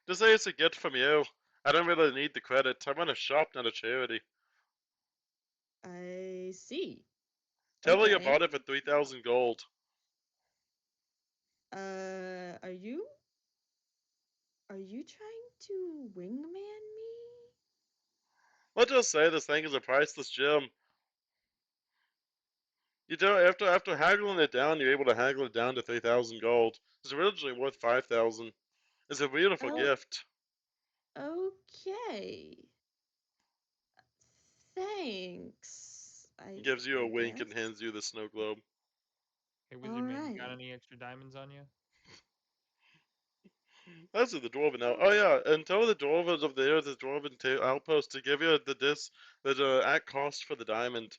Just say it's a gift from you. I don't really need the credit. I run a shop, not a charity. I see. Tell her you Okay. bought it for 3,000 gold. Are you trying to wingman me? Let's just say this thing is a priceless gem. You don't after haggling it down, you're able to haggle it down to 3,000 gold. It's originally worth 5,000. It's a beautiful Oh, gift. okay. Thanks. He gives you I a wink and guess. hands you the snow globe. Hey, All wizard man, you got right. any extra diamonds on you? Those are the dwarven now. Oh yeah, and tell the dwarves of there, the dwarven outpost to give you the disc that at cost for the diamond.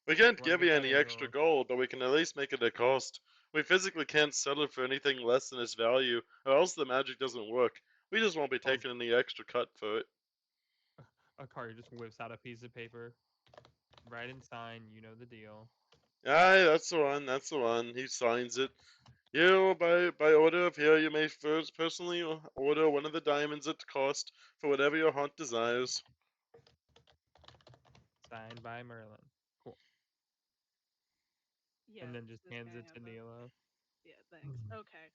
We can't What give do you they any extra go? gold, but we can at least make it a cost. We physically can't sell it for anything less than its value, or else the magic doesn't work. We just won't be Oh, taking any extra cut for it. Akari just whips out a piece of paper. Write and sign. You know the deal. Aye, that's the one. That's the one. He signs it. You, by order of here, you may first personally order one of the diamonds at cost for whatever your heart desires. Signed by Merlin. Cool. Yeah, And then just this hands guy it to have a. Nilo. Yeah, thanks. Okay,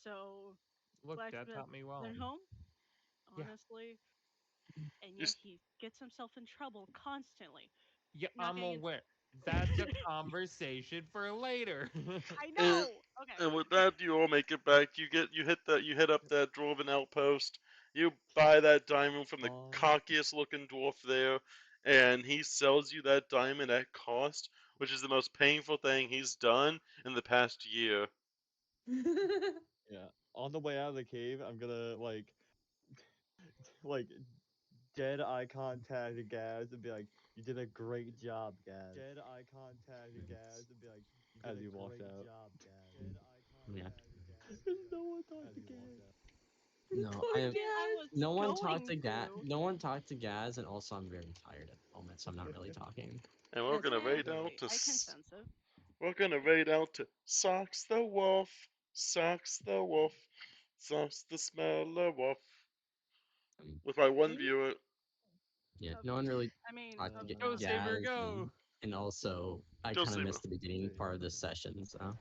so Look, Dad blacksmith taught me well. went home, Yeah. honestly, and You, yet he gets himself in trouble constantly. Yeah, Not I'm getting in. aware. That's a conversation for later. I and, know. Okay. and with that, you all make it back. You hit up that dwarven outpost. You buy that diamond from the cockiest looking dwarf there, and he sells you that diamond at cost, which is the most painful thing he's done in the past year. Yeah. On the way out of the cave, I'm gonna like dead eye contact to Gaz and be like, "You did a great job, Gaz." Dead eye contact to Gaz and be like, as he walks out. Dead eye Yeah. contact to Gaz. There's no one talk to Gaz. No, Poor I I have mean, I Gaz. was no one talked going to Gaz. to. No one talked to Gaz, and also I'm very tired at the moment, so I'm not really talking. And we're That's gonna fair. raid Okay, out to I can sense it. we're gonna raid out to Socks the Wolf, Socks the Wolf, Socks the Smeller Wolf. Um, With my one Ooh. viewer, yeah, no Okay. one really I mean, talked to Go, no. Saber, Gaz, go! and also I Joe kind of Saber. missed the beginning part of this session, so